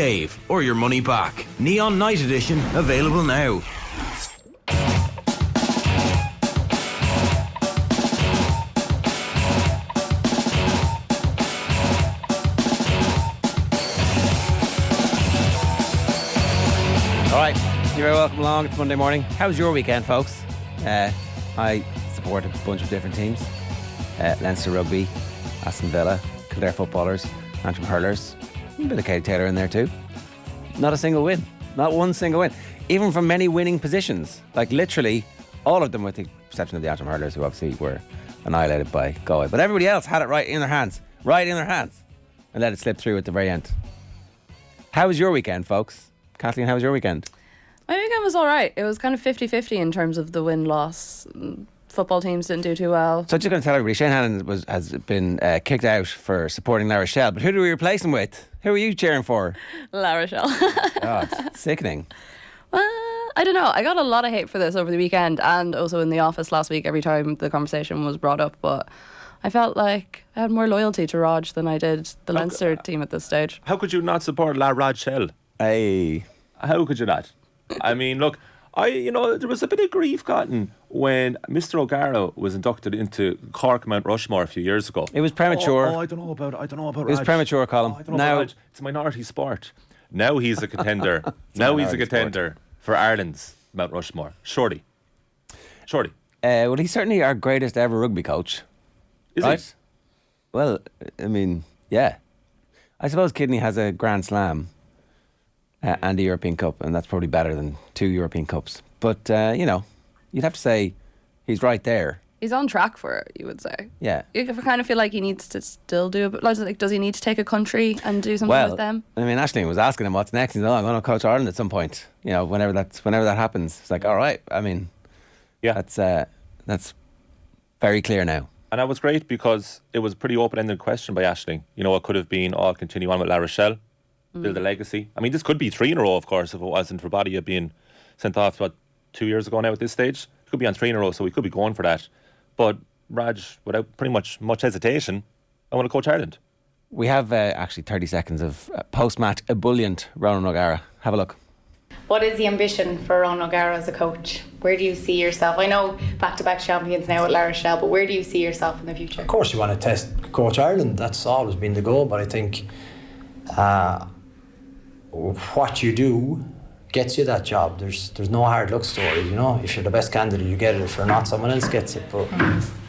Save or your money back. Neon Night Edition available now. Alright, you're very welcome along. It's Monday morning. How was your weekend, folks? I support a bunch of different teams. Leinster Rugby, Aston Villa, Kildare Footballers, Antrim Hurlers. A bit of Katie Taylor in there too. Not a single win. Not one single win. Even from many winning positions. Like literally all of them, with the exception of the Antrim Hurlers, who obviously were annihilated by Galway. But everybody else had it right in their hands. Right in their hands. And let it slip through at the very end. How was your weekend, folks? Kathleen, how was your weekend? My weekend was alright. It was kind of 50-50 in terms of the win-loss. Football teams didn't do too well. So I'm just going to tell everybody, Shane Hannon has been kicked out for supporting La Rochelle. But who do we replace him with? Who are you cheering for? La Rochelle. Oh, it's sickening. I don't know. I got a lot of hate for this over the weekend and also in the office last week every time the conversation was brought up. But I felt like I had more loyalty to Rog than I did the Leinster team at this stage. How could you not support La Rochelle? Hey. How could you not? I mean, look, there was a bit of grief gotten when Mr. O'Gara was inducted into Cork Mount Rushmore a few years ago. It was premature. I don't know about it was premature, Colin. I don't know about Raj. It's a minority sport. Now he's a contender. He's a contender for Ireland's Mount Rushmore. Surely. Well, he's certainly our greatest ever rugby coach. Is right? he? Well, I mean, yeah. I suppose Kidney has a Grand Slam and a European Cup, and that's probably better than 2 European Cups. But, you'd have to say he's right there. He's on track for it, you would say. Yeah. You kind of feel like he needs to still do it. Like, does he need to take a country and do something with them? I mean, Aisling was asking him what's next. He's like, I'm going to coach Ireland at some point. Whenever that happens. It's like, all right. I mean, yeah, that's very clear now. And that was great because it was a pretty open-ended question by Aisling. It could have been, I'll continue on with La Rochelle, build a legacy. I mean, this could be 3 in a row, of course, if it wasn't for Badia being sent off, 2 years ago now at this stage. It could be on 3 in a row, so we could be going for that. But Raj, without pretty much hesitation, I want to coach Ireland. We have actually 30 seconds of post-match ebullient Ronan O'Gara. Have a look. What is the ambition for Ronan O'Gara as a coach? Where do you see yourself? I know back-to-back champions now at La Rochelle, but where do you see yourself in the future? Of course you want to coach Ireland. That's always been the goal. But I think what you do gets you that job. There's no hard luck story. If you're the best candidate, you get it. If you're not, someone else gets it. But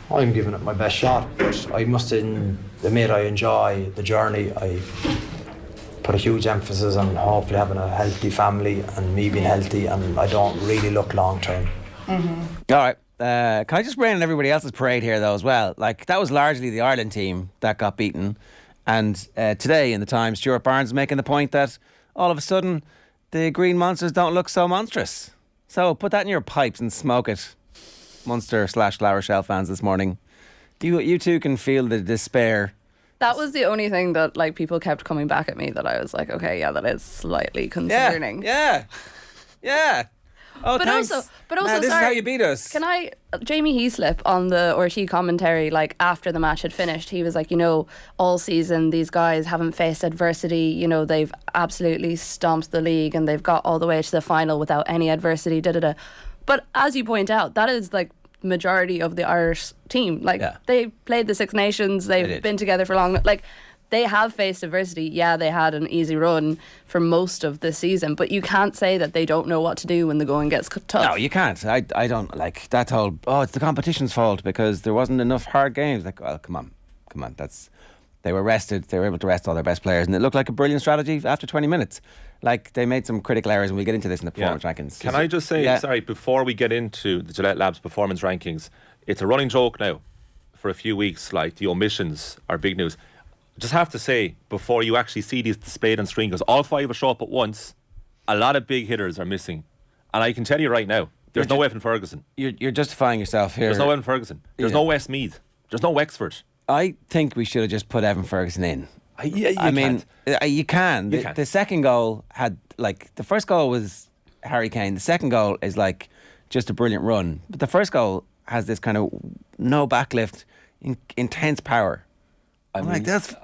I'm giving it my best shot. But I must admit I enjoy the journey. I put a huge emphasis on hopefully having a healthy family and me being healthy, and I don't really look long term. All right. Can I just rain on everybody else's parade here though as well? Like, that was largely the Ireland team that got beaten, and today in the Times, Stuart Barnes is making the point that all of a sudden the Green Monsters don't look so monstrous. So put that in your pipes and smoke it, Munster/La Rochelle fans this morning. You too can feel the despair. That was the only thing that people kept coming back at me that I was like, okay, yeah, that is slightly concerning. Yeah. Oh, but thanks. also, this is how you beat us. Jamie Heaslip on the RT commentary, after the match had finished, he was like, all season these guys haven't faced adversity. They've absolutely stomped the league and they've got all the way to the final without any adversity. But as you point out, that is majority of the Irish team. They played the Six Nations. They've been together for long. They have faced adversity. Yeah, they had an easy run for most of the season, but you can't say that they don't know what to do when the going gets tough. No, you can't. I don't like that whole, it's the competition's fault because there wasn't enough hard games. Well, come on. They were rested. They were able to rest all their best players, and it looked like a brilliant strategy after 20 minutes. They made some critical errors, and we'll get into this in the performance rankings. Can I just say, sorry, before we get into the Gillette Labs performance rankings, it's a running joke now for a few weeks, the omissions are big news. Just have to say, before you actually see these displayed on screen, because all 5 will show up at once, a lot of big hitters are missing. And I can tell you right now, there's no Evan Ferguson. You're justifying yourself here. There's no Evan Ferguson. There's no Westmeath. There's no Wexford. I think we should have just put Evan Ferguson in. You can. The second goal had, the first goal was Harry Kane. The second goal is, just a brilliant run. But the first goal has this kind of no backlift, intense power. I'm like, that's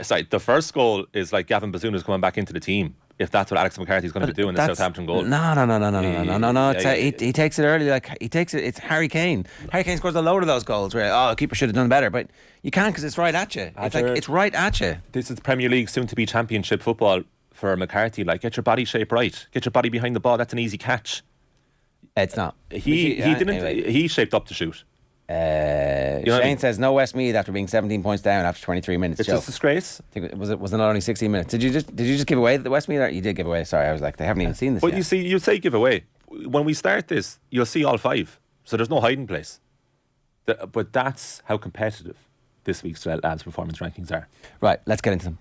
sorry, the first goal is like Gavin Bazzuna's coming back into the team. If that's what Alex McCarthy's going to do in the Southampton goal. No. He takes it early. Like he takes it. It's Harry Kane. Harry Kane scores a load of those goals where the keeper should have done better, but you can't because it's right at you. It's right at you. This is Premier League, soon to be Championship football for McCarthy. Like, get your body shape right. Get your body behind the ball. That's an easy catch. It's not. He didn't. Anyway. He shaped up to shoot. Shane says no Westmeath after being 17 points down after 23 minutes. It's a disgrace. I think was it not only 16 minutes? Did you just give away the Westmeath? Or you did give away. Sorry, I was like, they haven't even seen this but yet. you say give away. When we start this, you'll see all 5. So there's no hiding place. But that's how competitive this week's lads' performance rankings are. Right, let's get into them.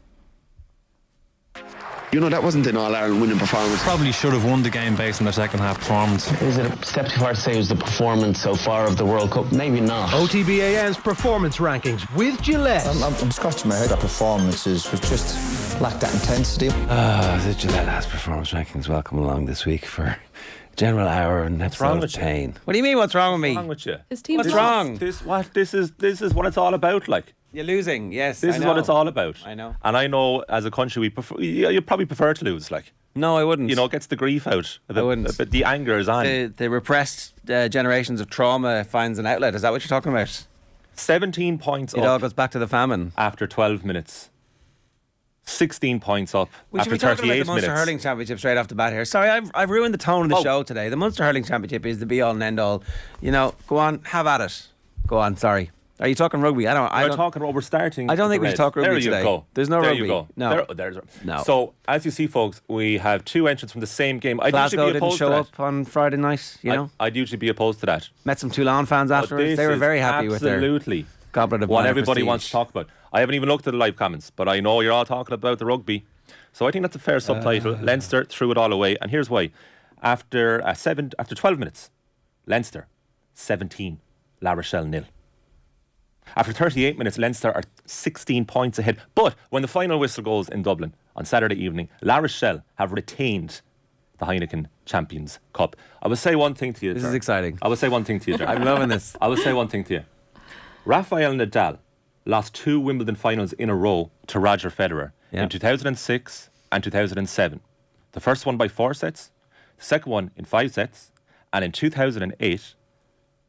You know, that wasn't an All-Ireland winning performance. Probably should have won the game based on their second half performance. Is it a step too far to say it was the performance so far of the World Cup? Maybe not. OTB AM's performance rankings with Gillette. I'm scratching my head. That performance was just lacked that intensity. The Gillette last performance rankings. Welcome along this week for general hour and what's wrong with pain. You? What do you mean? What's wrong with me? What's wrong with you? His team. What's wrong? This is what it's all about. Like. You're losing, yes. This is what it's all about. I know. And I know as a country we prefer. You probably prefer to lose, like. No, I wouldn't. You know, it gets the grief out. I wouldn't. But the anger is on. The repressed generations of trauma finds an outlet. Is that what you're talking about? 17 points up. It all goes back to the famine. After 12 minutes. 16 points up we after should be 38 talking about the Munster minutes. Hurling Championship straight off the bat here. Sorry, I've ruined the tone of the show today. The Munster Hurling Championship is the be all and end all. You know, go on, have at it. Go on, sorry. Are you talking rugby? We're talking about we're starting. I don't think we should talk rugby today. There you go. There's no rugby. There you go. No. No. So, as you see, folks, we have 2 entrants from the same game. Glasgow didn't show up on Friday night, you know? I'd usually be opposed to that. Met some Toulon fans afterwards. They were very happy with their goblet of what everybody prestige. wants to talk about. I haven't even looked at the live comments, but I know you're all talking about the rugby. So I think that's a fair subtitle. Leinster threw it all away, and here's why. After 12 minutes, Leinster 17, La Rochelle 0. After 38 minutes, Leinster are 16 points ahead. But when the final whistle goes in Dublin on Saturday evening, La Rochelle have retained the Heineken Champions Cup. I will say one thing to you. This is exciting. I will say one thing to you, Ger. I'm loving this. I will say one thing to you. Rafael Nadal lost 2 Wimbledon finals in a row to Roger Federer in 2006 and 2007. The first one by 4 sets, the second one in 5 sets, and in 2008,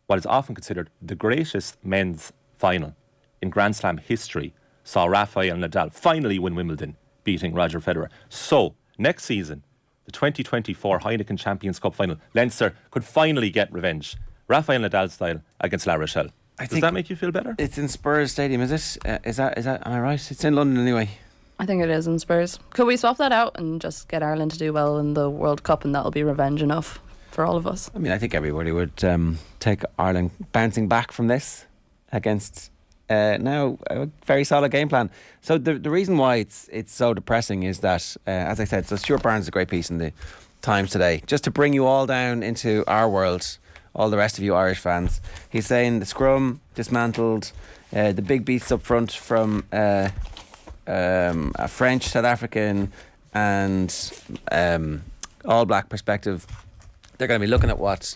what is often considered the greatest men's final in Grand Slam history saw Rafael Nadal finally win Wimbledon, beating Roger Federer. So, next season, the 2024 Heineken Champions Cup final, Leinster could finally get revenge, Rafael Nadal style, against La Rochelle. Does that make you feel better? It's in Spurs Stadium, is it? Is that? Am I right? It's in London anyway. I think it is in Spurs. Could we swap that out and just get Ireland to do well in the World Cup, and that'll be revenge enough for all of us? I mean, I think everybody would take Ireland bouncing back from this against now a very solid game plan. So the reason why it's so depressing is that, as I said, so Stuart Barnes is a great piece in the Times today, just to bring you all down into our world, all the rest of you Irish fans. He's saying the scrum dismantled, the big beats up front from a French, South African and All Black perspective. They're going to be looking at what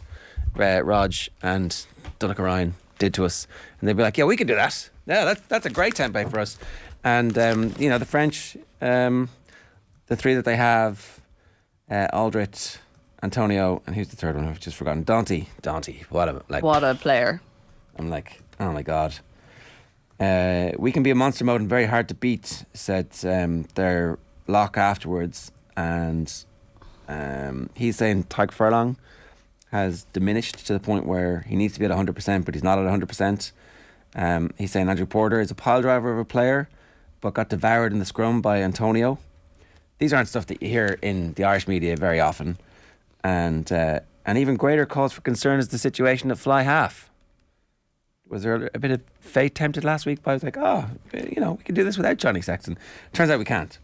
Rog and Donncha Ryan did to us, and they'll be like, yeah, we can do that. Yeah, that's a great template for us. And you know, the French, the 3 that they have, Aldrit, Antonio, and who's the third one? I've just forgotten. Dante, what a player. I'm like, oh my god. We can be a monster mode and very hard to beat, said their lock afterwards. And he's saying Tyke Furlong has diminished to the point where he needs to be at 100%, but he's not at 100%. He's saying Andrew Porter is a pile driver of a player, but got devoured in the scrum by Antonio. These aren't stuff that you hear in the Irish media very often. And even greater cause for concern is the situation at fly half. Was there a bit of fate tempted last week? But I was like, oh, you know, we can do this without Johnny Sexton. Turns out we can't.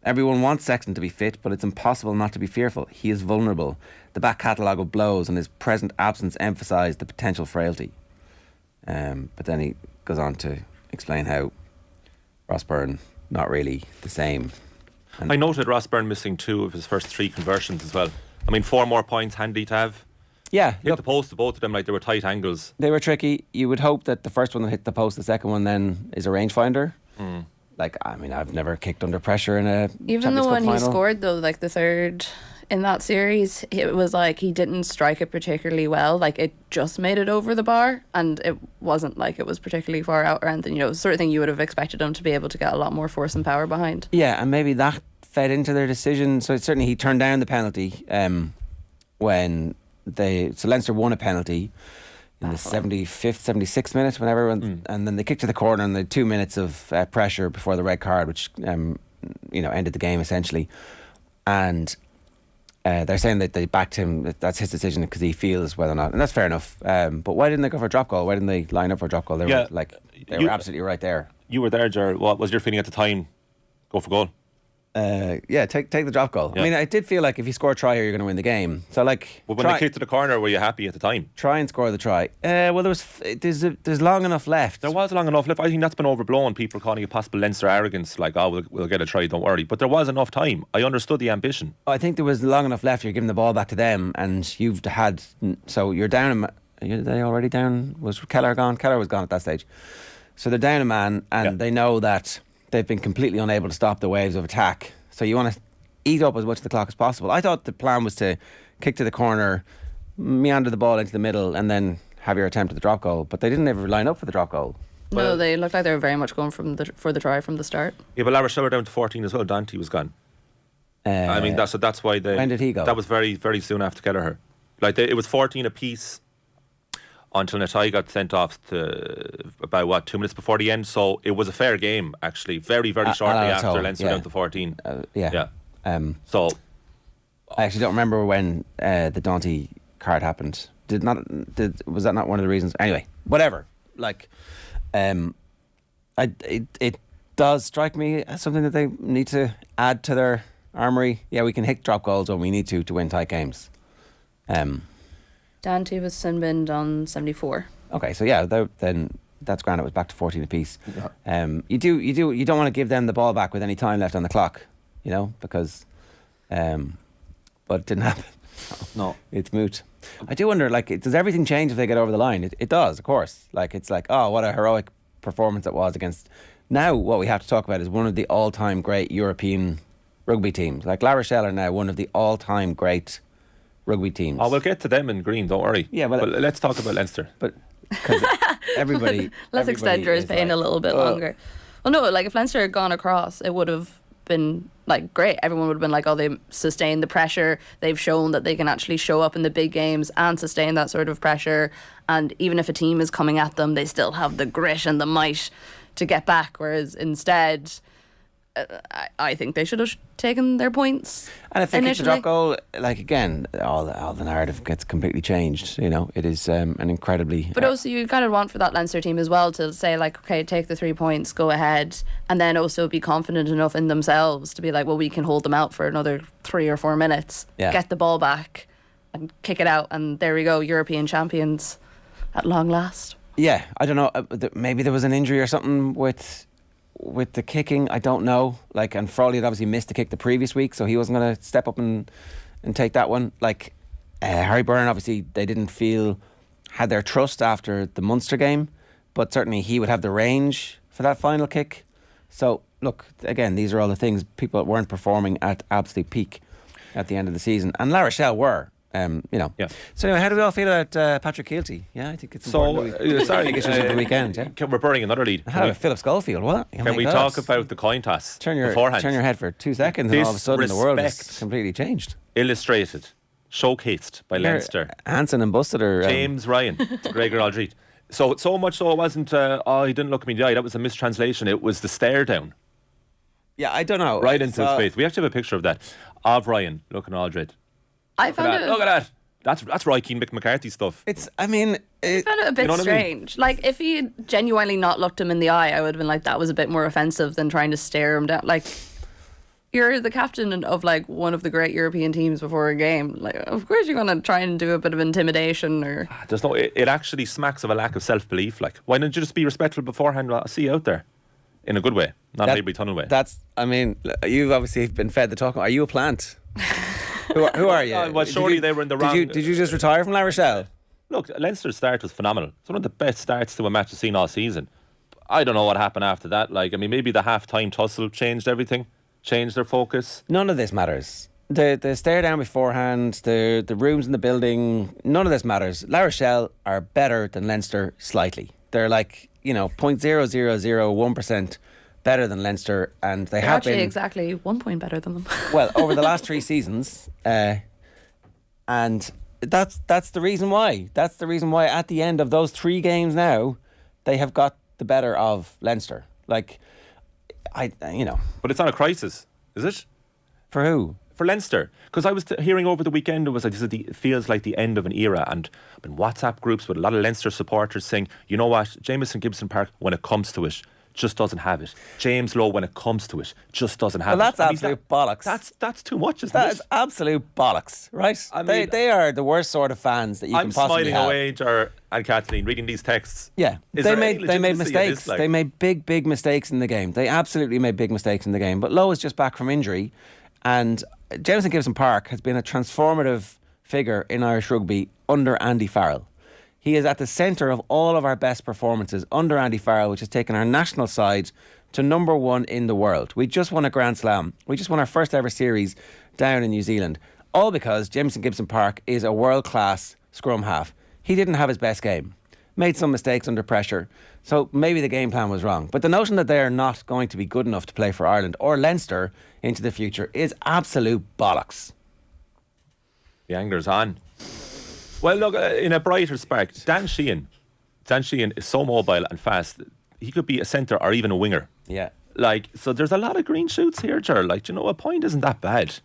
Everyone wants Sexton to be fit, but it's impossible not to be fearful. He is vulnerable. The back catalogue of blows and his present absence emphasise the potential frailty. But then he goes on to explain how Ross Byrne, not really the same. I noted Ross Byrne missing 2 of his first 3 conversions as well. I mean, 4 more points handy to have. Yeah, hit the post, both of them, like they were tight angles. They were tricky. You would hope that the first one that hit the post, the second one then is a rangefinder. Like, I mean, I've never kicked under pressure in a Even Champions the Cup one he final. scored, though, like the third in that series, it was like he didn't strike it particularly well. Like, it just made it over the bar, and it wasn't like it was particularly far out or anything. You know, sort of thing you would have expected him to be able to get a lot more force and power behind. Yeah, and maybe that fed into their decision. So certainly he turned down the penalty when so Leinster won a penalty in the 75th, 76th minute, whenever, and then they kicked to the corner and they had 2 minutes of pressure before the red card, which ended the game essentially. And they're saying that they backed him. That's his decision because he feels whether or not, and that's fair enough. But why didn't they go for a drop goal? Why didn't they line up for a drop goal? They were absolutely right there. You were there, Ger. What was your feeling at the time? Go for goal. Take the drop goal. Yeah. I mean, I did feel like if you score a try here, you're going to win the game. So like, Well, when they kicked to the corner, were you happy at the time? Try and score the try. Well, there's long enough left. There was long enough left. I think that's been overblown. People calling it possible Leinster arrogance, like, oh, we'll get a try, don't worry. But there was enough time. I understood the ambition. I think there was long enough left. You're giving the ball back to them, and you've had. So you're down. Are they already down? Was Keller gone? Keller was gone at that stage. So they're down a man, and they know that they've been completely unable to stop the waves of attack. So you want to eat up as much of the clock as possible. I thought the plan was to kick to the corner, meander the ball into the middle, and then have your attempt at the drop goal. But they didn't ever line up for the drop goal. No, they looked like they were very much going for the try from the start. Yeah, but La Rochelle were down to 14 as well. Dante was gone. I mean, that's why they. When did he go? That was very, very soon after Kelleher. Like it was 14 apiece until Natai got sent off to about 2 minutes before the end. So it was a fair game actually. Very, very shortly after Leinster down to 14. So I actually don't remember when the Dante card happened. Was that not one of the reasons? Anyway, whatever. Like, it does strike me as something that they need to add to their armoury. Yeah, we can hit drop goals when we need to win tight games. Dante was sin-binned on 74. Okay, so yeah, then that's grand. It was back to 14 apiece. You don't want to give them the ball back with any time left on the clock, because, but it didn't happen. No, it's moot. I do wonder, like, does everything change if they get over the line? It does, of course. Like, it's like, oh, what a heroic performance it was against. Now, what we have to talk about is one of the all-time great European rugby teams. Like, La Rochelle are now one of the all-time great rugby teams. Oh, we'll get to them in green, don't worry. Yeah, but let's talk about Leinster. But because everybody, let's extend yours pain a little bit longer. Well, no, like if Leinster had gone across, it would have been like great. Everyone would have been like, oh, they sustained the pressure. They've shown that they can actually show up in the big games and sustain that sort of pressure. And even if a team is coming at them, they still have the grit and the might to get back. Whereas instead, I think they should have taken their points. And if they kick the drop goal, like again, all the narrative gets completely changed. It is an incredibly. But also, you kind of want for that Leinster team as well to say like, okay, take the 3 points, go ahead, and then also be confident enough in themselves to be like, well, we can hold them out for another 3 or 4 minutes, get the ball back, and kick it out, and there we go, European champions at long last. Yeah, I don't know. Maybe there was an injury or something with the kicking, I don't know. Like, and Frawley had obviously missed the kick the previous week, so he wasn't going to step up and take that one. Like, Harry Byrne, obviously, they didn't feel had their trust after the Munster game, but certainly he would have the range for that final kick. So, look, again, these are all the things. People that weren't performing at absolute peak at the end of the season, and La Rochelle were. Yeah. So anyway, how do we all feel about Patrick Keelty? Yeah, I think it's important. Sorry, I guess it's the weekend. Yeah, we're burning another lead. Philip Schofield. What? Can we talk about the coin toss beforehand? Turn your head for 2 seconds, and all of a sudden the world is completely changed. Illustrated, showcased by Leinster. Hanson and Busted are James Ryan, Gregor Aldrit. So much so it wasn't. He didn't look me in the eye. That was a mistranslation. It was the stare down. Yeah, I don't know. Right into his face. We actually have a picture of that of Ryan looking Aldrit. I found it. Look at that. That's Roy Keane McCarthy stuff. I found it a bit strange. Like, if he had genuinely not looked him in the eye, I would have been like, that was a bit more offensive than trying to stare him down. Like, you're the captain of like one of the great European teams before a game. Like, of course you're going to try and do a bit of intimidation or. There's no. It actually smacks of a lack of self-belief. Like, why don't you just be respectful beforehand? I'll see you out there, in a good way, not a Liberty Tunnel way. You've obviously been fed the talk. Are you a plant? Who are you? Well, surely they were in the wrong. Did you just retire from La Rochelle? Look, Leinster's start was phenomenal. It's one of the best starts to a match I've seen all season. I don't know what happened after that. Like, I mean, maybe the half-time tussle changed everything, changed their focus. None of this matters. The stare down beforehand, the rooms in the building, none of this matters. La Rochelle are better than Leinster slightly. They're like, 0.0001% better than Leinster, and they're have actually been exactly 1 point better than them. well over the last 3 seasons, and that's the reason why. That's the reason why at the end of those 3 games now, they have got the better of Leinster. Like, But it's not a crisis, is it? For who? For Leinster. Because I was hearing over the weekend, it was like, it feels like the end of an era. And I've been WhatsApp groups with a lot of Leinster supporters saying, you know what, Jamieson Gibson Park, when it comes to it, just doesn't have it. James Lowe, when it comes to it, just doesn't have it. Well, that's absolute bollocks. That's too much, isn't it? That is absolute bollocks, right? I mean, they are the worst sort of fans that you can possibly have. I'm smiling away, Ger and Kathleen, reading these texts. Yeah, they made mistakes. They made big mistakes in the game. They absolutely made big mistakes in the game. But Lowe is just back from injury, and Jamieson Gibson Park has been a transformative figure in Irish rugby under Andy Farrell. He is at the centre of all of our best performances under Andy Farrell, which has taken our national side to number 1 in the world. We just won a Grand Slam. We just won our first ever series down in New Zealand. All because Jamieson Gibson Park is a world-class scrum half. He didn't have his best game. Made some mistakes under pressure. So maybe the game plan was wrong. But the notion that they are not going to be good enough to play for Ireland or Leinster into the future is absolute bollocks. The anger's on. Well, look, in a brighter spark, Dan Sheehan is so mobile and fast. He could be a centre or even a winger. Yeah. Like, so there's a lot of green shoots here, Ger. Like, a point isn't that bad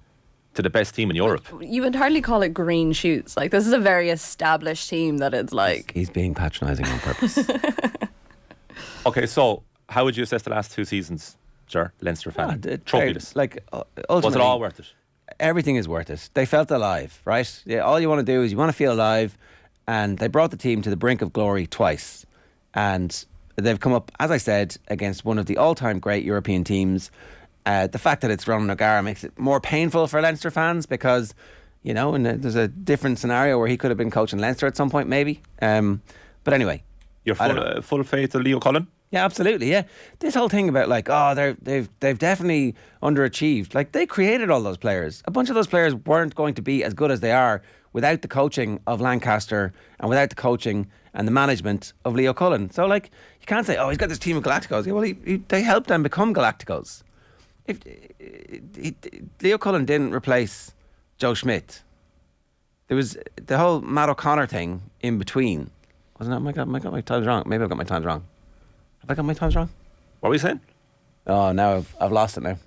to the best team in Europe. You would hardly call it green shoots. Like, this is a very established team that it's like... He's being patronising on purpose. Okay, so how would you assess the last 2 seasons, Ger, Leinster fan? Trophyless. Was it all worth it? Everything is worth it. They felt alive, right? Yeah, all you want to do is you want to feel alive, and they brought the team to the brink of glory twice. And they've come up, as I said, against one of the all-time great European teams. The fact that it's Ronan O'Gara makes it more painful for Leinster fans because, and there's a different scenario where he could have been coaching Leinster at some point, maybe. But anyway. You're full faith in Leo Cullen? Yeah, absolutely. Yeah, this whole thing about they've definitely underachieved. Like, they created all those players. A bunch of those players weren't going to be as good as they are without the coaching of Lancaster and without the coaching and the management of Leo Cullen. So, you can't say, he's got this team of Galacticos. Yeah, well, they helped them become Galacticos. If Leo Cullen didn't replace Joe Schmidt, there was the whole Matt O'Connor thing in between. Wasn't it? I got my times wrong. Maybe I've got my times wrong. Have I got my times wrong? What were we saying? Oh, now I've lost it now.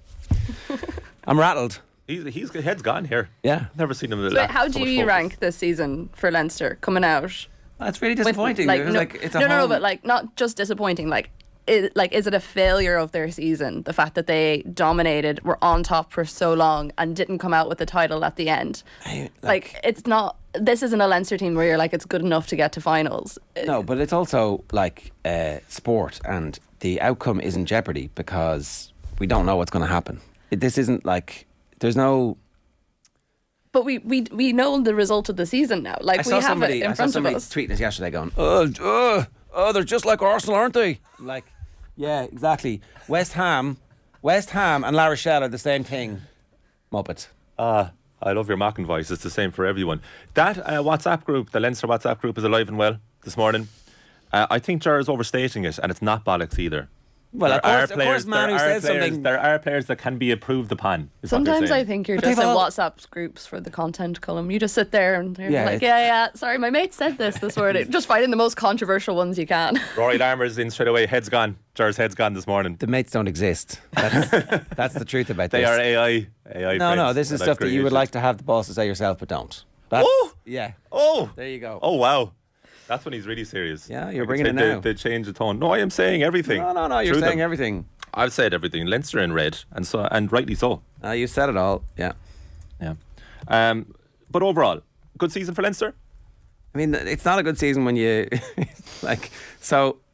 I'm rattled. His head's gone here. Yeah. Never seen him. So how do you rank this season for Leinster coming out? That's really disappointing. But not just disappointing. Is it a failure of their season? The fact that they dominated, were on top for so long, and didn't come out with the title at the end. It's not. This isn't a Leinster team where you're like, it's good enough to get to finals. No, but it's also sport, and the outcome is in jeopardy because we don't know what's going to happen. This isn't there's no. But we know the result of the season now. We have it in front of us. I saw somebody tweeting us yesterday going, they're just like Arsenal, aren't they? Yeah, exactly. West Ham and La Rochelle are the same thing. Muppet. I love your mocking voice. It's the same for everyone. That WhatsApp group, the Leinster WhatsApp group, is alive and well this morning. I think Ger is overstating it, and it's not bollocks either. Well, of course, man who says something. There are players that can be improved upon. Sometimes I think you're just in WhatsApp groups for the content column. You just sit there and you're sorry, my mate said this morning. Just finding the most controversial ones you can. Rory Larmer's in straight away. Head's gone. Ger's head's gone this morning. The mates don't exist. That's the truth about this. They are AI. No, this is stuff that you would like to have the boss to say yourself, but don't. Yeah. Oh! There you go. Oh, wow. That's when he's really serious. Yeah, you're bringing it now. They change the tone. No, I am saying everything. No, you're saying everything. I've said everything. Leinster in red, and rightly so. You said it all. Yeah. But overall, good season for Leinster. I mean, it's not a good season when you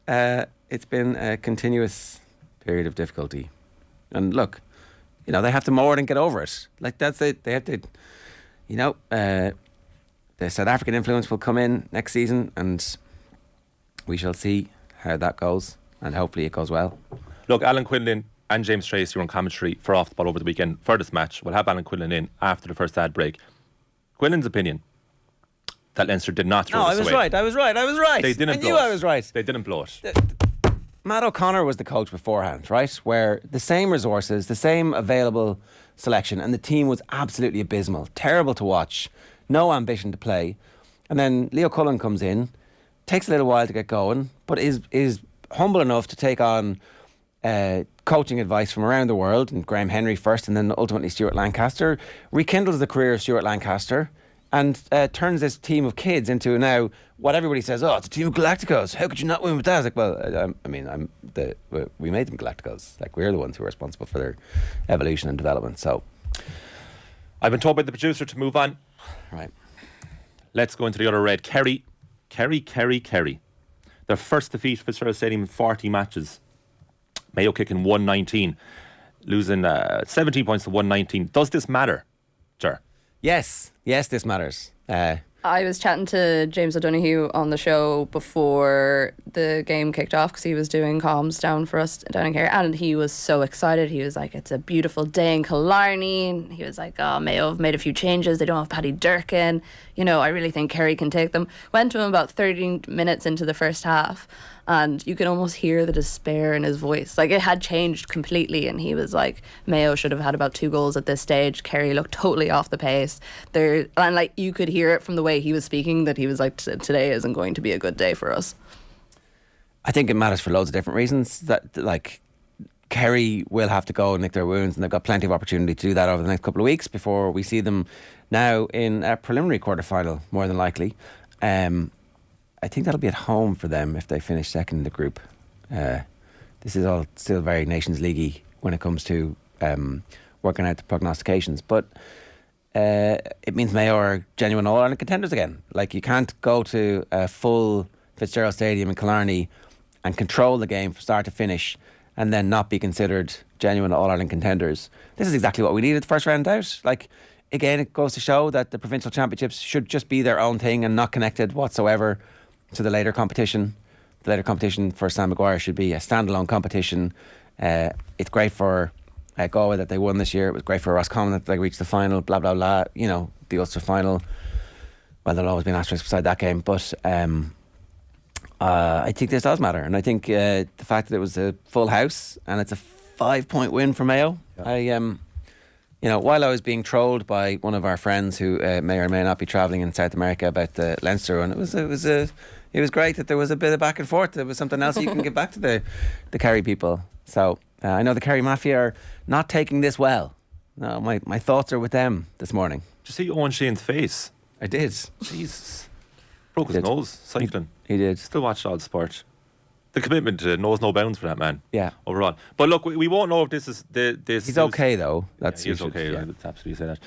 it's been a continuous period of difficulty, and look, they have to more than get over it. That's it. They have to. the South African influence will come in next season, and we shall see how that goes, and hopefully it goes well. Look, Alan Quinlan and James Tracy were on commentary for Off the Ball over the weekend for this match. We'll have Alan Quinlan in after the first ad break. Quinlan's opinion that Leinster did not throw this away. I was right. They didn't blow it. I was right. They didn't blow it. Matt O'Connor was the coach beforehand, right? Where the same resources, the same available selection, and the team was absolutely abysmal. Terrible to watch. No ambition to play. And then Leo Cullen comes in, takes a little while to get going, but is humble enough to take on coaching advice from around the world, and Graham Henry first, and then ultimately Stuart Lancaster, rekindles the career of Stuart Lancaster, and turns this team of kids into now what everybody says, it's a team of Galacticos. How could you not win with that? It's like, well, we made them Galacticos. Like, we're the ones who are responsible for their evolution and development. So, I've been told by the producer to move on. Right. Let's go into the other red. Kerry. Their first defeat at Fitzgerald Stadium in 40 matches. Mayo kicking 119, losing 17 points to 119. Does this matter, Ger? Yes, this matters. I was chatting to James O'Donoghue on the show before the game kicked off because he was doing comms down for us down in Kerry, and he was so excited. He was like, it's a beautiful day in Killarney, and he was like, Mayo have made a few changes. They don't have Paddy Durkin. I really think Kerry can take them. Went to him about 30 minutes into the first half, and you can almost hear the despair in his voice. Like, it had changed completely, and he was like, Mayo should have had about 2 goals at this stage. Kerry looked totally off the pace. And like, you could hear it from the way he was speaking that he was like, today isn't going to be a good day for us. I think it matters for loads of different reasons. That, like, Kerry will have to go and lick their wounds, and they've got plenty of opportunity to do that over the next couple of weeks before we see them now in a preliminary quarter-final, more than likely. I think that'll be at home for them if they finish second in the group. This is all still very Nations League-y when it comes to working out the prognostications. But it means Mayo are genuine All-Ireland contenders again. Like, you can't go to a full Fitzgerald Stadium in Killarney and control the game from start to finish and then not be considered genuine All-Ireland contenders. This is exactly what we needed the first round out. Like, again, it goes to show that the provincial championships should just be their own thing and not connected whatsoever to the later competition. The later competition for Sam Maguire should be a standalone competition. It's great for Galway that they won this year. It was great for Roscommon that they reached the final, blah, blah, blah. The Ulster final. Well, there'll always be an asterisk beside that game. But I think this does matter. And I think the fact that it was a full house and it's a 5-point win for Mayo. Yeah. While I was being trolled by one of our friends who may or may not be travelling in South America about the Leinster one, it was great that there was a bit of back and forth. There was something else you can give back to the Kerry people. So I know the Kerry Mafia are not taking this well. No, my thoughts are with them this morning. Did you see Owen Sheehan's face? I did. Jesus. Broke his nose cycling. He did. Still watched all the sport. The commitment knows no bounds for that man. Yeah. Overall. But look, we won't know if this is this. He's okay though. He's okay. Yeah. That's absolutely say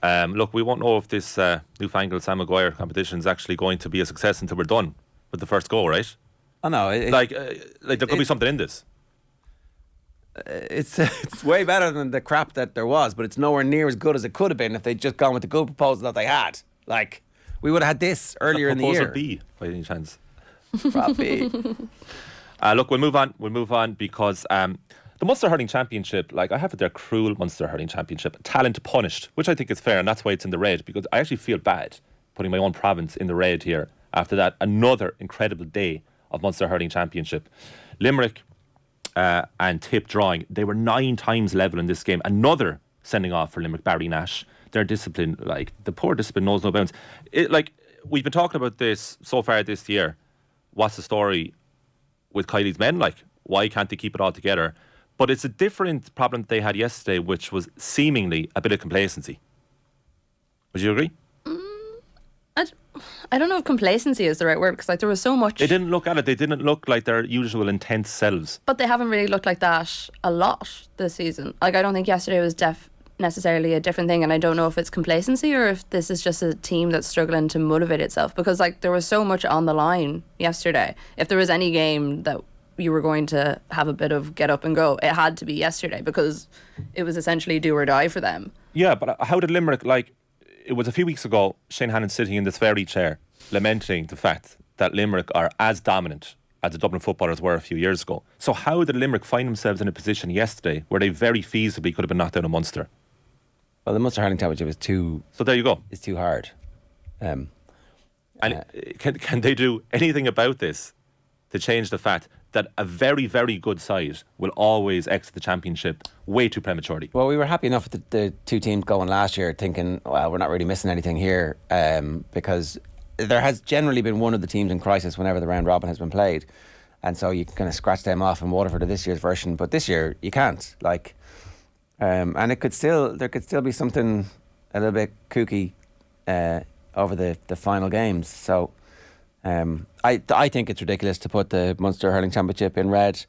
that. Look, we won't know if this newfangled Sam Maguire competition is actually going to be a success until we're done with the first go, right? Oh no. There could be something in this. It's way better than the crap that there was, but it's nowhere near as good as it could have been if they'd just gone with the good proposal that they had. Like, we would have had this earlier in the year. Proposal B, by any chance? Probably. Look, we'll move on because the Munster Hurling Championship, like, I have it there, cruel Munster Hurling Championship, talent punished, which I think is fair, and that's why it's in the red, because I actually feel bad putting my own province in the red here after that. Another incredible day of Munster Hurling Championship. Limerick and Tip drawing, they were 9 times level in this game. Another sending off for Limerick, Barry Nash. Their discipline, like, the poor discipline knows no bounds. We've been talking about this so far this year. What's the story with Kylie's men? Like, why can't they keep it all together? But it's a different problem that they had yesterday, which was seemingly a bit of complacency. Would you agree? I don't know if complacency is the right word, because there was so much. They didn't look at it. They didn't look like their usual intense selves. But they haven't really looked like that a lot this season. Like, I don't think yesterday was necessarily a different thing, and I don't know if it's complacency or if this is just a team that's struggling to motivate itself, because there was so much on the line yesterday. If there was any game that you were going to have a bit of get up and go, it had to be yesterday, because it was essentially do or die for them. Yeah, but how did Limerick, it was a few weeks ago, Shane Hannon sitting in this very chair, lamenting the fact that Limerick are as dominant as the Dublin footballers were a few years ago. So how did Limerick find themselves in a position yesterday where they very feasibly could have been knocked out of Munster? Well, the Munster Hurling Championship is too... So there you go. It's too hard. And can they do anything about this to change the fact that a very, very good side will always exit the championship way too prematurely? Well, we were happy enough with the two teams going last year, thinking, well, we're not really missing anything here, because there has generally been one of the teams in crisis whenever the round robin has been played, and so you can kind of scratch them off in Waterford of this year's version. But this year you can't. And there could still be something a little bit kooky over the final games. So I think it's ridiculous to put the Munster Hurling Championship in red.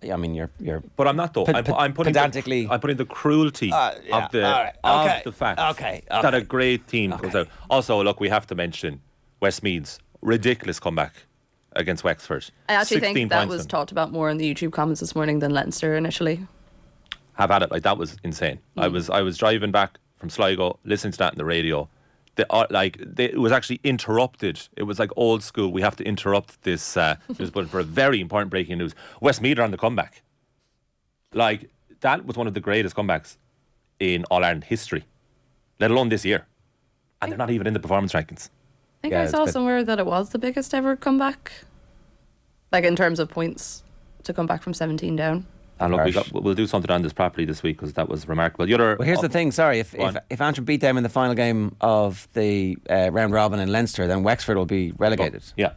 You're. But I'm not though. I'm putting pedantically. I'm putting the cruelty of the fact that a great team goes out. Also, look, we have to mention Westmeath's ridiculous comeback against Wexford. I actually think that was talked about more in the YouTube comments this morning than Leinster initially. Have at it, that was insane. I was driving back from Sligo, listening to that on the radio. It was actually interrupted. It was like old school. We have to interrupt this news bulletin for a very important breaking news. Westmeath are on the comeback. That was one of the greatest comebacks in All Ireland history, let alone this year. And they're not even in the performance rankings. I think I saw somewhere that it was the biggest ever comeback, in terms of points, to come back from 17 down. And look, we'll do something on this properly this week because that was remarkable. Well, here's the thing. Sorry, if Antrim beat them in the final game of the round robin in Leinster, then Wexford will be relegated. Yeah.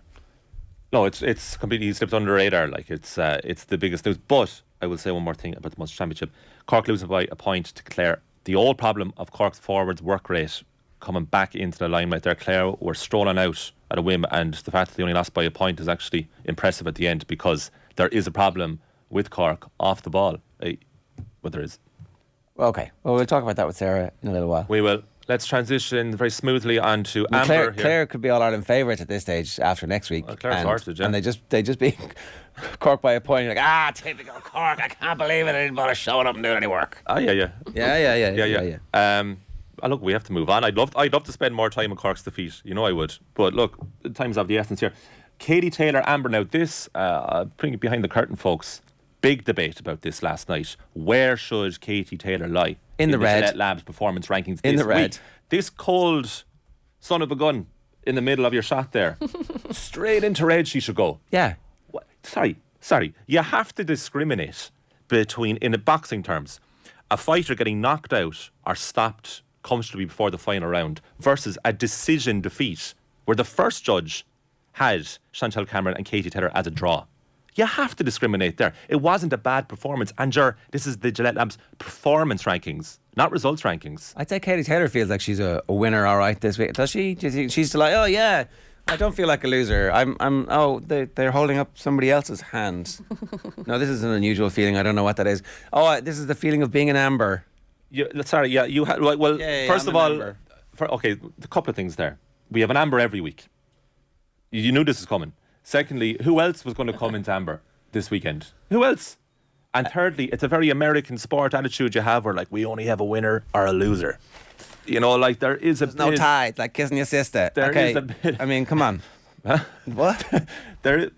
No, it's completely slipped under the radar. It's the biggest news. But I will say one more thing about the Munster Championship. Cork losing by a point to Clare. The old problem of Cork's forwards' work rate coming back into the limelight there. Clare were strolling out at a whim, and the fact that they only lost by a point is actually impressive at the end, because there is a problem with Cork off the ball. Well, there is. Okay. Well, we'll talk about that with Sarah in a little while. We will. Let's transition very smoothly on to Amber. Clare could be All Ireland favourites at this stage after next week. Well, Clare's sorted, yeah. And they just beat Cork by a point. You're like, typical Cork. I can't believe it. They didn't bother showing up and doing any work. Oh, yeah. Look, we have to move on. I'd love to spend more time on Cork's defeat. You know I would. But look, the time's of the essence here. Katie Taylor, Amber. Now this, bring it behind the curtain, folks. Big debate about this last night. Where should Katie Taylor lie in the red Gillette Labs performance rankings in this the red week? This cold son of a gun in the middle of your shot there, straight into red she should go. Yeah. What? Sorry. You have to discriminate between, in boxing terms, a fighter getting knocked out or stopped comfortably before the final round versus a decision defeat where the first judge had Chantal Cameron and Katie Taylor as a draw. You have to discriminate there. It wasn't a bad performance. And this is the Gillette Labs performance rankings, not results rankings. I'd say Katie Taylor feels like she's a winner, all right, this week. Does she? Do you think she's like, oh yeah, I don't feel like a loser. They're holding up somebody else's hand. No, this is an unusual feeling. I don't know what that is. Oh, this is the feeling of being an Amber. You had. Well, first of all, a couple of things there. We have an Amber every week. You knew this was coming. Secondly, who else was going to come into Amber this weekend? Who else? And thirdly, it's a very American sport attitude you have where, we only have a winner or a loser. You know, there is There's no tie. It's like kissing your sister. There is a bit. I mean, come on. Huh? What? There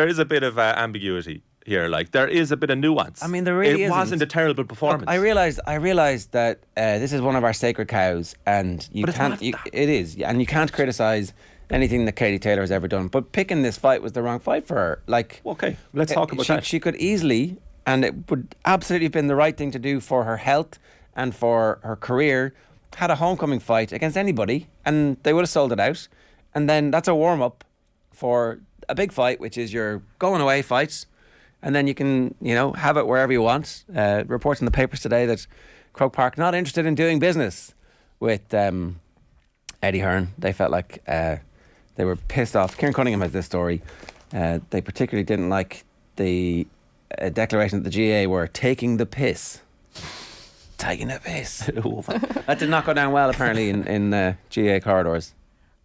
is a bit of ambiguity here. There is a bit of nuance. I mean, there really isn't. It wasn't a terrible performance. Look, I realised that this is one of our sacred cows, and it is, and you can't criticise anything that Katie Taylor has ever done. But picking this fight was the wrong fight for her. Okay, let's talk about that. She could easily, and it would absolutely have been the right thing to do for her health and for her career, had a homecoming fight against anybody, and they would have sold it out. And then that's a warm-up for a big fight, which is your going away fights. And then you can, have it wherever you want. Reports in the papers today that Croke Park not interested in doing business with Eddie Hearn. They felt like they were pissed off. Kieran Cunningham has this story. They particularly didn't like the declaration that the GAA were taking the piss. Taking the piss. That did not go down well, apparently, in GAA corridors.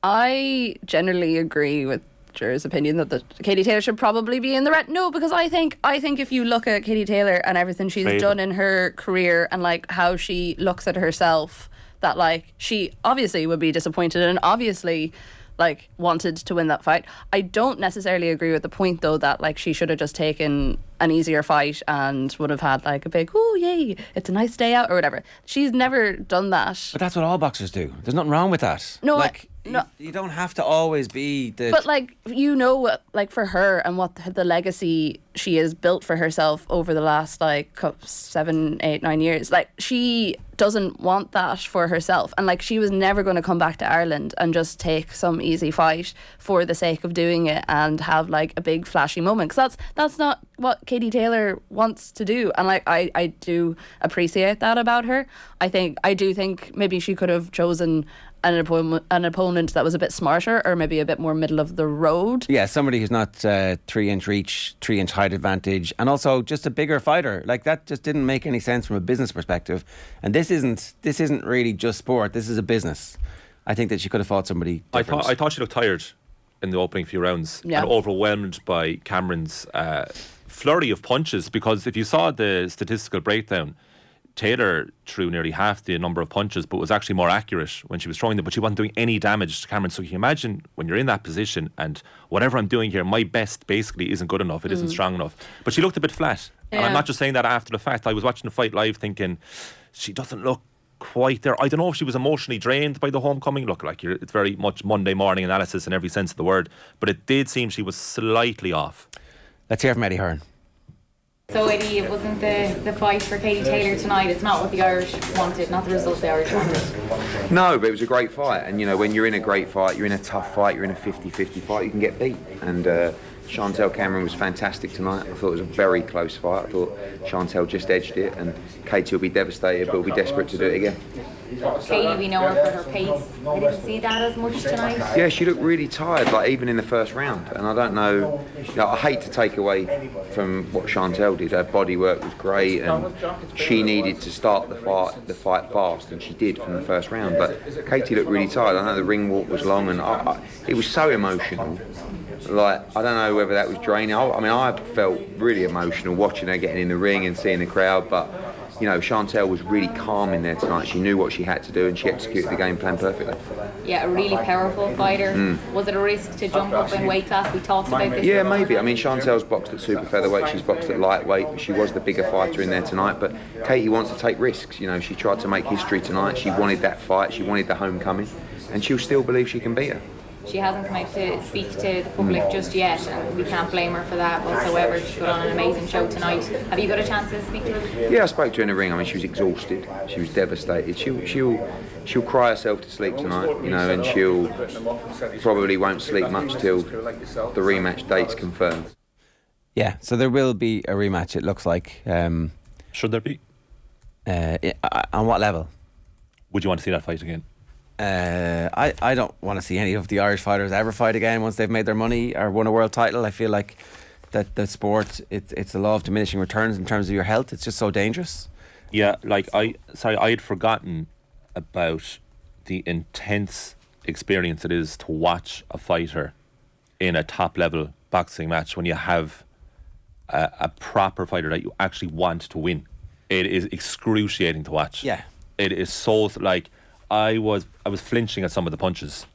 I generally agree with Jer's opinion that Katie Taylor should probably be in the red. No, because I think if you look at Katie Taylor and everything she's done in her career and how she looks at herself, that like she obviously would be disappointed and obviously like wanted to win that fight. I don't necessarily agree with the point though that like she should have just taken an easier fight and would have had like a big oh yay it's a nice day out or whatever. She's never done that. But that's what all boxers do. There's nothing wrong with that. No, like no. You don't have to always be the. But like you know what, like for her and what the legacy she has built for herself over the last like 7, 8, 9 years, like she doesn't want that for herself, and like she was never going to come back to Ireland and just take some easy fight for the sake of doing it and have like a big flashy moment, because that's not what Katie Taylor wants to do. And like I do appreciate that about her. I do think maybe she could have chosen an opponent that was a bit smarter or maybe a bit more middle of the road. Yeah, somebody who's not 3-inch reach, 3-inch height advantage, and also just a bigger fighter. Like that just didn't make any sense from a business perspective. And this isn't really just sport. This is a business. I think that she could have fought somebody different. I thought she looked tired in the opening few rounds and overwhelmed by Cameron's flurry of punches, because if you saw the statistical breakdown, Taylor threw nearly half the number of punches but was actually more accurate when she was throwing them, but she wasn't doing any damage to Cameron. So you can imagine when you're in that position and whatever I'm doing here, my best basically isn't good enough, it isn't strong enough. But she looked a bit flat. And I'm not just saying that after the fact. I was watching the fight live thinking she doesn't look quite there. I don't know if she was emotionally drained by the homecoming. Look, like it's very much Monday morning analysis in every sense of the word, but it did seem she was slightly off. Let's hear from Eddie Hearn. So Eddie, it wasn't the fight for Katie Taylor tonight. It's not what the Irish wanted, not the result the Irish wanted. No, but it was a great fight. And, you know, when you're in a great fight, you're in a tough fight, you're in a 50-50 fight, you can get beat. And Chantel Cameron was fantastic tonight. I thought it was a very close fight. I thought Chantel just edged it, and Katie will be devastated, but will be desperate to do it again. Katie, we know her for her pace. I didn't see that as much tonight. Yeah, she looked really tired, like even in the first round. And I don't know, I hate to take away from what Chantel did. Her body work was great, and she needed to start the fight fast, and she did from the first round. But Katie looked really tired. I know the ring walk was long, and it was so emotional. Like, I don't know whether that was draining. I felt really emotional watching her getting in the ring and seeing the crowd, but you know, Chantel was really calm in there tonight. She knew what she had to do and she executed the game plan perfectly. Yeah, a really powerful fighter. Was it a risk to jump up in weight class? We talked about this. Yeah, maybe. I mean, Chantel's boxed at super featherweight, she's boxed at lightweight. She was the bigger fighter in there tonight, but Katie wants to take risks. You know, she tried to make history tonight. She wanted that fight, she wanted the homecoming, and she'll still believe she can beat her. She hasn't come out to speak to the public just yet, and we can't blame her for that whatsoever. She put on an amazing show tonight. Have you got a chance to speak to her? Yeah, I spoke to her in the ring. I mean, she was exhausted. She was devastated. She'll cry herself to sleep tonight, you know, and she'll probably won't sleep much till the rematch date's confirmed. Yeah, so there will be a rematch, it looks like. Should there be? On what level? Would you want to see that fight again? I don't want to see any of the Irish fighters ever fight again once they've made their money or won a world title. I feel like that the sport, it's a law of diminishing returns in terms of your health. It's just so dangerous. Yeah, like I had forgotten about the intense experience it is to watch a fighter in a top level boxing match when you have a proper fighter that you actually want to win. It is excruciating to watch. Yeah, it is so like. I was flinching at some of the punches,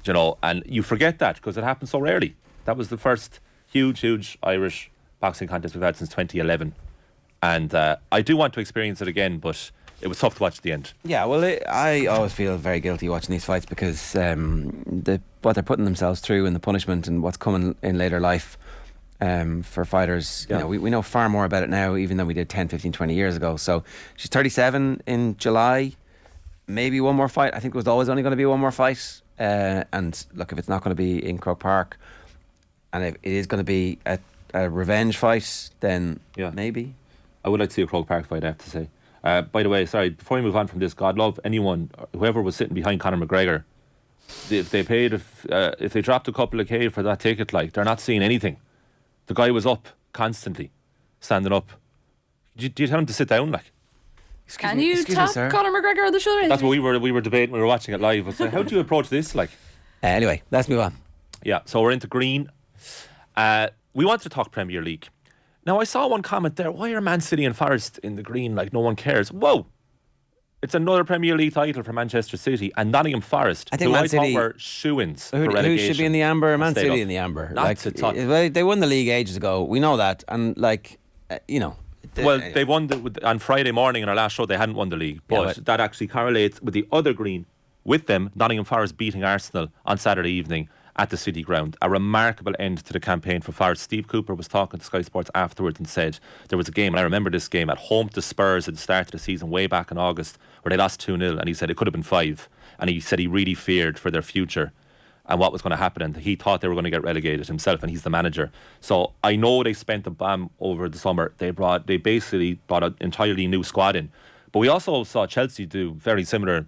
you know, and you forget that because it happens so rarely. That was the first huge Irish boxing contest we've had since 2011, and I do want to experience it again, but it was tough to watch at the end. Yeah, well, I always feel very guilty watching these fights because what they're putting themselves through and the punishment and what's coming in later life for fighters. Yeah. You know, we know far more about it now even than we did 10, 15, 20 years ago. So she's 37 in July. Maybe one more fight. I think it was always only going to be one more fight. And look, if it's not going to be in Croke Park and if it is going to be a revenge fight, then maybe. I would like to see a Croke Park fight, I have to say. By the way, sorry, before we move on from this, God love anyone, whoever was sitting behind Conor McGregor, if they paid, if they dropped a couple of K for that ticket, like, they're not seeing anything. The guy was up constantly, standing up. Do you tell him to sit down, like? Can you tap Conor McGregor on the shoulder? That's what we were debating. We were watching it live. It's like, how do you approach this? Like, anyway, let's move on. Yeah, so we're into green. We want to talk Premier League. Now, I saw one comment there. Why are Man City and Forest in the green? Like, no one cares. Whoa, It's another Premier League title for Manchester City and Nottingham Forest. I think Man City thought were shoo-ins for who relegation. should be in the amber? Man Stay City up. in the amber. That's they won the league ages ago. We know that, and they won on Friday morning in our last show. They hadn't won the league, but that actually correlates with the other green. With them, Nottingham Forest beating Arsenal on Saturday evening at the City Ground. A remarkable end to the campaign for Forest. Steve Cooper was talking to Sky Sports afterwards and said there was a game, and I remember this game, at home to Spurs at the start of the season way back in August, where they lost 2-0, and he said it could have been 5, and he said he really feared for their future and what was going to happen, and he thought they were going to get relegated himself, and he's the manager. So I know they spent the bomb over the summer. They basically brought an entirely new squad in, but we also saw Chelsea do very similar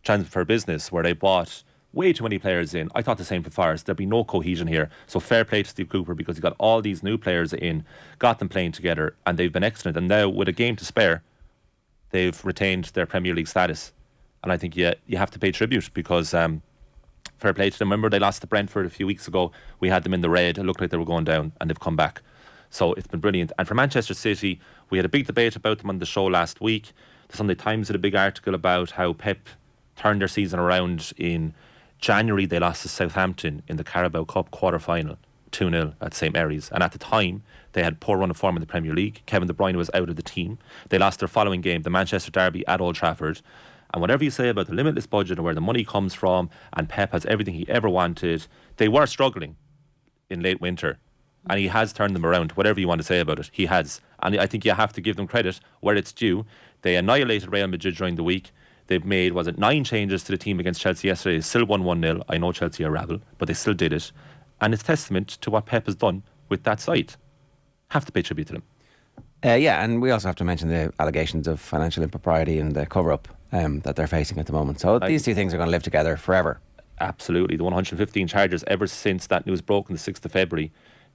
transfer business where they bought way too many players in. I thought the same for Forest. There'd be no cohesion here. So fair play to Steve Cooper, because he got all these new players in, got them playing together, and they've been excellent. And now, with a game to spare, they've retained their Premier League status. And I think you have to pay tribute, because fair play to them. Remember, they lost to Brentford a few weeks ago. We had them in the red. It looked like they were going down, and they've come back. So it's been brilliant. And for Manchester City, we had a big debate about them on the show last week. The Sunday Times did a big article about how Pep turned their season around. In January, they lost to Southampton in the Carabao Cup quarter-final, 2-0 at St Mary's. And at the time, they had poor run of form in the Premier League. Kevin De Bruyne was out of the team. They lost their following game, the Manchester Derby at Old Trafford. And whatever you say about the limitless budget and where the money comes from, and Pep has everything he ever wanted, they were struggling in late winter. And he has turned them around. Whatever you want to say about it, he has. And I think you have to give them credit where it's due. They annihilated Real Madrid during the week. They've made, 9 changes to the team against Chelsea yesterday. They still won 1-0. I know Chelsea are rabble, but they still did it. And it's testament to what Pep has done with that side. Have to pay tribute to them. And we also have to mention the allegations of financial impropriety and the cover-up that they're facing at the moment. So these two things are going to live together forever. Absolutely. The 115 charges, ever since that news broke on the 6th of February,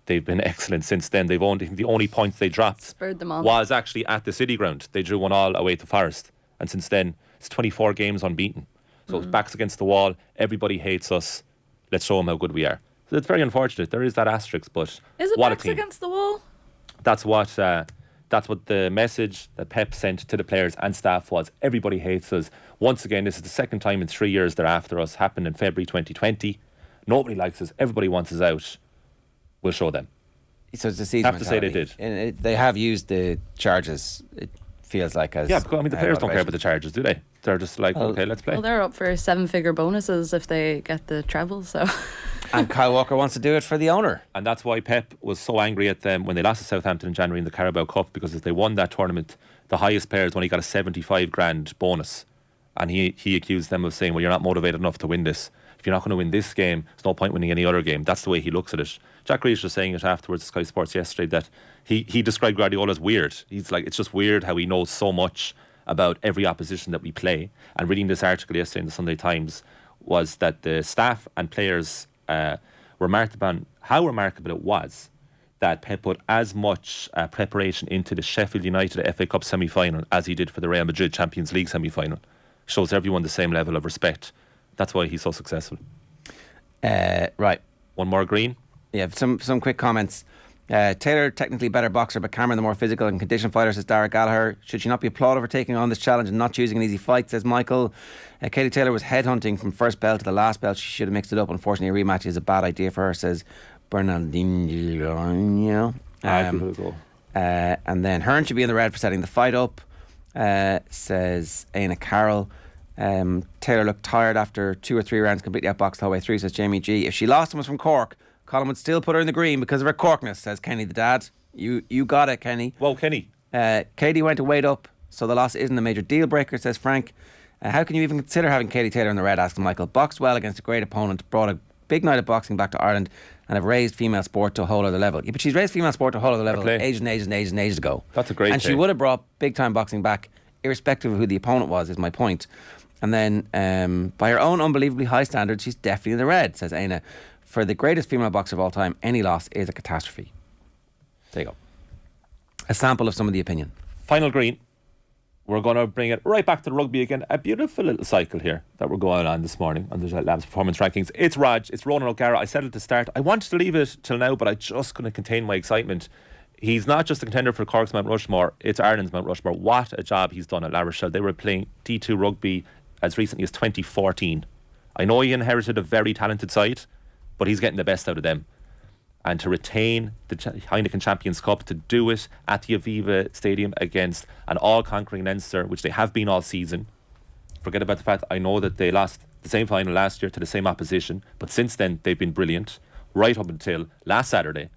they've been excellent since then. The only points they dropped spurred them on. Was actually at the City Ground. They drew 1-1 away to Forest. And since then, it's 24 games unbeaten. So it's backs against the wall. Everybody hates us. Let's show them how good we are. So it's very unfortunate. There is that asterisk, but is it what backs a team. Against the wall? That's what the message that Pep sent to the players and staff was. Everybody hates us. Once again, this is the second time in 3 years they're after us. Happened in February 2020. Nobody likes us. Everybody wants us out. We'll show them. So it's a siege have mentality. To say they did. And they have used the charges. It feels like as because the players don't care about the charges, do they? They're just like, okay, let's play. Well, they're up for 7-figure bonuses if they get the treble. So. And Kyle Walker wants to do it for the owner. And that's why Pep was so angry at them when they lost to Southampton in January in the Carabao Cup, because if they won that tournament, the highest players only got a 75 grand bonus. And he accused them of saying, well, you're not motivated enough to win this. If you're not going to win this game, there's no point winning any other game. That's the way he looks at it. Jack Grealish was saying it afterwards to Sky Sports yesterday that he described Guardiola as weird. He's like, it's just weird how he knows so much about every opposition that we play. And reading this article yesterday in the Sunday Times was that the staff and players remarked upon how remarkable it was that Pep put as much preparation into the Sheffield United FA Cup semi-final as he did for the Real Madrid Champions League semi-final. Shows everyone the same level of respect. That's why he's so successful. Right. One more green. Yeah, some quick comments. Taylor, technically better boxer, but Cameron, the more physical and conditioned fighter, says Dara Gallagher. Should she not be applauded for taking on this challenge and not choosing an easy fight, says Michael. Katie Taylor was headhunting from first bell to the last bell. She should have mixed it up. Unfortunately, a rematch is a bad idea for her, says Bernardino. And then Hearn should be in the red for setting the fight up, says Aina Carroll. Taylor looked tired after 2 or 3 rounds, completely outboxed the whole way through, says Jamie G. If she lost and was from Cork, Colin would still put her in the green because of her Corkness, says Kenny the dad. You got it, Kenny. Whoa, Kenny. Katie went to weight up, so the loss isn't a major deal breaker, says Frank. How can you even consider having Katie Taylor in the red, asks Michael. Boxed well against a great opponent, brought a big night of boxing back to Ireland, and have raised female sport to a whole other level. Yeah, but she's raised female sport to a whole other level ages ago. That's a great And she would have brought big time boxing back, irrespective of who the opponent was, is my point. And then, by her own unbelievably high standards, she's definitely in the red, says Aina. For the greatest female boxer of all time, any loss is a catastrophe. There you go. A sample of some of the opinion. Final green. We're going to bring it right back to the rugby again. A beautiful little cycle here that we're going on this morning on the Labs Performance Rankings. It's Raj, it's Ronan O'Gara. I said at the start, I wanted to leave it till now, but I just couldn't contain my excitement. He's not just a contender for Cork's Mount Rushmore, it's Ireland's Mount Rushmore. What a job he's done at La Rochelle. They were playing D2 rugby as recently as 2014. I know he inherited a very talented side, but he's getting the best out of them. And to retain the Heineken Champions Cup, to do it at the Aviva Stadium against an all-conquering Leinster, which they have been all season. Forget about the fact I know that they lost the same final last year to the same opposition, but since then they've been brilliant, right up until last Saturday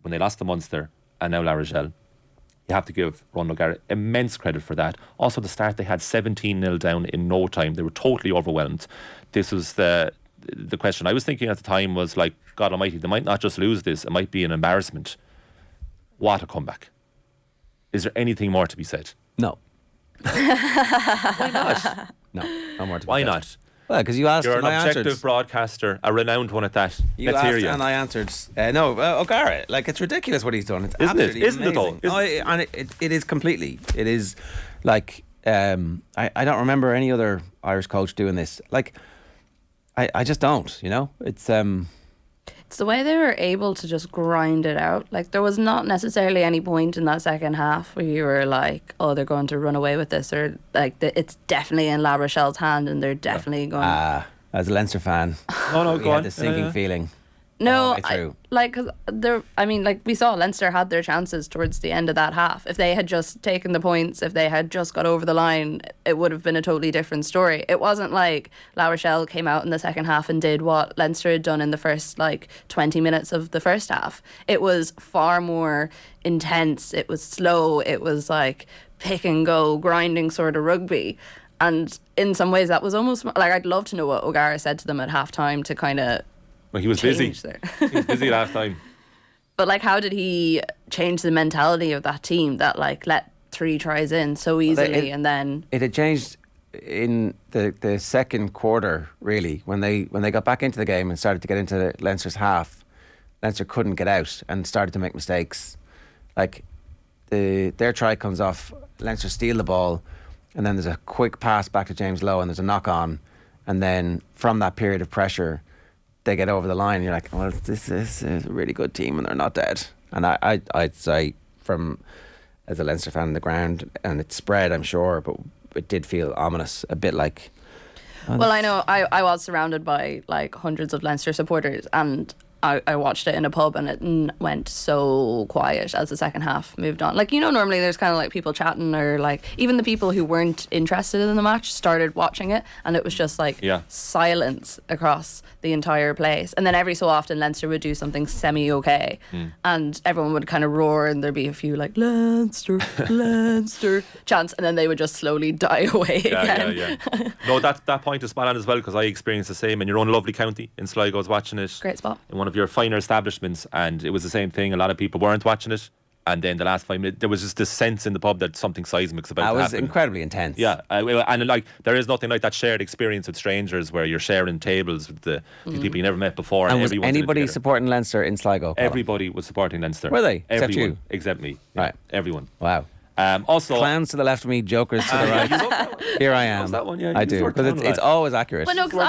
when they lost to Munster and now La Rochelle. You have to give Ron O'Gara immense credit for that. Also, the start, they had 17-0 down in no time. They were totally overwhelmed. This was the question I was thinking at the time was like, God almighty, they might not just lose this, it might be an embarrassment. What a comeback. Is there anything more to be said? No. Why not? No more to be Why said. not? Well, because you asked You're and an I objective answered. broadcaster, a renowned one at that. You Let's hear asked you. and I answered. No, O'Gara, like, it's ridiculous what he's done. It's Isn't it? absolutely Isn't it though? amazing. And it is completely. It is like, I don't remember any other Irish coach doing this. Like, I just don't, you know? It's the way they were able to just grind it out. Like, there was not necessarily any point in that second half where you were like, oh, they're going to run away with this, or like it's definitely in La Rochelle's hand and they're definitely going. As a Leinster fan, go we on. had this sinking feeling. No, way through. we saw Leinster had their chances towards the end of that half. If they had just taken the points, if they had just got over the line, it would have been a totally different story. It wasn't like La Rochelle came out in the second half and did what Leinster had done in the first 20 minutes of the first half. It was far more intense. It was slow. It was like pick and go, grinding sort of rugby. And in some ways that was almost like, I'd love to know what O'Gara said to them at half time to kind of. Well, he was busy. He was busy last time. But like, how did he change the mentality of that team that let 3 tries in so easily and then it had changed in the second quarter, really, when they got back into the game and started to get into Leinster's half. Leinster couldn't get out and started to make mistakes. Like, their try comes off, Leinster steal the ball, and then there's a quick pass back to James Lowe and there's a knock on, and then from that period of pressure they get over the line and you're like, well, this is a really good team and they're not dead. And I'd say, from as a Leinster fan on the ground, and it spread, I'm sure, but it did feel ominous, a bit like. Well, I know I was surrounded by hundreds of Leinster supporters, and I watched it in a pub and it went so quiet as the second half moved on. Normally there's kind of people chatting, or even the people who weren't interested in the match started watching it, and it was just silence across the entire place. And then every so often Leinster would do something semi-okay and everyone would kind of roar and there'd be a few Leinster, Leinster chants, and then they would just slowly die away again. Yeah. No, that point is spot on as well, because I experienced the same in your own lovely county in Sligo. I was watching it. Great spot. In one of your finer establishments, and it was the same thing. A lot of people weren't watching it, and then the last 5 minutes there was just this sense in the pub that something seismic's about to happen. It was incredibly intense. Yeah, and there is nothing like that shared experience with strangers where you're sharing tables with these people you never met before. And was everyone's anybody supporting Leinster in Sligo? Colin? Everybody was supporting Leinster. Were they? Everyone, Except you? Except me. Right. Everyone. Wow. Also, clowns to the left of me, jokers to the right. Here I am. That one, yeah, I do, because it's always accurate. But no, because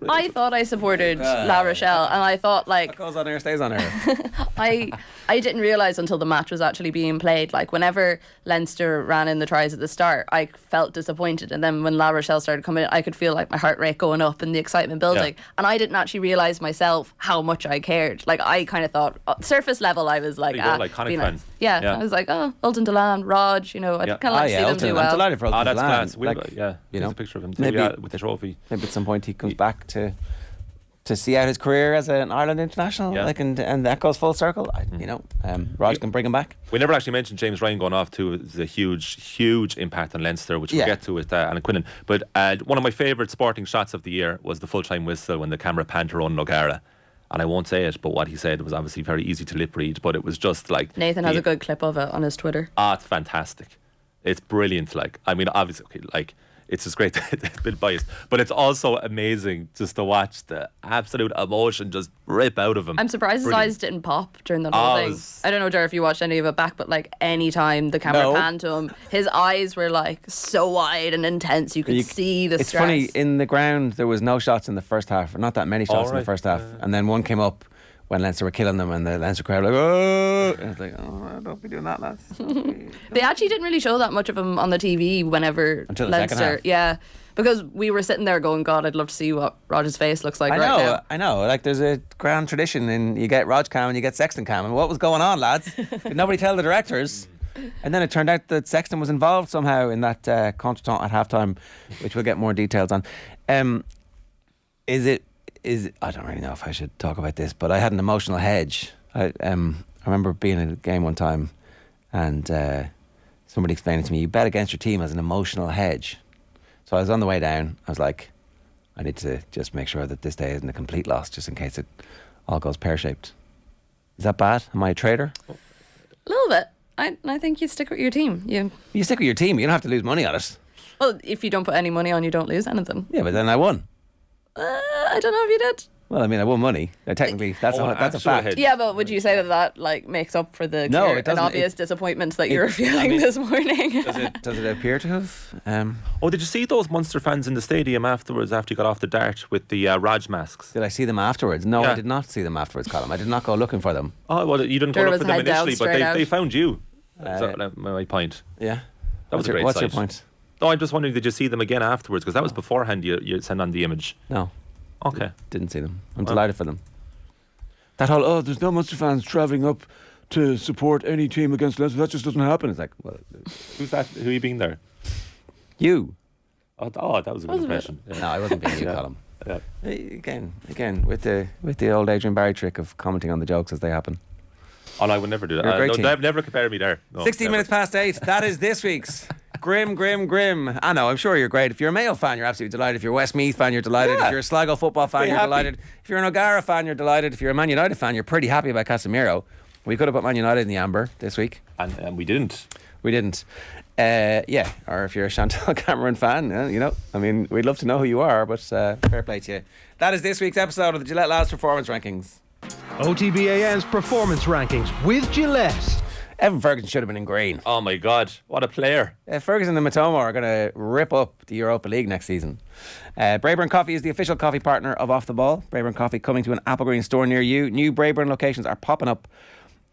I thought I supported La Rochelle, and I thought what goes on air stays on air. I didn't realise until the match was actually being played. Whenever Leinster ran in the tries at the start, I felt disappointed, and then when La Rochelle started coming in, I could feel my heart rate going up and the excitement building, and I didn't actually realise myself how much I cared. I kind of thought, surface level, I was iconic fans. I was like, oh, Ultan Delan, Raj, I kind of like to see them do well. I'm delighted for Ultan that's Delan. class. There's a picture of him too, with the trophy. Maybe at some point he comes back to see out his career as an Ireland international, and that goes full circle. Raj can bring him back. We never actually mentioned James Ryan going off too. It's a huge impact on Leinster, which we'll get to with Anna Quinlan. But one of my favourite sporting shots of the year was the full-time whistle when the camera panned to Ron O'Gara. And I won't say it, but what he said was obviously very easy to lip read, but it was just Nathan has a good clip of it on his Twitter. It's fantastic. It's brilliant. Obviously, it's just great. It's a bit biased, but it's also amazing just to watch the absolute emotion just rip out of him. I'm surprised his eyes didn't pop during the whole thing. I don't know, Jar, if you watched any of it back, but any time the camera panned to him, his eyes were so wide and intense. You could see the stress. It's funny, in the ground there was no shots in the first half, or not that many shots in the first half, and then one came up when Leinster were killing them, and the Leinster crowd were like, oh, and it's like, oh, don't be doing that, lads. They actually didn't really show that much of him on the TV whenever until the Leinster, second half. yeah, because we were sitting there going, God, I'd love to see what Roger's face looks like now. I know. Like, there's a grand tradition, and you get Rog Cam and you get Sexton Cam, and what was going on, lads? Did nobody tell the directors? And then it turned out that Sexton was involved somehow in that contretemps at halftime, which we'll get more details on. I don't really know if I should talk about this, but I had an emotional hedge. I remember being in a game one time, and somebody explained to me, you bet against your team as an emotional hedge. So I was on the way down. I was like, I need to just make sure that this day isn't a complete loss, just in case it all goes pear-shaped. Is that bad? Am I a traitor? A little bit. I think you stick with your team. You stick with your team. You don't have to lose money on it. Well, if you don't put any money on, you don't lose anything. Yeah, but then I won. I don't know if you did. Well, I mean, I won money. Technically, that's a fact. Yeah, but would you say that like makes up for the an obvious disappointment that you were feeling this morning? Does it appear to have? Oh, did you see those Munster fans in the stadium afterwards, after you got off the dart with the Raj masks? Did I see them afterwards? No, I did not see them afterwards, Colin. I did not go looking for them. Oh, well, you didn't go look for them initially, but they found you. That's my point. Yeah. That was a great What's sight. your point? No, I'm just wondering, did you see them again afterwards? Because that was beforehand you sent on the image. No. Okay. Didn't see them. I'm delighted for them. That whole, there's no Munster fans travelling up to support any team against Leinster. That just doesn't happen. It's like, well, who's that? Who are you being there? You. Oh, that was a good impression. Yeah. No, I wasn't being you, Colin. Yeah. Again, with the old Adrian Barry trick of commenting on the jokes as they happen. Oh, no, I would never do that. You're a great team. Never compare me there. No, 16 minutes past 8. That is this week's Grim. I know, I'm sure you're great. If you're a Mayo fan, you're absolutely delighted. If you're a Westmeath fan, you're delighted. Yeah. If you're a Sligo football fan, you're delighted. If you're an O'Gara fan, you're delighted. If you're a Man United fan, you're pretty happy about Casemiro. We could have put Man United in the amber this week. And we didn't. We didn't. Or if you're a Chantal Cameron fan, I mean, we'd love to know who you are, but fair play to you. That is this week's episode of the Gillette Labs Performance Rankings. OTB AM's Performance Rankings with Gillette. Evan Ferguson should have been in green. Oh my God, what a player. Ferguson and Matoma are going to rip up the Europa League next season. Braeburn Coffee is the official coffee partner of Off the Ball. Braeburn Coffee coming to an Applegreen store near you. New Braeburn locations are popping up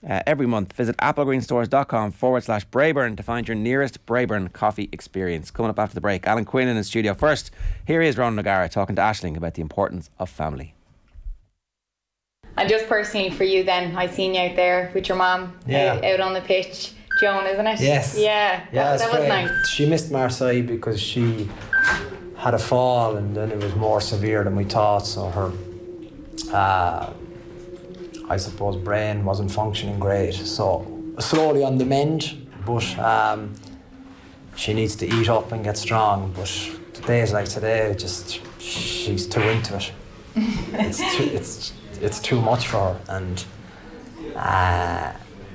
every month. Visit applegreenstores.com/Braeburn to find your nearest Braeburn coffee experience. Coming up after the break, Alan Quinlan in studio. First, here is Ronan O'Gara talking to Aisling about the importance of family. And just personally for you then, I seen you out there with your mum out on the pitch. Joan, isn't it? Yes. Yeah, that was nice. She missed Marseille because she had a fall and then it was more severe than we thought, so her I suppose brain wasn't functioning great, so slowly on the mend, but she needs to eat up and get strong. But days like today, she's too into it. It's too much for her, and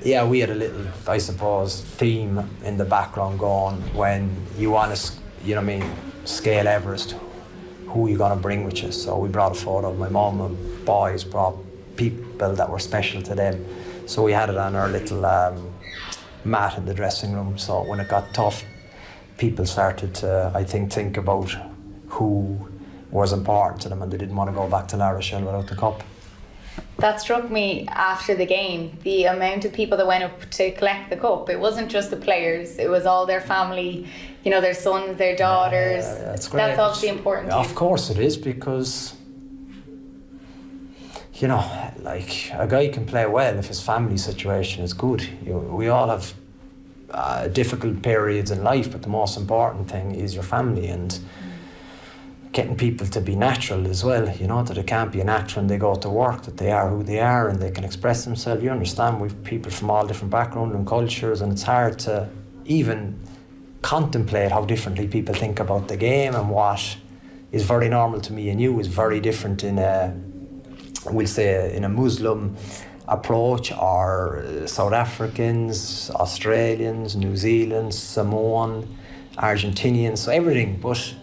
we had a little, I suppose, theme in the background going when you want to, scale Everest, who are you going to bring with you? So we brought a photo of my mum and boys brought people that were special to them. So we had it on our little mat in the dressing room. So when it got tough, people started to, I think about who was important to them, and they didn't want to go back to La Rochelle without the cup. That struck me after the game, the amount of people that went up to collect the cup. It wasn't just the players, it was all their family, their sons, their daughters. That's great. That's obviously important. Of course it is, because like a guy can play well if his family situation is good. We all have difficult periods in life, but the most important thing is your family, and getting people to be natural as well, that it can't be an act when they go to work, that they are who they are and they can express themselves. You understand, we've people from all different backgrounds and cultures, and it's hard to even contemplate how differently people think about the game, and what is very normal to me and you is very different in a Muslim approach, or South Africans, Australians, New Zealanders, Samoan, Argentinians, so everything. But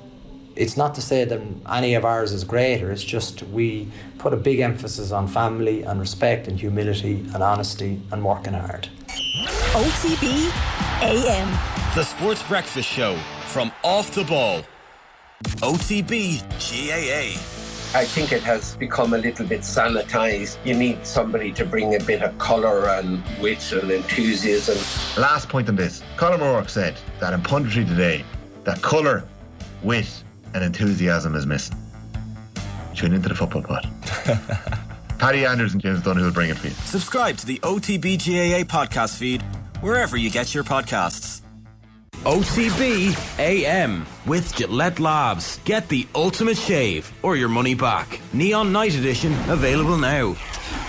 it's not to say that any of ours is greater, it's just we put a big emphasis on family and respect and humility and honesty and working hard. OTB AM. The Sports Breakfast Show from Off the Ball. OTB GAA. I think it has become a little bit sanitised. You need somebody to bring a bit of colour and wit and enthusiasm. Last point on this. Colin O'Rourke said that in punditry today, that colour, wit and enthusiasm is missing. Tune into the football pod. Paddy Anders and James Donoghue will bring it for you. Subscribe to the OTB GAA podcast feed wherever you get your podcasts. OTB AM with Gillette Labs. Get the ultimate shave or your money back. Neon Night Edition available now.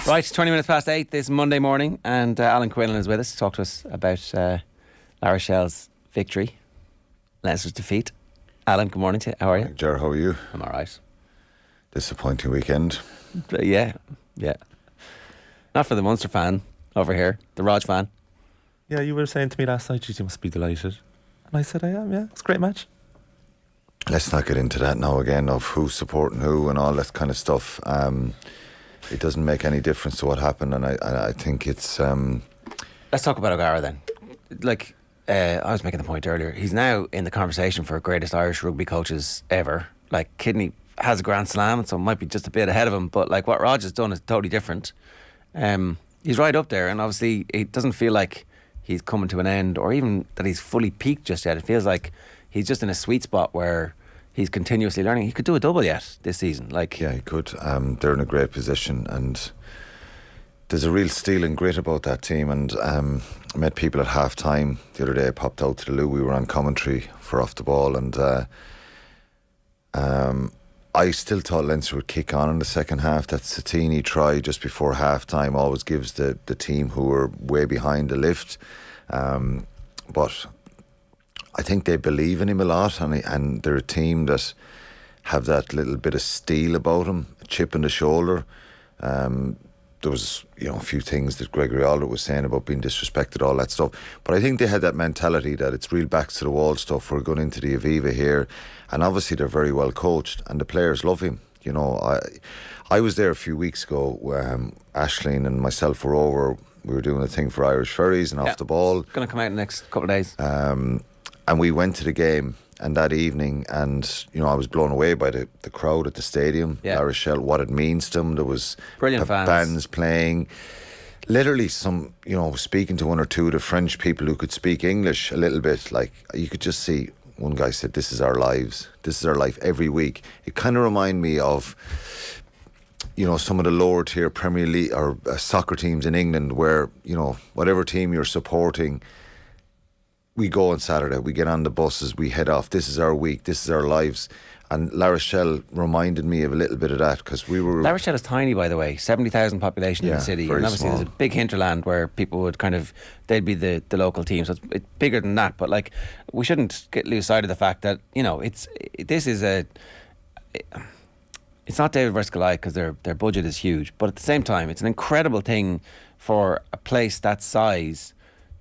Right, 20 minutes past 8 this Monday morning, and Alan Quinlan is with us to talk to us about La Rochelle's victory, Leinster's defeat. Alan, good morning to you. How are you? Ger, how are you? I'm all right. Disappointing weekend. Yeah. Not for the Munster fan over here, the Rog fan. Yeah, you were saying to me last night, "Geez, you must be delighted." And I said, I am, yeah. It's a great match. Let's not get into that now again of who's supporting who and all that kind of stuff. It doesn't make any difference to what happened, and I think it's... Let's talk about O'Gara then. Like, I was making the point earlier, he's now in the conversation for greatest Irish rugby coaches ever. Like, Kidney has a Grand Slam, so might be just a bit ahead of him, but like what Rog has done is totally different. He's right up there, and obviously it doesn't feel like he's coming to an end, or even that he's fully peaked just yet. It feels like he's just in a sweet spot where he's continuously learning. He could do a double yet this season. Yeah, he could. They're in a great position, and there's a real steel and grit about that team. And I met people at half time the other day. I popped out to the loo. We were on commentary for Off the Ball, and I still thought Leinster would kick on in the second half. That Satini try just before half time always gives the team who were way behind a lift. But I think they believe in him a lot, and they're a team that have that little bit of steel about them, a chip in the shoulder. There was, a few things that Gregory Alder was saying about being disrespected, all that stuff. But I think they had that mentality that it's real backs to the wall stuff. We're going into the Aviva here, and obviously they're very well coached, and the players love him. I was there a few weeks ago. Aisling and myself were over. We were doing a thing for Irish Ferries and Off the Ball. Going to come out in the next couple of days. And we went to the game, and that evening, and I was blown away by the crowd at the stadium. La Rochelle, what it means to them. There was brilliant bands playing. Literally, some speaking to one or two of the French people who could speak English a little bit. Like, you could just see. One guy said, "This is our lives. This is our life every week." It kind of reminded me of some of the lower tier Premier League or soccer teams in England, where whatever team you're supporting, we go on Saturday, we get on the buses, we head off. This is our week, this is our lives. And La Rochelle reminded me of a little bit of that, because we were... La Rochelle is tiny, by the way, 70,000 population in the city, and obviously small. There's a big hinterland where people would they'd be the local team, so it's bigger than that. But like, we shouldn't lose sight of the fact that it's not David versus Goliath, because their budget is huge, but at the same time it's an incredible thing for a place that size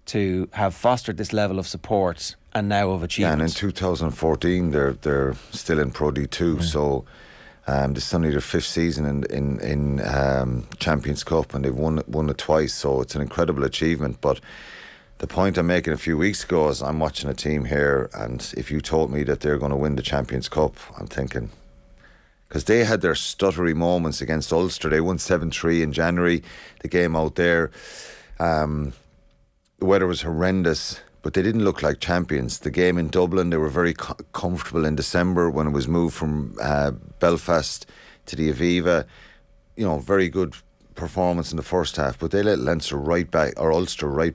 to have fostered this level of support and now of achievement. Yeah, and in 2014 they're still in Pro D2, so this is only their fifth season in Champions Cup, and they've won it twice, so it's an incredible achievement. But the point I'm making a few weeks ago is I'm watching a team here, and if you told me that they're going to win the Champions Cup, I'm thinking, because they had their stuttery moments against Ulster. They won 7-3 in January, the game out there. The weather was horrendous, but they didn't look like champions. The game in Dublin, they were very comfortable in December when it was moved from Belfast to the Aviva. Very good performance in the first half, but they let Ulster right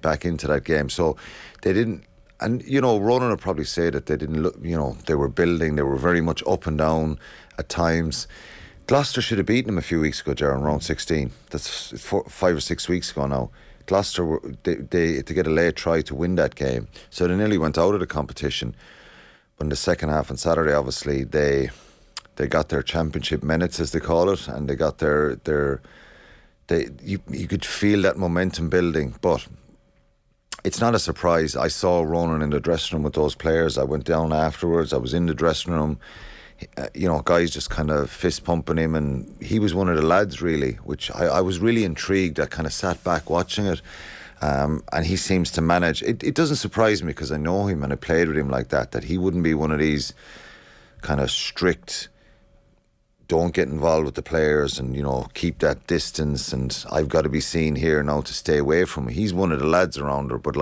back into that game. So they didn't, and Ronan would probably say that they didn't look, they were building, they were very much up and down at times. Gloucester should have beaten them a few weeks ago, Jaron, round 16. That's 5 or 6 weeks ago now. Gloucester, they had to get a late try to win that game, so they nearly went out of the competition. But in the second half on Saturday, obviously they got their championship minutes, as they call it, and they got you could feel that momentum building. But it's not a surprise. I saw Ronan in the dressing room with those players. I went down afterwards. I was in the dressing room. Guys just kind of fist pumping him, and he was one of the lads, really, which I was really intrigued. I kind of sat back watching it, and he seems to manage. It doesn't surprise me, because I know him and I played with him like that he wouldn't be one of these kind of strict don't get involved with the players and, keep that distance, and I've got to be seen here now to stay away from him. He's one of the lads around her, but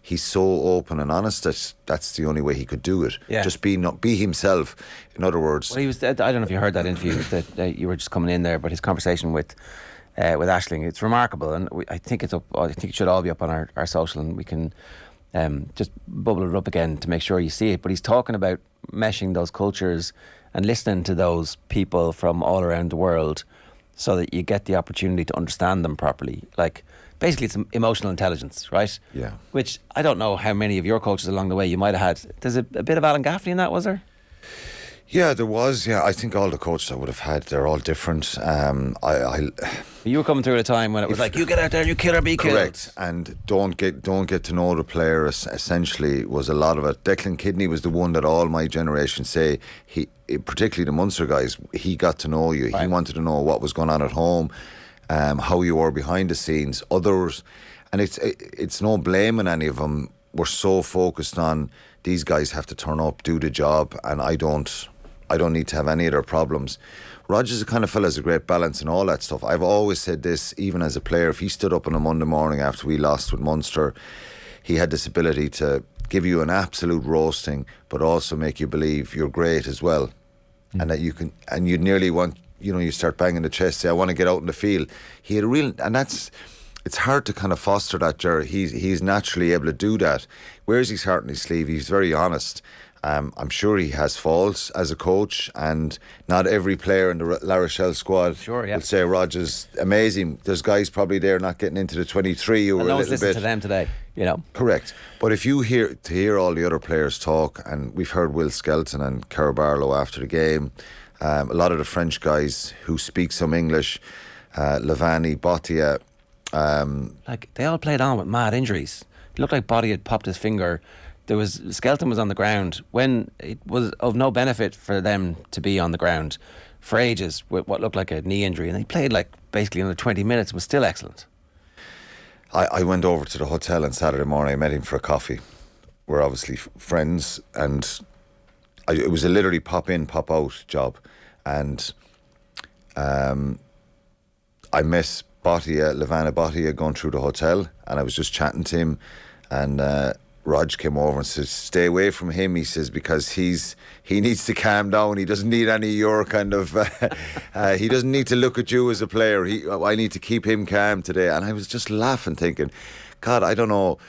he's so open and honest that that's the only way he could do it. Yeah. Just be himself. In other words, Well, I don't know if you heard that interview that you were just coming in there, but his conversation with Aisling, it's remarkable, and I think it's up. I think it should all be up on our social, and we can just bubble it up again to make sure you see it. But he's talking about meshing those cultures and listening to those people from all around the world, so that you get the opportunity to understand them properly. Basically, it's emotional intelligence, right? Yeah. Which I don't know how many of your coaches along the way you might have had. There's a bit of Alan Gaffney in that, was there? Yeah, there was. Yeah, I think all the coaches I would have had, they're all different. You were coming through at a time when it was you get out there and you kill or be killed. Correct, and don't get to know the player. Essentially, was a lot of it. Declan Kidney was the one that all my generation say particularly the Munster guys. He got to know you. Right. He wanted to know what was going on at home, how you were behind the scenes. Others, and it's no blaming any of them. We're so focused on these guys have to turn up, do the job, and I don't need to have any of their problems. Roger's the kind of fella has a great balance and all that stuff. I've always said this, even as a player, if he stood up on a Monday morning after we lost with Munster, he had this ability to give you an absolute roasting, but also make you believe you're great as well. And that you can, and you nearly want, you start banging the chest, say, I want to get out in the field. He had a real, and it's hard to kind of foster that, Ger. He's naturally able to do that. Wears his heart on his sleeve. He's very honest. I'm sure he has faults as a coach, and not every player in the La Rochelle squad will say Roger's amazing. There's guys probably there not getting into the 23 who are a little bit. To them today, Correct. But if you hear all the other players talk, and we've heard Will Skelton and Kerr Barlow after the game, a lot of the French guys who speak some English, Lavani, Bottia. They all played on with mad injuries. It looked like Bottia had popped his finger. Skelton was on the ground when it was of no benefit for them to be on the ground for ages with what looked like a knee injury, and he played basically another 20 minutes. It was still excellent. I went over to the hotel on Saturday morning. I met him for a coffee. We're obviously friends, and it was a literally pop in, pop out job, and I met Lavana Bottia going through the hotel, and I was just chatting to him, and Rog came over and said, stay away from him, he says, because he needs to calm down. He doesn't need any of your kind of he doesn't need to look at you as a player. I need to keep him calm today. And I was just laughing, thinking, God, I don't know,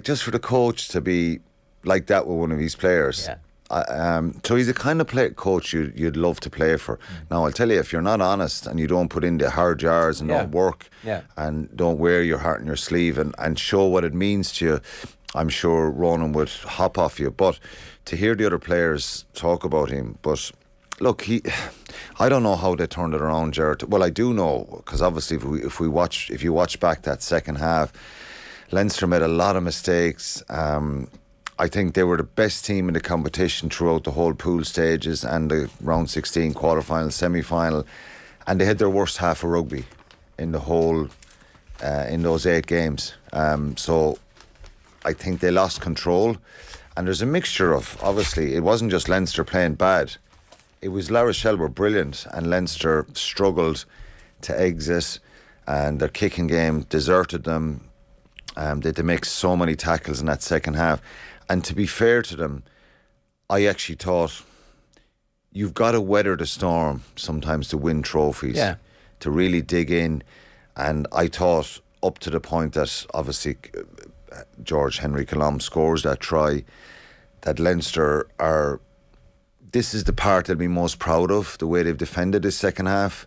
just for the coach to be like that with one of his players. So he's the kind of coach you'd love to play for. Now I'll tell you, if you're not honest and you don't put in the hard yards and don't work and don't wear your heart on your sleeve and show what it means to you, I'm sure Ronan would hop off you. But to hear the other players talk about him, but look, I don't know how they turned it around, Jared. Well, I do know, because obviously if you watch back that second half, Leinster made a lot of mistakes. I think they were the best team in the competition throughout the whole pool stages and the round 16 quarterfinal, semi-final, and they had their worst half of rugby in the whole in those 8 games. So I think they lost control, and there's a mixture of, obviously, it wasn't just Leinster playing bad. It was La Rochelle were brilliant, and Leinster struggled to exit, and their kicking game deserted them. They had to make so many tackles in that second half. And to be fair to them, I actually thought you've got to weather the storm sometimes to win trophies, to really dig in. And I thought up to the point that obviously George Henry Colomb scores that try, that Leinster this is the part they'll be most proud of, the way they've defended this second half.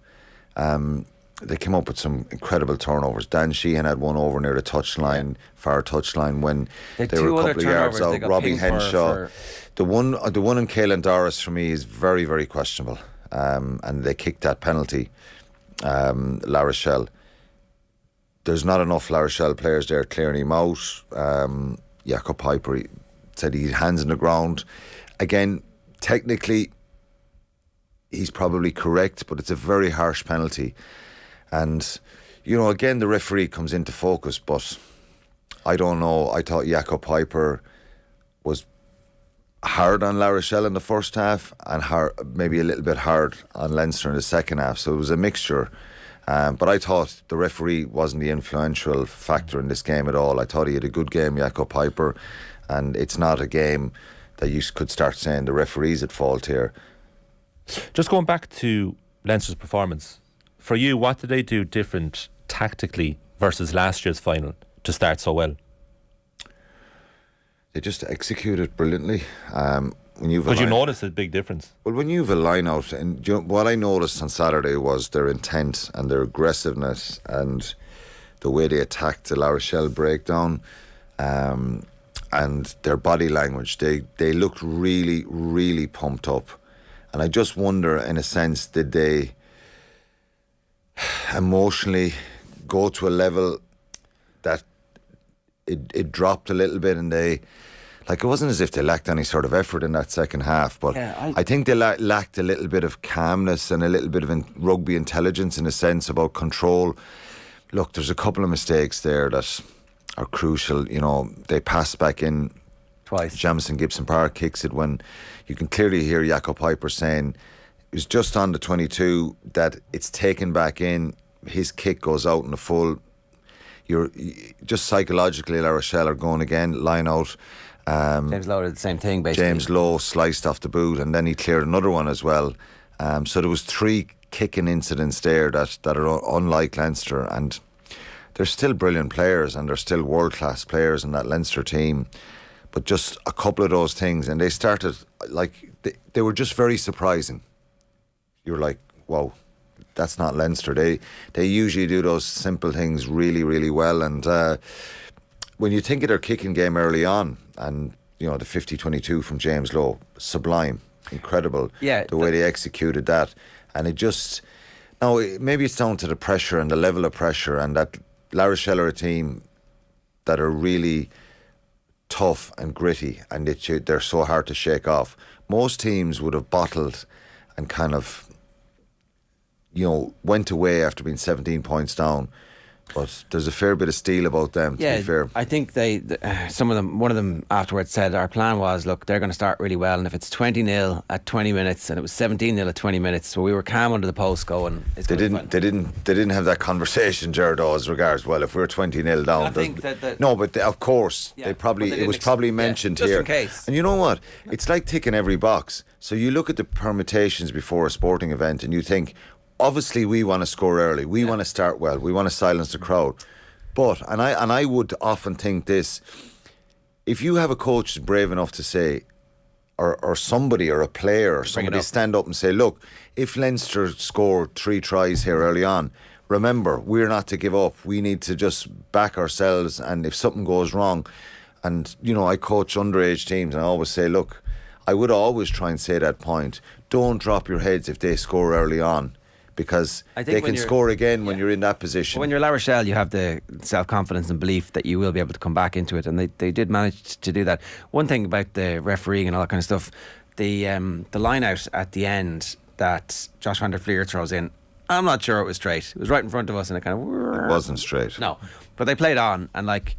They came up with some incredible turnovers. Dan Sheehan had one over near the touchline, far touchline, when they were a couple of yards out. Robbie Henshaw. The one in Caelan Doris for me is very, very questionable. And they kicked that penalty, La Rochelle. There's not enough La Rochelle players there clearing him out. Jacob Piper said he had hands in the ground. Again, technically, he's probably correct, but it's a very harsh penalty. And, again, the referee comes into focus, but I don't know. I thought Jacob Piper was hard on La Rochelle in the first half and maybe a little bit hard on Leinster in the second half. So it was a mixture. But I thought the referee wasn't the influential factor in this game at all. I thought he had a good game, Jakob Piper, and it's not a game that you could start saying the referee's at fault here. Just going back to Leinster's performance, for you, what did they do different tactically versus last year's final to start so well? They just executed brilliantly. But you noticed a big difference. Well, when you have a line out, and what I noticed on Saturday was their intent and their aggressiveness and the way they attacked the La Rochelle breakdown, and their body language. They looked really, really pumped up. And I just wonder, in a sense, did they emotionally go to a level that it dropped a little bit, and they... Like, it wasn't as if they lacked any sort of effort in that second half, but I think they lacked a little bit of calmness and a little bit of rugby intelligence, in a sense, about control. Look, there's a couple of mistakes there that are crucial. You know, they passed back in twice. Jamison Gibson Park kicks it when you can clearly hear Jakob Piper saying it was just on the 22 that it's taken back in. His kick goes out in the full. You're just psychologically, La Rochelle are going again, line out. James Lowe did the same thing, basically. James Lowe sliced off the boot, and then he cleared another one as well. So there was 3 kicking incidents there that are unlike Leinster, and they're still brilliant players and they're still world-class players in that Leinster team. But just a couple of those things, and they started, like, they were just very surprising. You're like, wow, that's not Leinster. They usually do those simple things really, really well, and when you think of their kicking game early on, and you know the 50-22 from James Lowe, sublime, incredible. Yeah, the way they executed that, and it just maybe it's down to the pressure and the level of pressure, and that La Rochelle are a team that are really tough and gritty, and they're so hard to shake off. Most teams would have bottled and kind of, you know, went away after being 17 points down. But there's a fair bit of steel about them, to be fair. I think one of them afterwards said our plan was, look, they're going to start really well, and if it's 20-0 at 20 minutes, and it was 17-0 at 20 minutes, so we were calm under the post going. They didn't have that conversation, Jared, as regards, well, if we're 20-0 down. I think of course, it was probably mentioned just here. In case. And you know what? It's like ticking every box. So you look at the permutations before a sporting event, and you think, obviously, we want to score early. We want to start well. We want to silence the crowd. But, and I would often think this, if you have a coach who's brave enough to say, or somebody, or a player, or somebody stand up and say, look, if Leinster score 3 tries here early on, remember, we're not to give up. We need to just back ourselves, and if something goes wrong, and, you know, I coach underage teams, and I always say, look, I would always try and say that point, don't drop your heads if they score early on, because they can score again when you're in that position. When you're La Rochelle, you have the self-confidence and belief that you will be able to come back into it, and they did manage to do that. One thing about the refereeing and all that kind of stuff, the line out at the end that Josh van der Fleer throws in, I'm not sure it was straight. It was right in front of us, and it kind of... It wasn't straight. No, but they played on, and like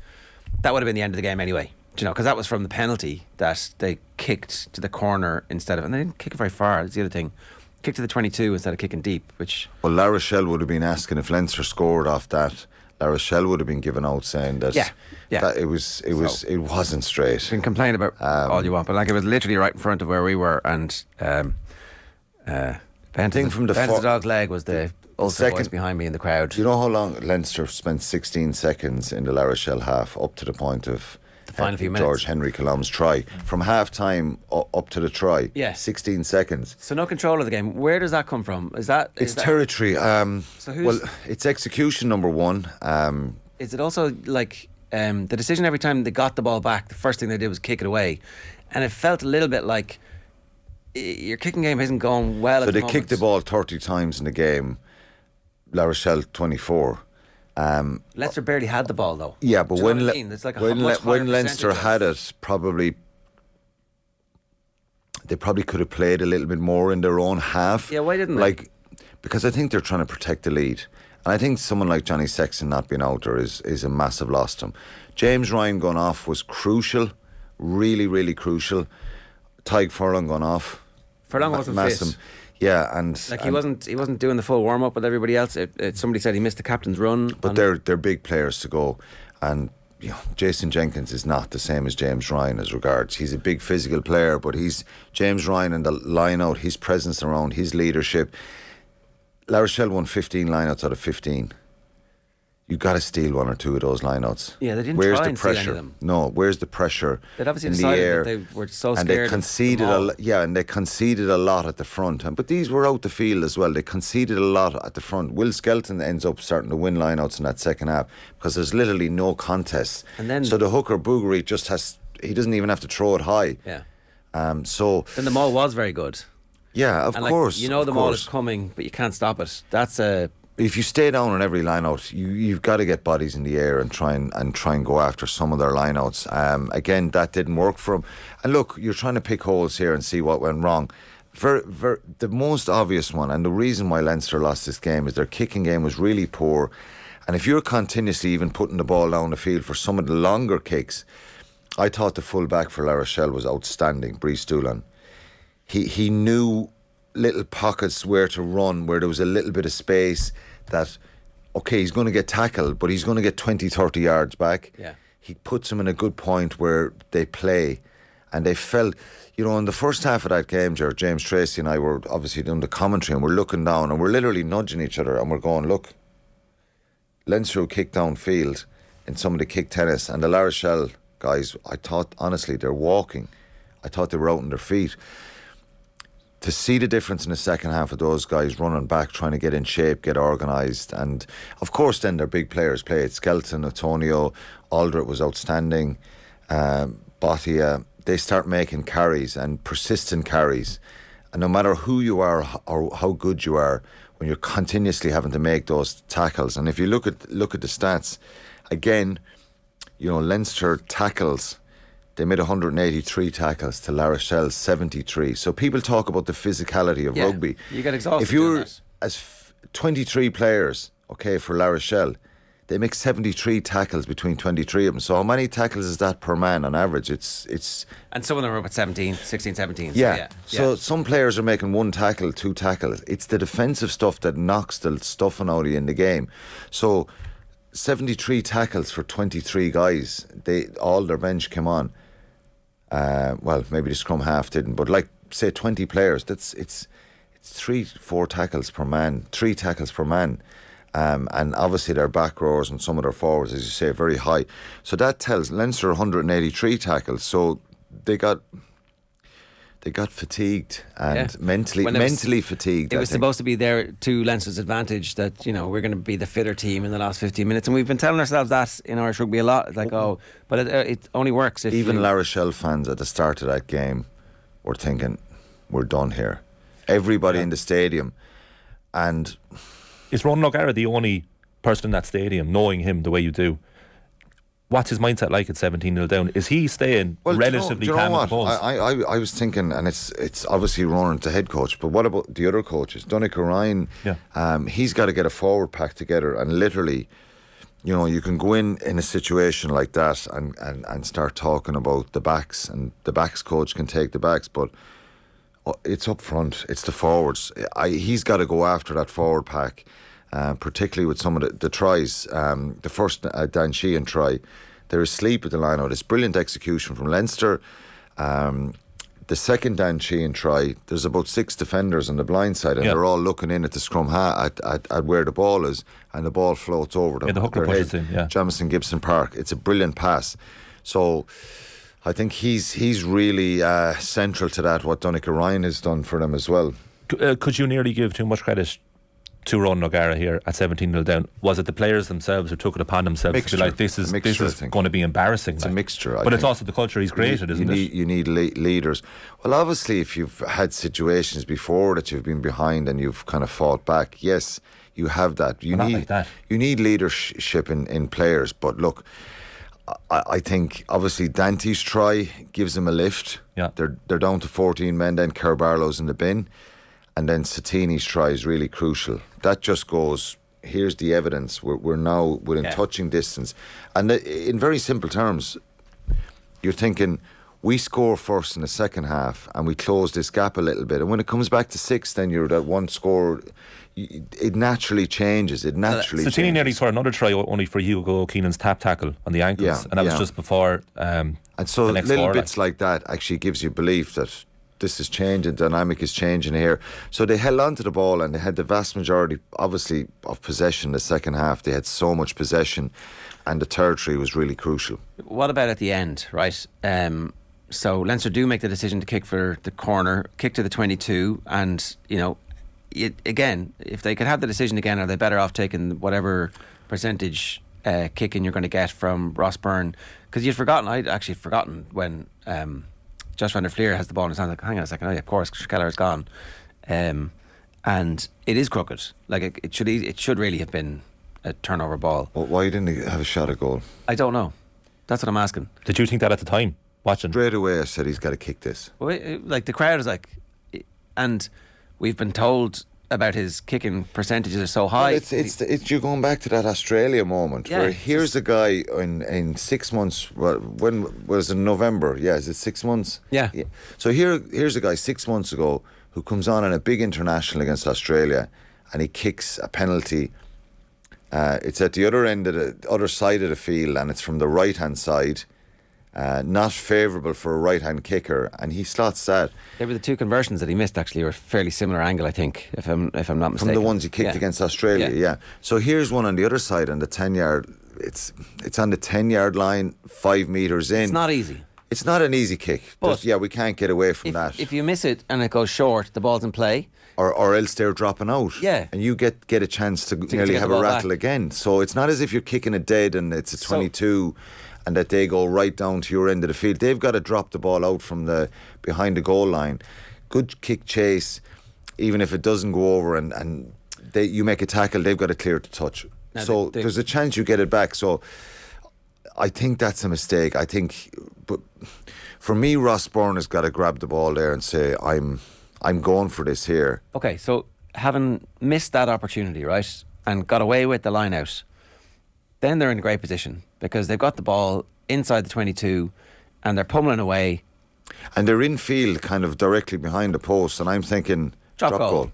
that would have been the end of the game anyway. Do you know, because that was from the penalty that they kicked to the corner instead of, and they didn't kick it very far. That's the other thing. Kick to the 22 instead of kicking deep, which... Well, La Rochelle would have been asking if Leinster scored off that. La Rochelle would have been given out saying that, that it wasn't straight. You can complain about all you want, but like it was literally right in front of where we were, and Benton's the dog's leg was the Ulster boys behind me in the crowd. Do you know how long Leinster spent 16 seconds in the La Rochelle half, up to the point of the final few minutes. George Henry Colom's try, from half time up to the try. 16 seconds. So no control of the game. Where does that come from? It's territory. It's execution, number one. Is it also like the decision every time they got the ball back, the first thing they did was kick it away, and it felt a little bit like your kicking game isn't going well. So they kicked the ball 30 times in the game. La Rochelle 24. Leinster barely had the ball though. Yeah, but when Leinster had it, they probably could have played a little bit more in their own half. Yeah, why didn't they? Because I think they're trying to protect the lead. And I think someone like Johnny Sexton not being out there is a massive loss to him. James Ryan going off was crucial, really, really crucial. Tyg Furlong gone off. Furlong wasn't fit. Yeah, and he wasn't doing the full warm up with everybody else. Somebody said he missed the captain's run. But they're big players to go, and Jason Jenkins is not the same as James Ryan as regards. He's a big physical player, but he's James Ryan and the line out, his presence around, his leadership. La Rochelle won 15 lineouts out of 15. You've got to steal one or two of those lineouts. Yeah, they didn't where's try the and pressure? steal any of them. No, where's the pressure? They'd obviously in the decided air, that they were so scared. and they conceded and they conceded a lot at the front. But these were out the field as well. They conceded a lot at the front. Will Skelton ends up starting to win lineouts in that second half because there's literally no contest. And then, so the hooker Bougary he doesn't even have to throw it high. Yeah. So then the maul was very good. Yeah, of course. The maul is coming, but you can't stop it. That's a. If you stay down on every line-out, you've got to get bodies in the air and try and go after some of their line-outs. Again, that didn't work for them. And look, you're trying to pick holes here and see what went wrong. The most obvious one, and the reason why Leinster lost this game, is their kicking game was really poor. And if you're continuously even putting the ball down the field for some of the longer kicks, I thought the full-back for La Rochelle was outstanding, Brice Doolan. He knew little pockets where to run, where there was a little bit of space that, okay, he's going to get tackled, but he's going to get 20, 30 yards back. Yeah. He puts them in a good point where they play. And they felt, in the first half of that game, James Tracy and I were obviously doing the commentary, and we're looking down and we're literally nudging each other and we're going, look, Leinster kick downfield in some of the kick tennis, and the La Rochelle guys, I thought, honestly, they're walking. I thought they were out on their feet. To see the difference in the second half of those guys running back, trying to get in shape, get organised, and of course then their big players played. Skelton, Antonio, Aldred was outstanding, Bottia. They start making carries and persistent carries, and no matter who you are or how good you are, when you're continuously having to make those tackles, and if you look at the stats, again, Leinster tackles. They made 183 tackles to La Rochelle 73. So people talk about the physicality of rugby. You get exhausted. If you're as 23 players, okay, for La Rochelle, they make 73 tackles between 23 of them. So how many tackles is that per man on average? It's and some of them are about 16, 17. Yeah. So some players are making one tackle, two tackles. It's the defensive stuff that knocks the stuffing out of you in the game. So 73 tackles for 23 guys. All their bench came on. Well, maybe the scrum half didn't, but say 20 players, it's 3-4 tackles per man, 3 tackles per man, and obviously their back rowers and some of their forwards, as you say, very high. So that tells Leinster 183 tackles. So they got fatigued and mentally fatigued. It was supposed to be there to Leinster's advantage that we're going to be the fitter team in the last 15 minutes, and we've been telling ourselves that in Irish rugby a lot. It's like, but it only works if even La Rochelle fans at the start of that game were thinking, we're done here. Everybody in the stadium, and is Ronan O'Gara the only person in that stadium, knowing him the way you do? What's his mindset like at 17-0 down? Is he staying relatively calm and composed? I was thinking, and it's obviously Ronan's the head coach, but what about the other coaches? Donncha Ryan, he's got to get a forward pack together, and literally, you can go in a situation like that and start talking about the backs, and the backs coach can take the backs, but it's up front, it's the forwards. He's got to go after that forward pack. Particularly with some of the tries. The first Dan Sheehan try, they're asleep at the line out. It's brilliant execution from Leinster. The second Dan Sheehan try, there's about 6 defenders on the blind side, and they're all looking in at the scrum at where the ball is, and the ball floats over them. The hooker pushes in, Jamison Gibson Park. It's a brilliant pass. So I think he's really central to that, what Donncha Ryan has done for them as well. Could you nearly give too much credit to Ronan O'Gara here at 17-0 down? Was it the players themselves who took it upon themselves to be like, this is going to be embarrassing? It's a mixture. But it's also the culture he's created, isn't it? You need leaders. Well, obviously, if you've had situations before that you've been behind and you've kind of fought back, yes, you have that. You need leadership in players. But look, I think obviously Dante's try gives them a lift. Yeah. They're down to 14 men. Then Kerr Barlow's in the bin. And then Satini's try is really crucial. That just goes, here's the evidence. We're now within touching distance. And in very simple terms, you're thinking, We score first in the second half and we close this gap a little bit. And when it comes back to 6, then you're that one score. It naturally changes. It naturally changes. Tini nearly scored another try only for Hugo Keenan's tap tackle on the ankles, and that was just before. And so the next little bits like that actually gives you belief that this is changing, dynamic is changing here. So they held on to the ball and they had the vast majority, obviously, of possession in the second half. They had so much possession, and the territory was really crucial. What about at the end, right? So Leinster do make the decision to kick for the corner, kick to the 22, and, again, if they could have the decision again, are they better off taking whatever percentage kicking you're going to get from Ross Byrne? Because I'd actually forgotten when Josh van der Fleer has the ball in his hand. Like, hang on a second, of course, Keller is gone, and it is crooked. Like it should really have been a turnover ball. Well, why didn't he have a shot at goal? I don't know. That's what I'm asking. Did you think that at the time, watching? Straight away I said he's got to kick this. Well, like the crowd is like, and we've been told about his kicking percentages are so high. Well, it's you going back to that Australia moment where here's a guy in 6 months. When was it, November? Yeah, is it 6 months? Yeah. So here's a guy 6 months ago who comes on in a big international against Australia, and he kicks a penalty. It's at the other end of the other side of the field, and it's from the right hand side. Not favourable for a right hand kicker, and he slots that. They were the two conversions that he missed. Actually, were a fairly similar angle, I think, if I'm not mistaken. From the ones he kicked against Australia, yeah. So here's one on the other side, on the 10-yard. It's on the 10-yard line, 5 metres in. It's not easy. It's not an easy kick, but we can't get away from that. If you miss it and it goes short, the ball's in play. Or else they're dropping out. Yeah. And you get a chance to nearly have a rattle again. So it's not as if you're kicking it dead and it's a 22 and that they go right down to your end of the field. They've got to drop the ball out from behind the goal line. Good kick chase, even if it doesn't go over and you make a tackle, they've got to clear it to touch. Now so there's a chance you get it back. So I think that's a mistake. But for me, Ross Byrne has got to grab the ball there and say, I'm going for this here. Okay, so having missed that opportunity, right, and got away with the line out, then they're in a great position because they've got the ball inside the 22 and they're pummeling away. And they're in field kind of directly behind the post, and I'm thinking drop goal.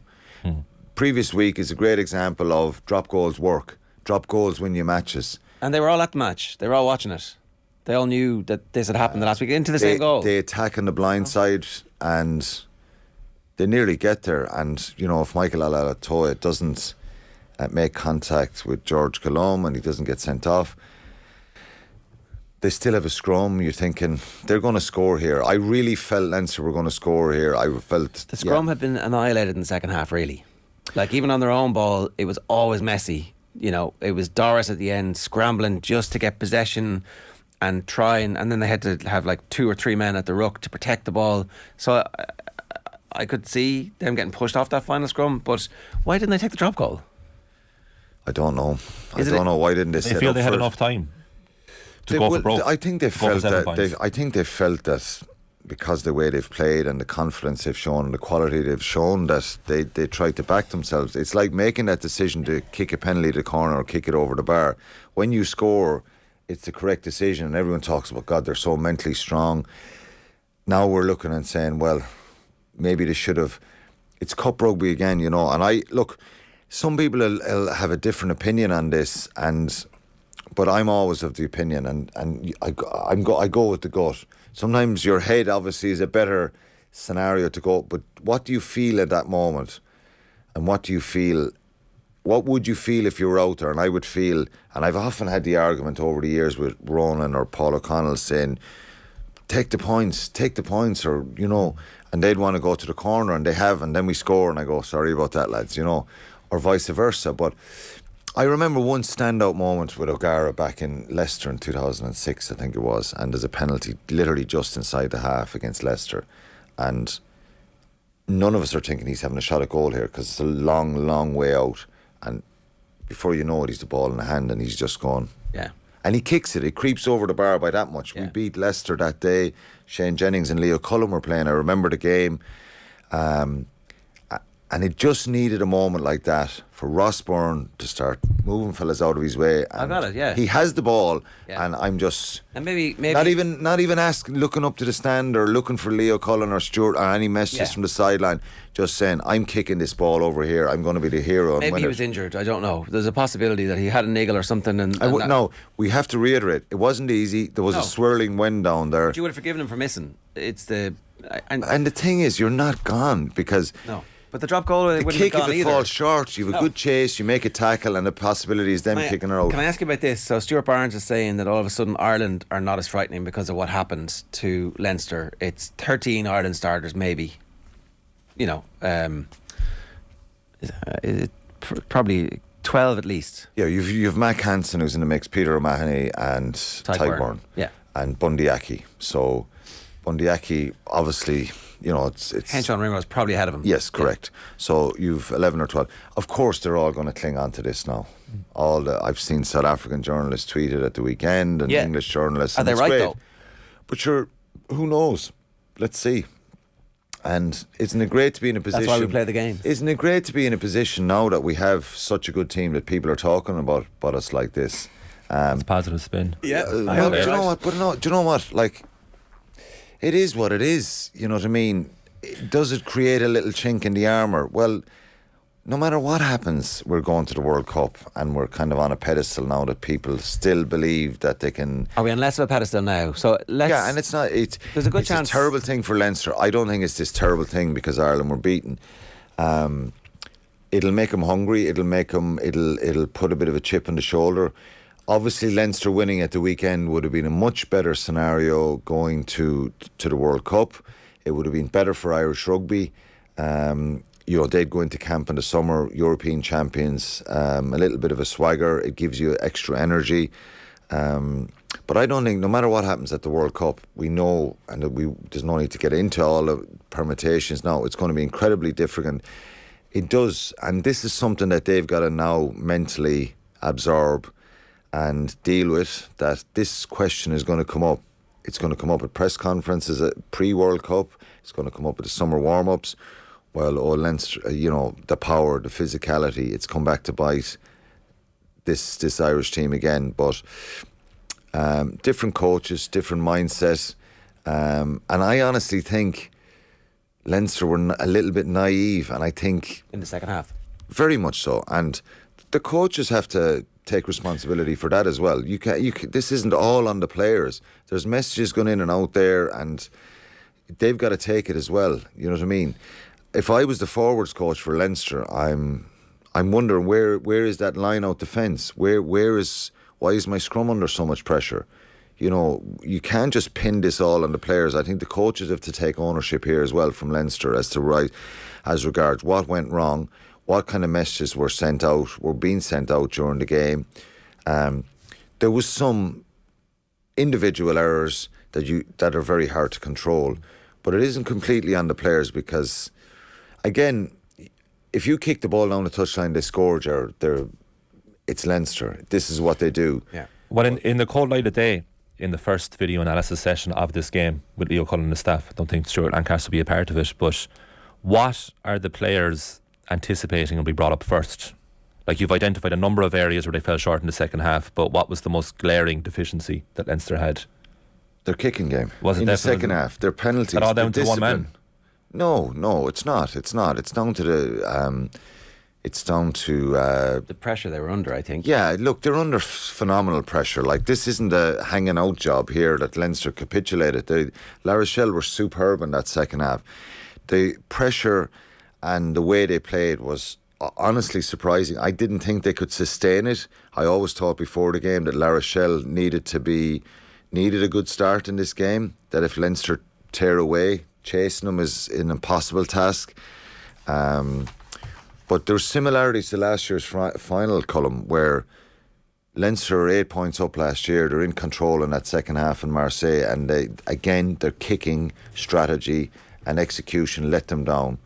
Previous week is a great example of drop goals work. Drop goals win you matches. And they were all at the match. They were all watching it. They all knew that this had happened the last week into the same goal. They attack on the blind side and they nearly get there. And, if Michael Alatoa doesn't make contact with George Colombe and he doesn't get sent off, they still have a scrum. You're thinking they're going to score here. I really felt Leinster were going to score here. I felt the scrum had been annihilated in the second half, really. Like, even on their own ball, it was always messy. It was Doris at the end scrambling just to get possession and trying, and then they had to have like 2 or 3 men at the ruck to protect the ball. So I could see them getting pushed off that final scrum, but why didn't they take the drop goal? I don't know. I don't know why didn't they set feel up they had for enough time to go for broke. I think they felt that because the way they've played and the confidence they've shown and the quality they've shown, that they tried to back themselves. It's like making that decision to kick a penalty to the corner or kick it over the bar. When you score, it's the correct decision, and everyone talks about, God, they're so mentally strong. Now we're looking and saying, well, maybe they should have. It's cup rugby again, and some people will have a different opinion on this, but I'm always of the opinion, and I go with the gut. Sometimes your head obviously is a better scenario to go, but what do you feel at that moment? And what would you feel if you were out there? And I would feel, and I've often had the argument over the years with Ronan or Paul O'Connell saying, take the points, or, and they'd want to go to the corner, and they have, and then we score, and I go, sorry about that, lads, or vice versa. But I remember one standout moment with O'Gara back in Leicester in 2006, I think it was, and there's a penalty literally just inside the half against Leicester, and none of us are thinking he's having a shot at goal here because it's a long, long way out, and before you know it, he's the ball in the hand and he's just gone. Yeah. And he kicks it. It creeps over the bar by that much. Yeah. We beat Leicester that day. Shane Jennings and Leo Cullen were playing. I remember the game. And And it just needed a moment like that for Ross Byrne to start moving fellas out of his way. I got it, yeah. He has the ball, and I'm just... And maybe not even looking up to the stand or looking for Leo Cullen or Stuart or any messages from the sideline, just saying, I'm kicking this ball over here, I'm going to be the hero. Maybe he was injured, I don't know. There's a possibility that he had a niggle or something. No, we have to reiterate, it wasn't easy. There was a swirling wind down there. But you would have forgiven him for missing. It's the... And the thing is, you're not gone because... No. But the drop goal wouldn't kick, have gone if it either. falls short, you have a good chase, you make a tackle, and the possibility is them kicking her out. Can I ask you about this? So Stuart Barnes is saying that all of a sudden Ireland are not as frightening because of what happened to Leinster. It's 13 Ireland starters, maybe. You know, probably 12 at least. Yeah, you've Mac Hansen who's in the mix, Peter O'Mahony and Tyburn. Yeah. And Bundyaki. So Bundyaki, obviously... You know, it's Henshaw Ringo is probably ahead of him. Yes, correct. So you've 11 or 12. Of course, they're all going to cling on to this now. I've seen South African journalists tweet it at the weekend, and English journalists. Are they right though? But sure, who knows? Let's see. And isn't it great to be in a position? That's why we play the game. Isn't it great to be in a position now that we have such a good team that people are talking about us like this? It's a positive spin. Yeah. Do you know what? But no, do you know what? Like. It is what it is, you know what I mean? Does it create a little chink in the armour? Well, no matter what happens, we're going to the World Cup and we're kind of on a pedestal now that people still believe that they can... Are we on less of a pedestal now? So let's... Yeah, and it's not... There's a good chance... It's a terrible thing for Leinster. I don't think it's this terrible thing because Ireland were beaten. It'll make them hungry. It'll put a bit of a chip on the shoulder. Obviously, Leinster winning at the weekend would have been a much better scenario going to the World Cup. It would have been better for Irish rugby. You know, they'd go into camp in the summer, European champions, a little bit of a swagger. It gives you extra energy. But I don't think, no matter what happens at the World Cup, we know, and there's no need to get into all the permutations now, it's going to be incredibly different. It does, and this is something that they've got to now mentally absorb and deal with, that this question is going to come up. It's going to come up at press conferences at pre-World Cup. It's going to come up at the summer warm-ups. Well, Leinster, you know, the power, the physicality, it's come back to bite this Irish team again. But different coaches, different mindset. And I honestly think Leinster were a little bit naive, and I think... In the second half? Very much so. And the coaches have to take responsibility for that as well. This isn't all on the players. There's messages going in and out there, and they've got to take it as well. You know what I mean? If I was the forwards coach for Leinster, I'm wondering where is that line out defence? Why is my scrum under so much pressure? You know, you can't just pin this all on the players. I think the coaches have to take ownership here as well from Leinster as regards what went wrong. What kind of messages were being sent out during the game. There was some individual errors that are very hard to control, but it isn't completely on the players because, again, if you kick the ball down the touchline, they score, it's Leinster. This is what they do. Yeah. Well, in the cold light of day, in the first video analysis session of this game with Leo Cullen and the staff, I don't think Stuart Lancaster will be a part of it, but what are the players anticipating will be brought up first? Like, you've identified a number of areas where they fell short in the second half, but what was the most glaring deficiency that Leinster had? Their kicking game. Was it in the second half? Their penalties. Is it all down to one man? No, it's not. It's down to the. It's down to the pressure they were under, I think. Yeah, look, they're under phenomenal pressure. Like, this isn't a hanging out job here that Leinster capitulated. La Rochelle were superb in that second half. The pressure and the way they played was honestly surprising. I didn't think they could sustain it. I always thought before the game that La Rochelle needed a good start in this game, that if Leinster tear away, chasing them is an impossible task. But there's similarities to last year's final column, where Leinster are 8 points up last year. They're in control in that second half in Marseille, and their kicking strategy and execution let them down.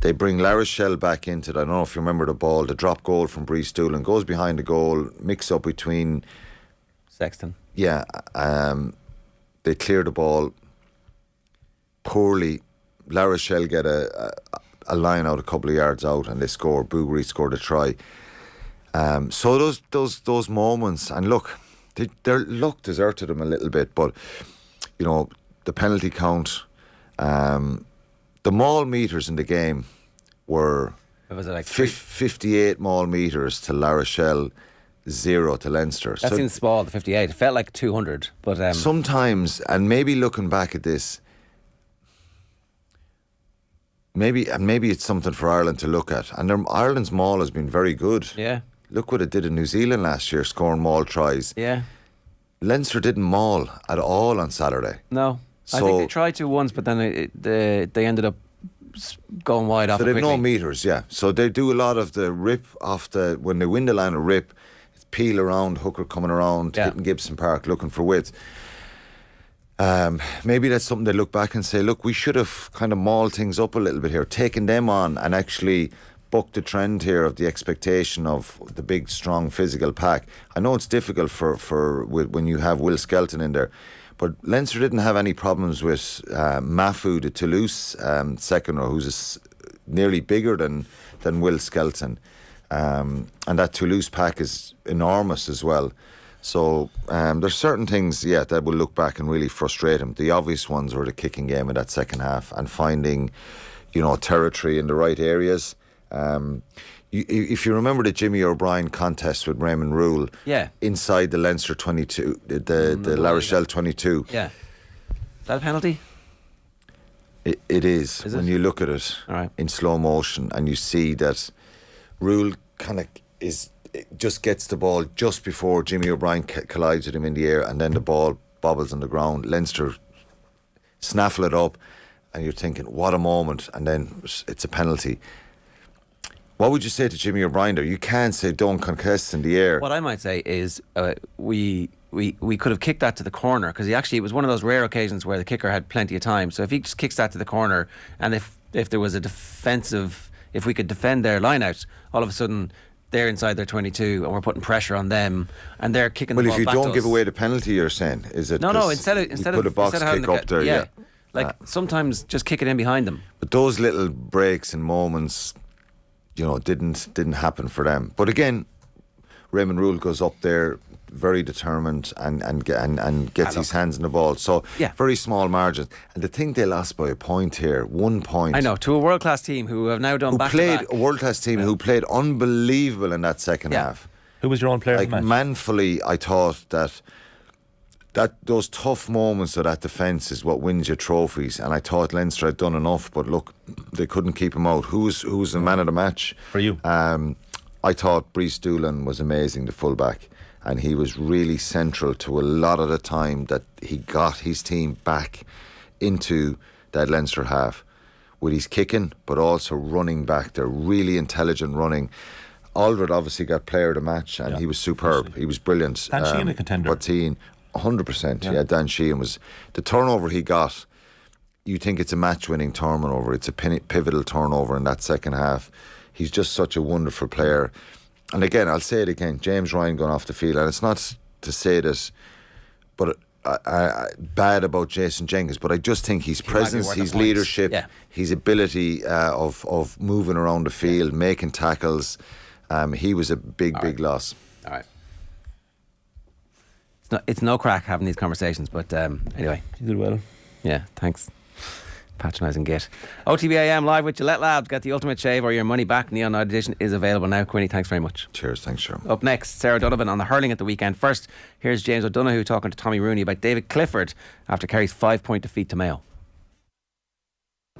They bring La Rochelle back into it. I don't know if you remember the ball, the drop goal from Brees Doolan goes behind the goal, mix up between Sexton. Yeah, they clear the ball poorly. La Rochelle get a a line out a couple of yards out, and they score. Bouguerie scored a try. So those moments, and look, their luck deserted them a little bit, but you know, the penalty count, the maul meters in the game were 58 maul meters to La Rochelle, 0 to Leinster. That seems small, the 58. It felt like 200, but sometimes, and maybe looking back at this, maybe it's something for Ireland to look at. And Ireland's maul has been very good. Yeah. Look what it did in New Zealand last year, scoring maul tries. Yeah. Leinster didn't maul at all on Saturday. No. So, I think they tried to once, but then they ended up going wide off. So they've quickly. no meters, yeah. So they do a lot of the rip off when they win the line of rip, it's peel around, hooker coming around, hitting Gibson Park, looking for width. Maybe that's something they look back and say, look, we should have kind of mauled things up a little bit here, taken them on and actually bucked the trend here of the expectation of the big, strong, physical pack. I know it's difficult for when you have Will Skelton in there, but Leinster didn't have any problems with Mafu, the Toulouse second row, who's nearly bigger than Will Skelton. And that Toulouse pack is enormous as well. So there's certain things, that will look back and really frustrate him. The obvious ones were the kicking game in that second half and finding, territory in the right areas. If you remember the Jimmy O'Brien contest with Raymond Rule, inside the Leinster 22, the La Rochelle 22. Yeah. Is that a penalty? It is when you look at it in slow motion and you see that Rule kind of just gets the ball just before Jimmy O'Brien collides with him in the air, and then the ball bobbles on the ground. Leinster snaffle it up and you're thinking, what a moment, and then it's a penalty. What would you say to Jimmy O'Brien there? You can't say don't contest in the air. What I might say is we could have kicked that to the corner, because it was one of those rare occasions where the kicker had plenty of time. So if he just kicks that to the corner, and if there was a defensive, if we could defend their line out, all of a sudden they're inside their 22 and we're putting pressure on them and they're kicking the ball back to us. Well, if you don't give away the penalty, you're saying, is it? No, instead of put a box kick up there, sometimes just kick it in behind them. But those little breaks and moments, didn't happen for them. But again, Raymond Rule goes up there very determined and gets his hands on the ball. So very small margins. And the thing, they lost by a point here, 1 point. I know, to a world class team who have now done back to back. A world class team who played unbelievable in that second half. Who was your own player? Manfully, I thought that those tough moments of that defence is what wins you trophies, and I thought Leinster had done enough, but look, they couldn't keep him out. Who's the man of the match for you? I thought Brees Doolan was amazing, the fullback, and he was really central to a lot of the time that he got his team back into that Leinster half with his kicking, but also running back. They're really intelligent running. Aldred obviously got player of the match, and he was superb. He was brilliant. Dan Sheehan a contender. But 100%, Dan Sheehan was the turnover he got. You think it's a match-winning turnover? It's a pivotal turnover in that second half. He's just such a wonderful player. And again, I'll say it again, James Ryan going off the field, and it's not to say this, but bad about Jason Jenkins, but I just think his presence, his leadership, his ability of moving around the field, making tackles, he was a big loss. All right. It's no crack having these conversations, but anyway. You did well. Yeah, thanks. Patronising git. OTB AM live with Gillette Labs. Get the ultimate shave or your money back. Neon Night Edition is available now. Quinny, thanks very much. Cheers, thanks, Sean. Up next, Sarah Donovan on the hurling at the weekend. First, here's James O'Donoghue talking to Tommy Rooney about David Clifford after Kerry's 5-point defeat to Mayo.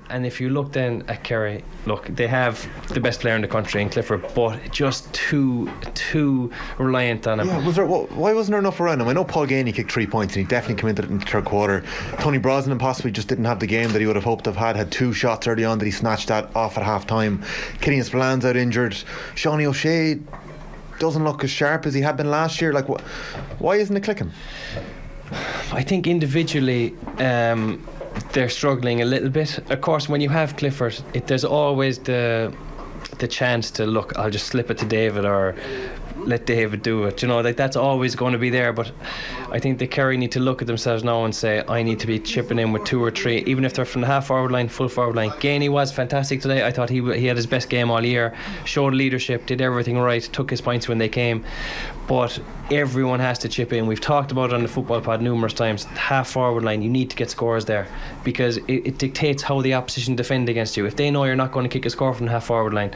And if you look then at Kerry, look, they have the best player in the country in Clifford, but just too reliant on him. Yeah, why wasn't there enough around him? I know Paul Ganey kicked 3 points and he definitely came into it in the third quarter. Tony Brosnan possibly just didn't have the game that he would have hoped to have had 2 shots early on that he snatched that off at half time. Killian Spillan's out injured. Seanie O'Shea doesn't look as sharp as he had been last year. Why isn't it clicking? I think individually they're struggling a little bit. Of course, when you have Clifford, there's always the chance to look, I'll just slip it to David, or let David do it. You know, like that's always going to be there. But I think the Kerry need to look at themselves now and say, I need to be chipping in with 2 or 3, even if they're from the half forward line, full forward line. Gainey was fantastic today. I thought he had his best game all year, showed leadership, did everything right, took his points when they came. But everyone has to chip in. We've talked about it on the football pod numerous times. Half forward line, you need to get scores there, because it dictates how the opposition defend against you. If they know you're not going to kick a score from the half forward line,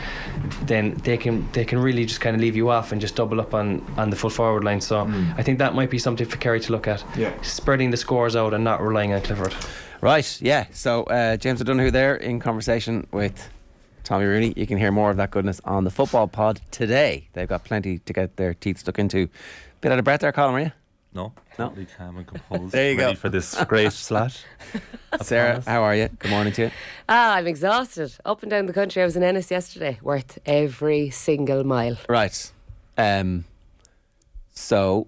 then they can really just kind of leave you off and just double up on the full forward line. So I think that might be something for Kerry to look at. Spreading the scores out and not relying on Clifford. Right, yeah. So James O'Donoghue there in conversation with Tommy Rooney. You can hear more of that goodness on the football pod today. They've got plenty to get their teeth stuck into. Bit out of breath there, Colin, are you? No. Totally calm and composed. There you ready go. for this great slot. Sarah, how are you? Good morning to you. I'm exhausted. Up and down the country. I was in Ennis yesterday. Worth every single mile. Right. So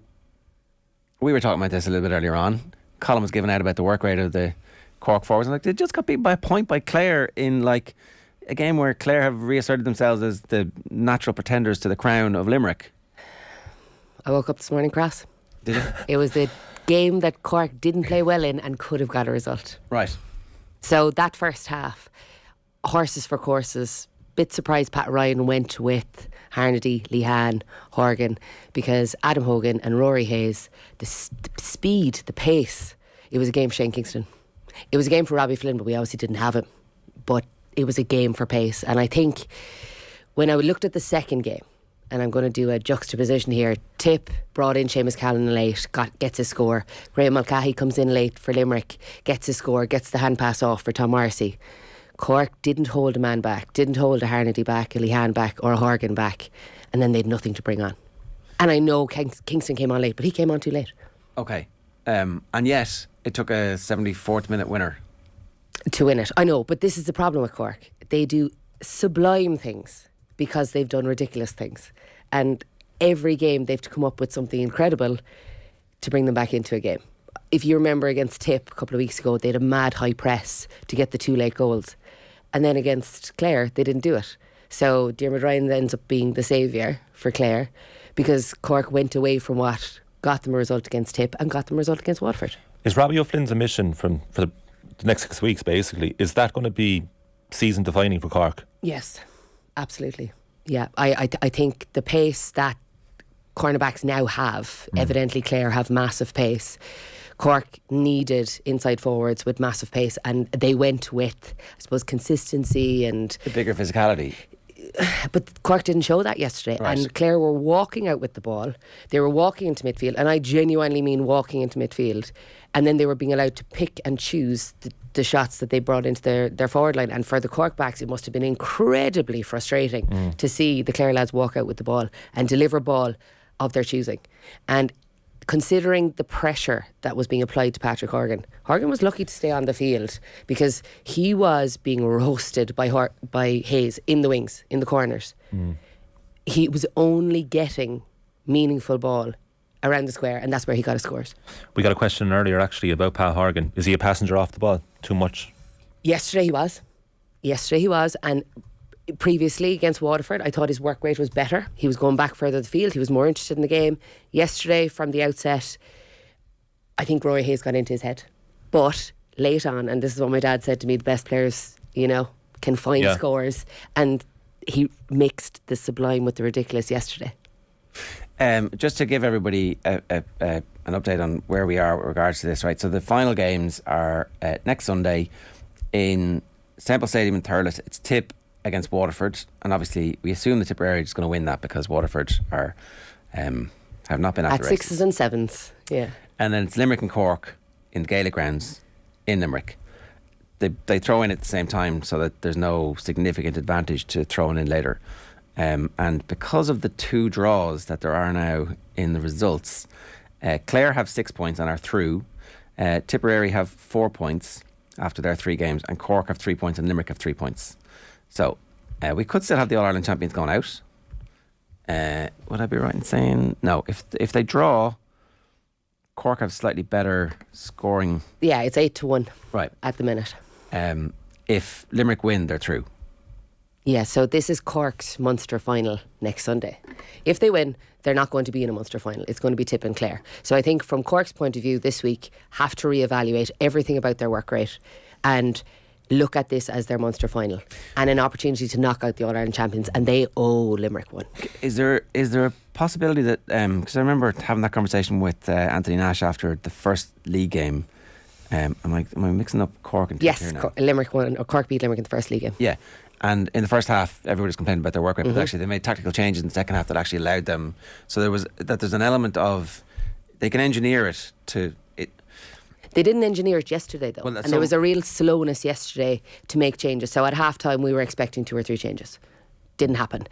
we were talking about this a little bit earlier on. Colin was giving out about the work rate of the Cork forwards. And like, they just got beat by a point by Clare in like a game where Clare have reasserted themselves as the natural pretenders to the crown of Limerick. I woke up this morning cross. Did you? It was the game that Cork didn't play well in and could have got a result. Right. So that first half, horses for courses. Bit surprised Pat Ryan went with Harnedy, Lehan, Horgan, because Adam Hogan and Rory Hayes, the speed, the pace, it was a game for Shane Kingston. It was a game for Robbie Flynn, but we obviously didn't have it. But it was a game for pace. And I think when I looked at the second game, and I'm going to do a juxtaposition here, Tip brought in Seamus Callan late, gets his score. Graham Mulcahy comes in late for Limerick, gets his score, gets the hand pass off for Tom Marcy. Cork didn't hold a man back, didn't hold a Harnedy back, a Lehan back or a Horgan back, and then they had nothing to bring on. And I know Kingston came on late, but he came on too late. Okay. And yet it took a 74th minute winner to win it. I know, but this is the problem with Cork. They do sublime things because they've done ridiculous things. And every game they've to come up with something incredible to bring them back into a game. If you remember against Tip a couple of weeks ago, they had a mad high press to get the 2 late goals. And then against Clare, they didn't do it. So Diarmuid Ryan ends up being the saviour for Clare because Cork went away from what got them a result against Tip and got them a result against Waterford. Is Robbie O'Flynn's mission for the next 6 weeks, basically, is that going to be season defining for Cork? Yes, absolutely. Yeah, I think the pace that cornerbacks now have, evidently Clare have massive pace. Cork needed inside forwards with massive pace, and they went with, I suppose, consistency and the bigger physicality. But Cork didn't show that yesterday. Right. And Clare were walking out with the ball. They were walking into midfield, and I genuinely mean walking into midfield. And then they were being allowed to pick and choose the shots that they brought into their forward line. And for the Cork backs, it must have been incredibly frustrating to see the Clare lads walk out with the ball and deliver ball of their choosing. And considering the pressure that was being applied to Patrick Horgan was lucky to stay on the field because he was being roasted by Hayes in the wings, in the corners. He was only getting meaningful ball around the square, and that's where he got his scores. We got a question earlier actually about Pat Horgan. Is he a passenger off the ball too much? Yesterday he was, and previously against Waterford I thought his work rate was better. He was going back further the field, he was more interested in the game. Yesterday from the outset I think Rory Hayes got into his head, but late on, and this is what my dad said to me, the best players can find scores, and he mixed the sublime with the ridiculous yesterday. Just to give everybody an update on where we are with regards to this, right? So the final games are next Sunday in Semple Stadium in Thurles. It's Tip against Waterford, and obviously we assume the Tipperary is going to win that because Waterford are have not been at the races. 6s and 7s, yeah. And then it's Limerick and Cork in the Gaelic grounds in Limerick. They throw in at the same time so that there's no significant advantage to throwing in later. And because of the 2 draws that there are now in the results, Clare have 6 points and are through. Tipperary have 4 points after their 3 games, and Cork have 3 points and Limerick have 3 points. So we could still have the All-Ireland champions going out. Would I be right in saying no? If they draw, Cork have slightly better scoring. Yeah, it's 8-1 right at the minute. If Limerick win, they're through. Yeah, so this is Cork's Munster final next Sunday. If they win, they're not going to be in a Munster final. It's going to be Tip and Clare. So I think from Cork's point of view this week, have to reevaluate everything about their work rate and look at this as their Munster final and an opportunity to knock out the All-Ireland champions, and they owe Limerick one. Is there a possibility that, because I remember having that conversation with Anthony Nash after the first league game, am I mixing up Cork and Tip Yes, here now? Limerick won, or Cork beat Limerick in the first league game. Yeah. And in the first half, everybody was complaining about their work rate, but actually they made tactical changes in the second half that actually allowed them. So there's an element of they can engineer it to it. They didn't engineer it yesterday though, and there was a real slowness yesterday to make changes. So at half time we were expecting 2 or 3 changes. Didn't happen.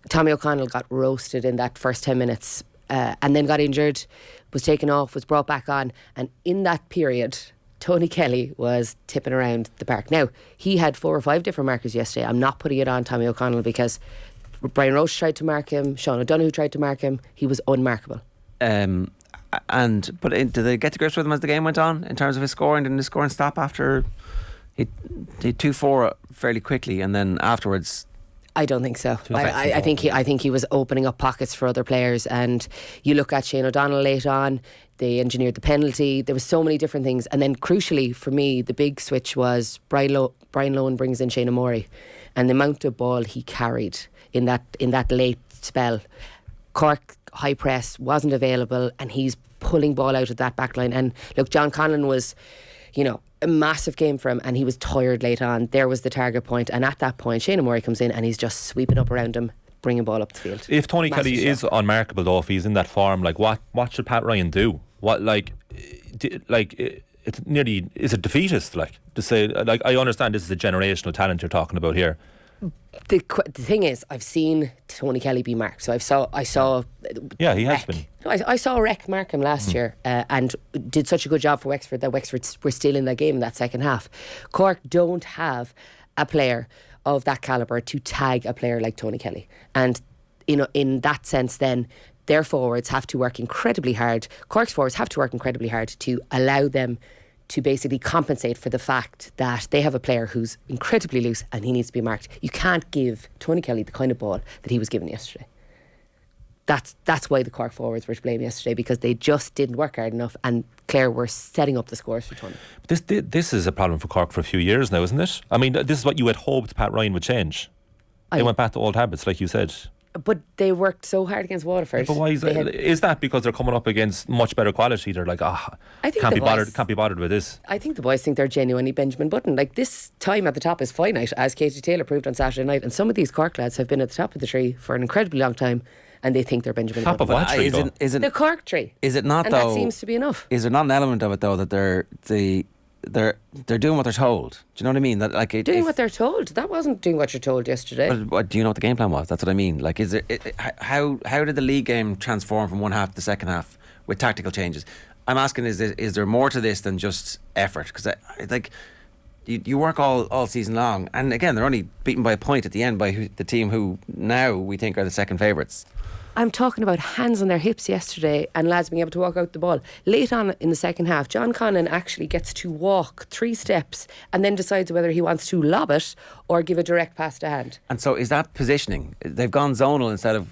Tommy O'Connell got roasted in that first 10 minutes and then got injured, was taken off, was brought back on, and in that period Tony Kelly was tipping around the park. Now, he had 4 or 5 different markers yesterday. I'm not putting it on Tommy O'Connell because Brian Roche tried to mark him, Sean O'Donoghue tried to mark him. He was unmarkable. But did they get to grips with him as the game went on in terms of his scoring? Didn't his scoring stop after he 2-4 fairly quickly, and then afterwards? I don't think so. I think he was opening up pockets for other players, and you look at Shane O'Donnell late on. They engineered the penalty. There was so many different things, and then crucially for me, the big switch was Brian Lohan brings in Shane O'Morey, and the amount of ball he carried in that late spell. Cork high press wasn't available, and he's pulling ball out of that back line. And look, John Conlon was, a massive game for him, and he was tired late on. There was the target point, and at that point Shane O'Morey comes in and he's just sweeping up around him, bringing ball up the field. If Tony Kelly is unmarkable though, if he's in that form, like what should Pat Ryan do? It's nearly, is it defeatist to say, I understand this is a generational talent you're talking about here. The thing is, I've seen Tony Kelly be marked. So I saw. Yeah, he has been. I saw Rec mark him last year and did such a good job for Wexford that Wexford were still in that game in that second half. Cork don't have a player of that calibre to tag a player like Tony Kelly, and in that sense, then their forwards have to work incredibly hard. Cork's forwards have to work incredibly hard to allow them to basically compensate for the fact that they have a player who's incredibly loose and he needs to be marked. You can't give Tony Kelly the kind of ball that he was given yesterday. That's why the Cork forwards were to blame yesterday, because they just didn't work hard enough, and Clare were setting up the scores for Tony. This is a problem for Cork for a few years now, isn't it? I mean, this is what you had hoped Pat Ryan would change. They went back to old habits, like you said. But they worked so hard against Waterford. But why is that because they're coming up against much better quality? They're like, can't be bothered with this. I think the boys think they're genuinely Benjamin Button. Like, this time at the top is finite, as Katie Taylor proved on Saturday night. And some of these Cork lads have been at the top of the tree for an incredibly long time, and they think they're Benjamin Top Button. of what tree? Is it the Cork tree? Is it not, and though? That seems to be enough. Is there not an element of it though that they're doing what they're told? Do you know what I mean? That doing what they're told. That wasn't doing what you're told yesterday. But do you know what the game plan was? That's what I mean. Like, how did the league game transform from one half to the second half with tactical changes? I'm asking, is there more to this than just effort? Because you work all season long, and again they're only beaten by a point at the end by the team who now we think are the second favourites. I'm talking about hands on their hips yesterday and lads being able to walk out the ball. Late on in the second half, John Conlon actually gets to walk 3 steps and then decides whether he wants to lob it or give a direct pass to hand. And so is that positioning? They've gone zonal instead of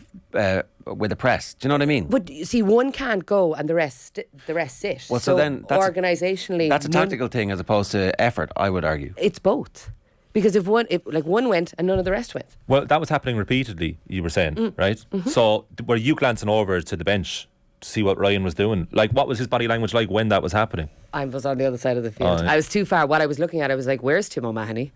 with a press. Do you know what I mean? But you see, one can't go and the rest sit. Well, so then organisationally, that's a tactical thing as opposed to effort, I would argue. It's both. Because if one went and none of the rest went. Well, that was happening repeatedly, you were saying, right? Mm-hmm. So were you glancing over to the bench to see what Ryan was doing? Like, what was his body language like when that was happening? I was on the other side of the field. Oh, yeah. I was too far. What I was looking at, I was like, where's Tim O'Mahony?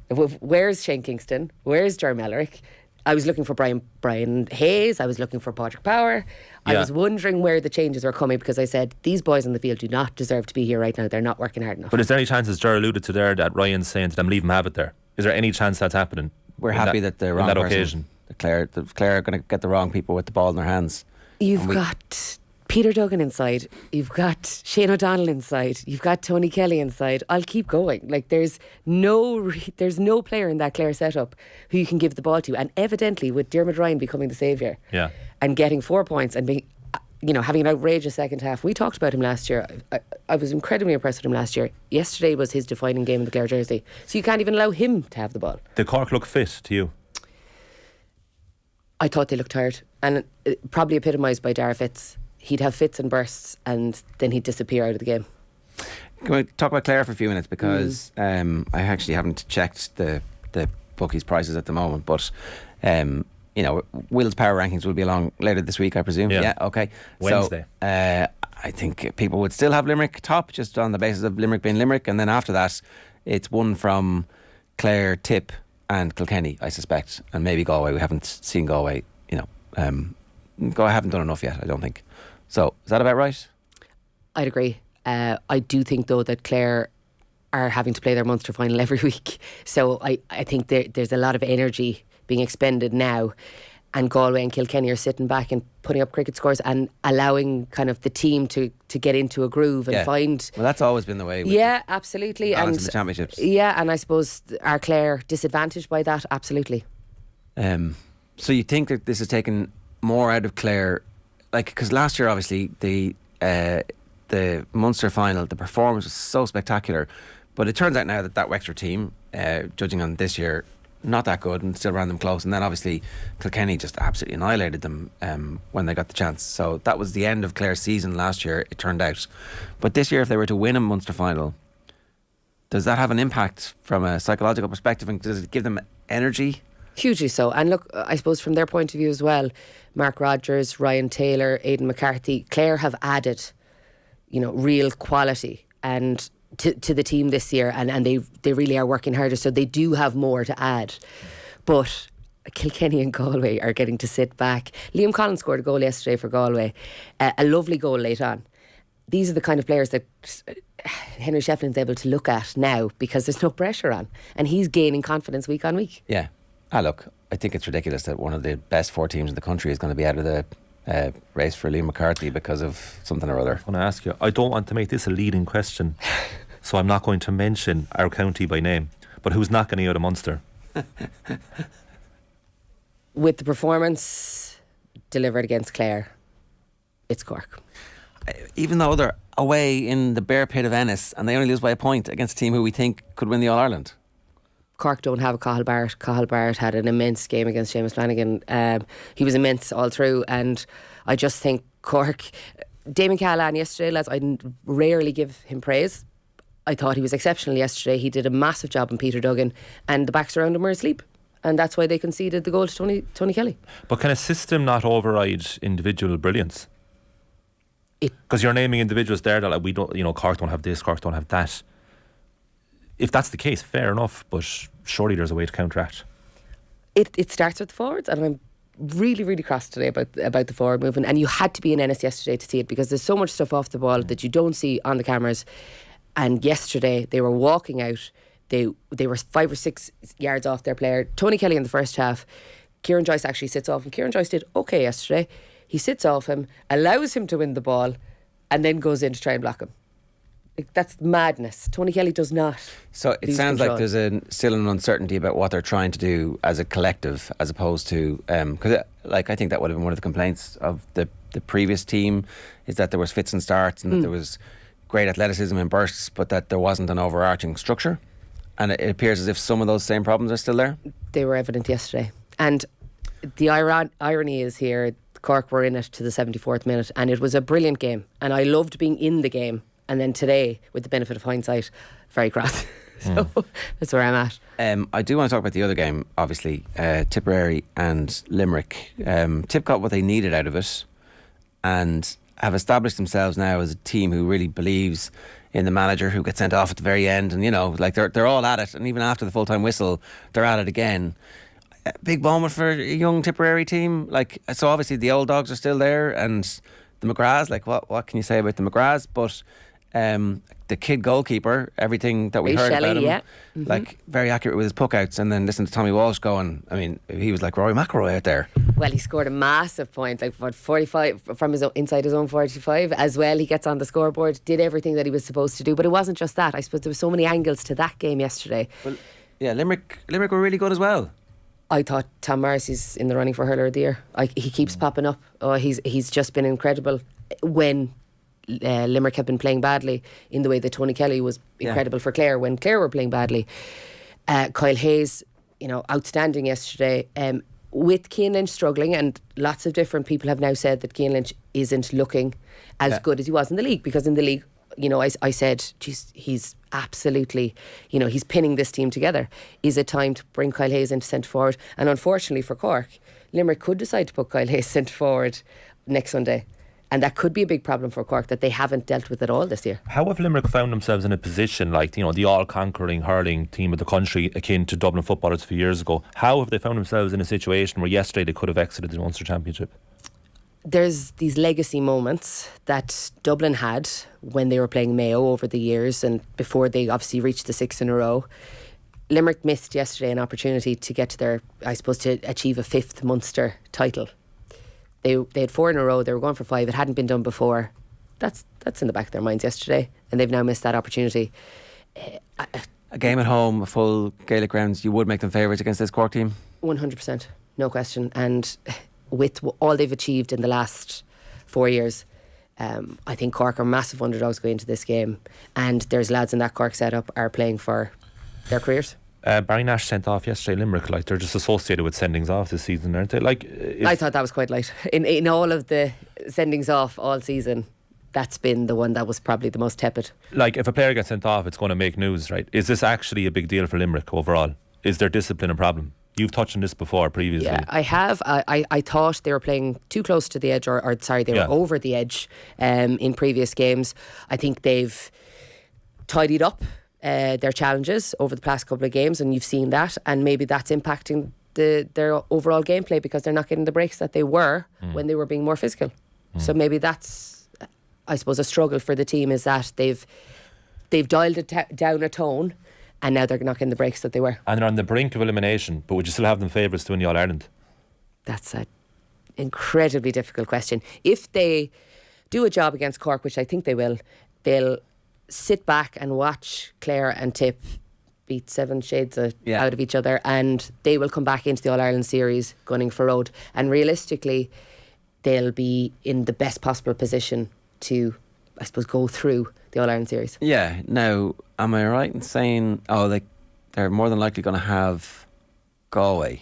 Where's Shane Kingston? Where's Jeremy Ellerick? I was looking for Brian Hayes. I was looking for Patrick Power. I was wondering where the changes were coming, because I said, these boys on the field do not deserve to be here right now. They're not working hard enough. But is there any chance, as Ger alluded to there, that Ryan's saying to them, leave them have it there? Is there any chance that's happening? We're happy that the wrong that person, occasion. Clare are going to get the wrong people with the ball in their hands. You've got Peter Duggan inside. You've got Shane O'Donnell inside. You've got Tony Kelly inside. I'll keep going. Like, there's no player in that Clare setup who you can give the ball to. And evidently, with Diarmuid Ryan becoming the saviour and getting 4 points and being, having an outrageous second half. We talked about him last year. I was incredibly impressed with him last year. Yesterday was his defining game in the Clare jersey. So you can't even allow him to have the ball. Did Cork look fit to you? I thought they looked tired, and probably epitomised by Dara Fitz. He'd have fits and bursts, and then he'd disappear out of the game. Can we talk about Clare for a few minutes, because I actually haven't checked the bookies' prices at the moment, but Will's power rankings will be along later this week, I presume. Yeah, okay. Wednesday. So, I think people would still have Limerick top, just on the basis of Limerick being Limerick, and then after that it's one from Clare, Tip and Kilkenny, I suspect, and maybe Galway. We haven't seen Galway, Galway haven't done enough yet, I don't think. So is that about right? I'd agree. I do think though that Clare are having to play their Munster final every week, so I think there's a lot of energy being expended now, and Galway and Kilkenny are sitting back and putting up cricket scores and allowing kind of the team to get into a groove and find. Well, that's always been the way. Absolutely. And the championships. Yeah, and I suppose are Clare disadvantaged by that? Absolutely. So you think that this has taken more out of Clare, because last year obviously the Munster final, the performance was so spectacular, but it turns out now that Wexford team, judging on this year, not that good and still ran them close, and then obviously Kilkenny just absolutely annihilated them when they got the chance. So that was the end of Clare's season last year, it turned out. But this year, if they were to win a Munster final, does that have an impact from a psychological perspective, and does it give them energy? Hugely so. And look, I suppose from their point of view as well, Mark Rogers, Ryan Taylor, Aidan McCarthy, Clare have added real quality and to the team this year, and they really are working harder, so they do have more to add. But Kilkenny and Galway are getting to sit back. Liam Collins scored a goal yesterday for Galway, a lovely goal late on. These are the kind of players that Henry Shefflin's able to look at now, because there's no pressure on, and he's gaining confidence week on week. Yeah. Look, I think it's ridiculous that one of the best 4 teams in the country is going to be out of the race for Liam McCarthy because of something or other. I want to ask you, I don't want to make this a leading question, so I'm not going to mention our county by name, but who's knocking you out of Munster? With the performance delivered against Clare, it's Cork. Even though they're away in the bare pit of Ennis and they only lose by a point against a team who we think could win the All-Ireland. Cork don't have a Cathal Barrett. Cathal Barrett had an immense game against Seamus Flanagan. He was immense all through, and I just think Cork... Damien Callahan yesterday, lads, I rarely give him praise. I thought he was exceptional yesterday. He did a massive job on Peter Duggan, and the backs around him were asleep, and that's why they conceded the goal to Tony Kelly. But can a system not override individual brilliance? Because you're naming individuals there that we don't, Cork don't have this, Cork don't have that. If that's the case, fair enough, but surely there's a way to counteract. It starts with the forwards, and I'm really, really cross today about the forward movement. And you had to be in Ennis yesterday to see it, because there's so much stuff off the ball that you don't see on the cameras. And yesterday they were walking out. They were 5 or 6 yards off their player. Tony Kelly in the first half. Kieran Joyce actually sits off him. Kieran Joyce did okay yesterday. He sits off him, allows him to win the ball, and then goes in to try and block him. That's madness. Tony Kelly does not. So it sounds like there's still an uncertainty about what they're trying to do as a collective, as opposed to because I think that would have been one of the complaints of the previous team, is that there was fits and starts and that there was great athleticism in bursts, but that there wasn't an overarching structure. And it appears as if some of those same problems are still there. They were evident yesterday. And the irony is here, Cork were in it to the 74th minute, and it was a brilliant game, and I loved being in the game. And then today, with the benefit of hindsight, very cross. So that's where I'm at. I do want to talk about the other game, obviously, Tipperary and Limerick. Tip got what they needed out of it and have established themselves now as a team who really believes in the manager, who gets sent off at the very end, and they're all at it, and even after the full-time whistle they're at it again. Big moment for a young Tipperary team. So obviously the old dogs are still there, and the McGraths, what can you say about the McGraths? But the kid goalkeeper, everything that we heard about him, yeah. Mm-hmm. Very accurate with his puck-outs, and then listen to Tommy Walsh going, he was like Rory McIlroy out there. Well, he scored a massive point, 45 from inside his own 45 as well. He gets on the scoreboard, did everything that he was supposed to do, but it wasn't just that. I suppose there were so many angles to that game yesterday. Well, yeah, Limerick were really good as well. I thought Tom Morrissey's in the running for Hurler of the Year. He keeps popping up. He's just been incredible when Limerick have been playing badly, in the way that Tony Kelly was incredible for Clare when Clare were playing badly. Kyle Hayes, outstanding yesterday. with Quinlan struggling, and lots of different people have now said that Quinlan isn't looking as good as he was in the league, because in the league, I said, geez, he's absolutely, he's pinning this team together. Is it time to bring Kyle Hayes into centre forward? And unfortunately for Cork, Limerick could decide to put Kyle Hayes centre forward next Sunday. And that could be a big problem for Cork that they haven't dealt with at all this year. How have Limerick found themselves in a position like, the all-conquering hurling team of the country, akin to Dublin footballers a few years ago? How have they found themselves in a situation where yesterday they could have exited the Munster Championship? There's these legacy moments that Dublin had when they were playing Mayo over the years, and before they obviously reached the 6 in a row. Limerick missed yesterday an opportunity to get to to achieve a 5th Munster title. They had 4 in a row. They were going for 5. It hadn't been done before. That's in the back of their minds yesterday, and they've now missed that opportunity. A game at home, a full Gaelic grounds, you would make them favourites against this Cork team? 100%, no question. And with all they've achieved in the last 4 years, I think Cork are massive underdogs going into this game. And there's lads in that Cork setup are playing for their careers. Barry Nash sent off yesterday Limerick, they're just associated with sendings off this season, aren't they? I thought that was quite light. In all of the sendings off all season, that's been the one that was probably the most tepid. If a player gets sent off, it's going to make news, right? Is this actually a big deal for Limerick overall? Is their discipline a problem? You've touched on this before previously. Yeah, I have. I thought they were playing too close to the edge, or they were over the edge in previous games. I think they've tidied up their challenges over the past couple of games, and you've seen that, and maybe that's impacting their overall gameplay, because they're not getting the breaks that they were when they were being more physical. So maybe that's, I suppose, a struggle for the team, is that they've dialed it down a tone, and now they're not getting the breaks that they were. And they're on the brink of elimination, but would you still have them favourites to win the All-Ireland? That's an incredibly difficult question. If they do a job against Cork, which I think they will, they'll sit back and watch Clare and Tip beat 7 shades out of each other, and they will come back into the All-Ireland series gunning for road, and realistically they'll be in the best possible position to, I suppose, go through the All-Ireland series. Yeah. Now, am I right in saying they're more than likely going to have Galway?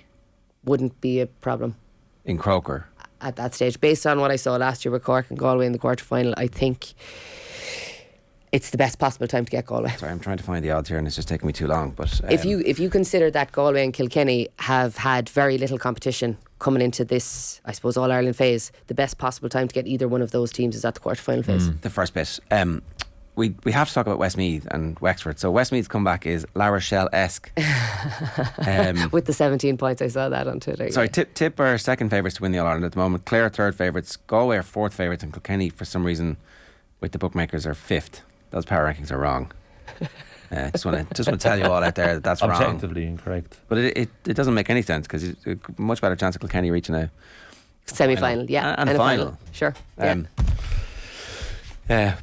Wouldn't be a problem in Croker at that stage, based on what I saw last year with Cork and Galway in the quarter-final. I think it's the best possible time to get Galway. Sorry, I'm trying to find the odds here and it's just taking me too long. But if you consider that Galway and Kilkenny have had very little competition coming into this, I suppose, All-Ireland phase, the best possible time to get either one of those teams is at the quarter-final phase. The first bit. We have to talk about Westmeath and Wexford. So Westmeath's comeback is La Rochelle-esque. With the 17 points, I saw that on Twitter. Sorry, Tip are second favourites to win the All-Ireland at the moment. Clare are third favourites. Galway are fourth favourites, and Kilkenny, for some reason, with the bookmakers, are fifth. Those power rankings are wrong. Just want to tell you all out there that that's wrong. Objectively incorrect. But it doesn't make any sense, because a much better chance of Kilkenny reaching a semi-final, and a final. Sure.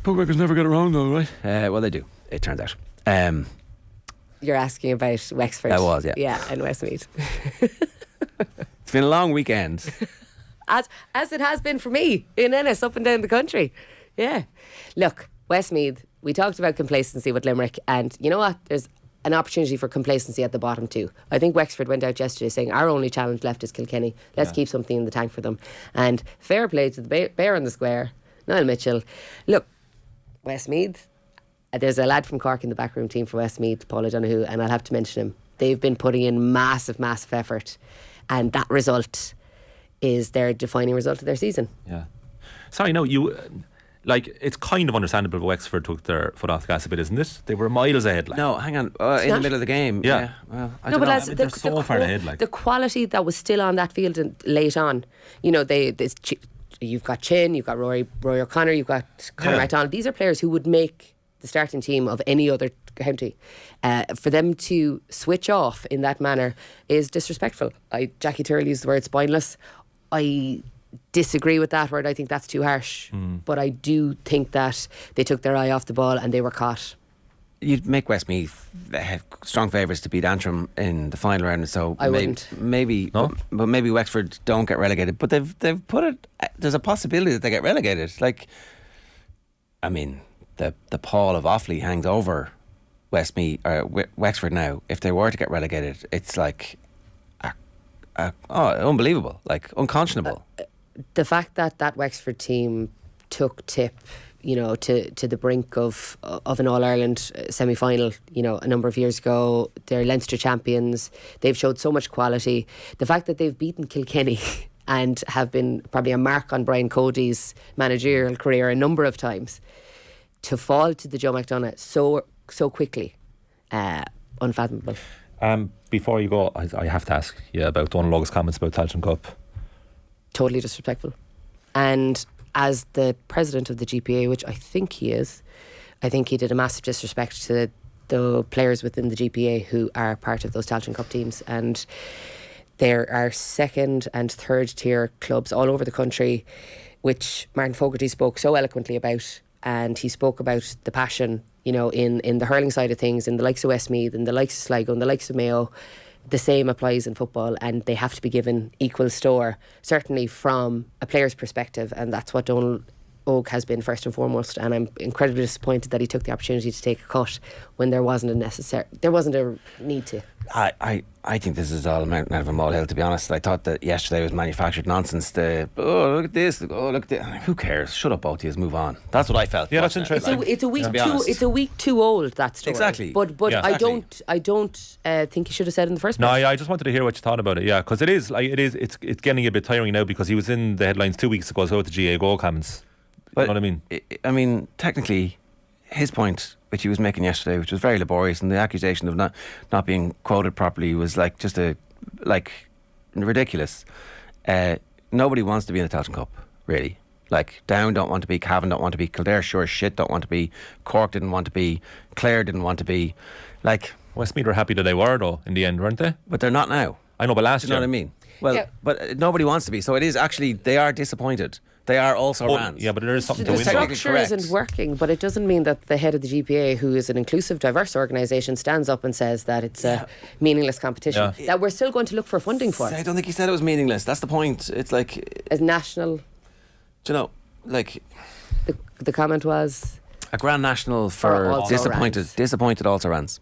Bookmakers never get it wrong though, right? Well, they do, it turns out. You're asking about Wexford. I was, yeah. Yeah, and Westmeath. It's been a long weekend. As it has been for me in Ennis, up and down the country. Yeah. Look, Westmeath, we talked about complacency with Limerick, and you know what? There's an opportunity for complacency at the bottom too. I think Wexford went out yesterday saying our only challenge left is Kilkenny. Let's keep something in the tank for them. And fair play to the Bear on the Square, Niall Mitchell. Look, Westmeath, there's a lad from Cork in the backroom team for Westmeath, Paul O'Donoghue, and I'll have to mention him. They've been putting in massive effort, and that result is their defining result of their season. Yeah. Sorry, no, it's kind of understandable Wexford took their foot off the gas a bit, isn't it? They were miles ahead. No, hang on. In the middle of the game. Yeah. Well, I don't know. They're so far ahead. The quality that was still on that field late on. You've got Chin, you've got Rory O'Connor, you've got Conor MacDonald. These are players who would make the starting team of any other county. For them to switch off in that manner is disrespectful. Jackie Turley used the word spineless. I disagree with that word. I think that's too harsh. But I do think that they took their eye off the ball and they were caught. You'd make Westmeath strong favourites to beat Antrim in the final round, so I wouldn't. Maybe Wexford don't get relegated, but they've put it. There's a possibility that they get relegated. The pall of Offaly hangs over Westmeath or Wexford now. If they were to get relegated, it's like unbelievable, like unconscionable. The fact that Wexford team took Tip, to the brink of an All-Ireland semi-final, a number of years ago. They're Leinster champions. They've showed so much quality. The fact that they've beaten Kilkenny and have been probably a mark on Brian Cody's managerial career a number of times, to fall to the Joe McDonagh so quickly, unfathomable. Before you go, I have to ask you about Donald Logan's comments about Tailteann Cup. Totally disrespectful. And as the president of the GPA, which I think he is, I think he did a massive disrespect to the players within the GPA who are part of those Tailteann Cup teams. And there are second and third tier clubs all over the country, which Martin Fogarty spoke so eloquently about. And he spoke about the passion, in the hurling side of things, in the likes of Westmeath, in the likes of Sligo, in the likes of Mayo. The same applies in football, and they have to be given equal store, certainly from a player's perspective, and that's what Donald Oak has been first and foremost. And I'm incredibly disappointed that he took the opportunity to take a cut when there wasn't a need to. I think this is all a mountain out of a molehill, to be honest. I thought that yesterday was manufactured nonsense. Look at this, look at this. Who cares? Shut up, both of you, move on. That's what I felt. Yeah, that's interesting. It's a week too old, that story. Exactly. But yeah, exactly. I don't think he should have said it in the first place. No, I just wanted to hear what you thought about it. Yeah, because it's getting a bit tiring now, because he was in the headlines 2 weeks ago, so with the GA goal comments. You know what I mean? I mean, technically, his point, which he was making yesterday, which was very laborious, and the accusation of not being quoted properly was ridiculous. Nobody wants to be in the Tailteann Cup, really. Down don't want to be, Cavan don't want to be, Kildare sure as shit don't want to be, Cork didn't want to be, Clare didn't want to be. Westmeath were happy that they were, though, in the end, weren't they? But they're not now. I know, but last year. You know what I mean? Well, yeah. But nobody wants to be, so it is actually, they are disappointed. They are also rans. Yeah, but there is something to win. The structure isn't working, but it doesn't mean that the head of the GPA, who is an inclusive, diverse organisation, stands up and says that it's a meaningless competition that we're still going to look for funding for. I don't think he said it was meaningless. That's the point. It's as national. Do you know, the comment was a grand national for disappointed also rans.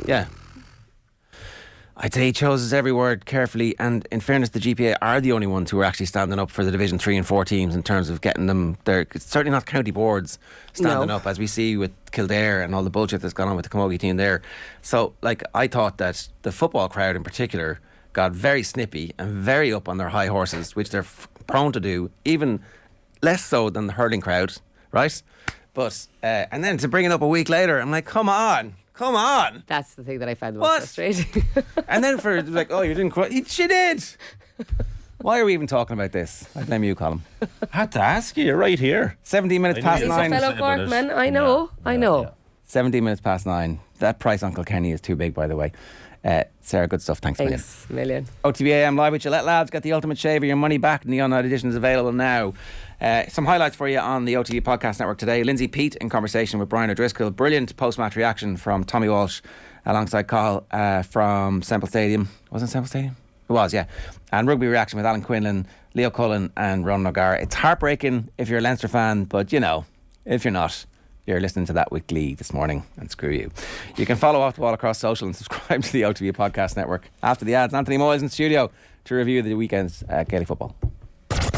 Yeah. I'd say he chose his every word carefully, and in fairness, the GPA are the only ones who are actually standing up for the Division 3 and 4 teams in terms of getting them there. It's certainly not county boards standing up, as we see with Kildare and all the bullshit that's gone on with the Camogie team there. So, I thought that the football crowd in particular got very snippy and very up on their high horses, which they're prone to do, even less so than the hurling crowd, right? But, and then to bring it up a week later, I'm like, come on. That's the thing that I found the most frustrating. And then for you didn't cry. She did. Why are we even talking about this? I blame you, Colin. I had to ask you. You're right here. 17 minutes past 9. He's a fellow Corkman. I know. 17 minutes past 9. That price Uncle Kenny is too big, by the way. Sarah, good stuff. Thanks a million. OTB AM live with Gillette Labs. Get the ultimate shave of your money back. Neon Night Edition is available now. Some highlights for you on the OTB Podcast Network today. Lindsay Peat in conversation with Brian O'Driscoll. Brilliant post-match reaction from Tommy Walsh alongside Carl from Semple Stadium. Wasn't it Semple Stadium? It was, yeah. And rugby reaction with Alan Quinlan, Leo Cullen and Ron O'Gara. It's heartbreaking if you're a Leinster fan, but if you're not, you're listening to that with glee this morning, and screw you. You can follow Off the Wall across social and subscribe to the OTB Podcast Network. After the ads, Anthony Moyes in studio to review the weekend's Gaelic football.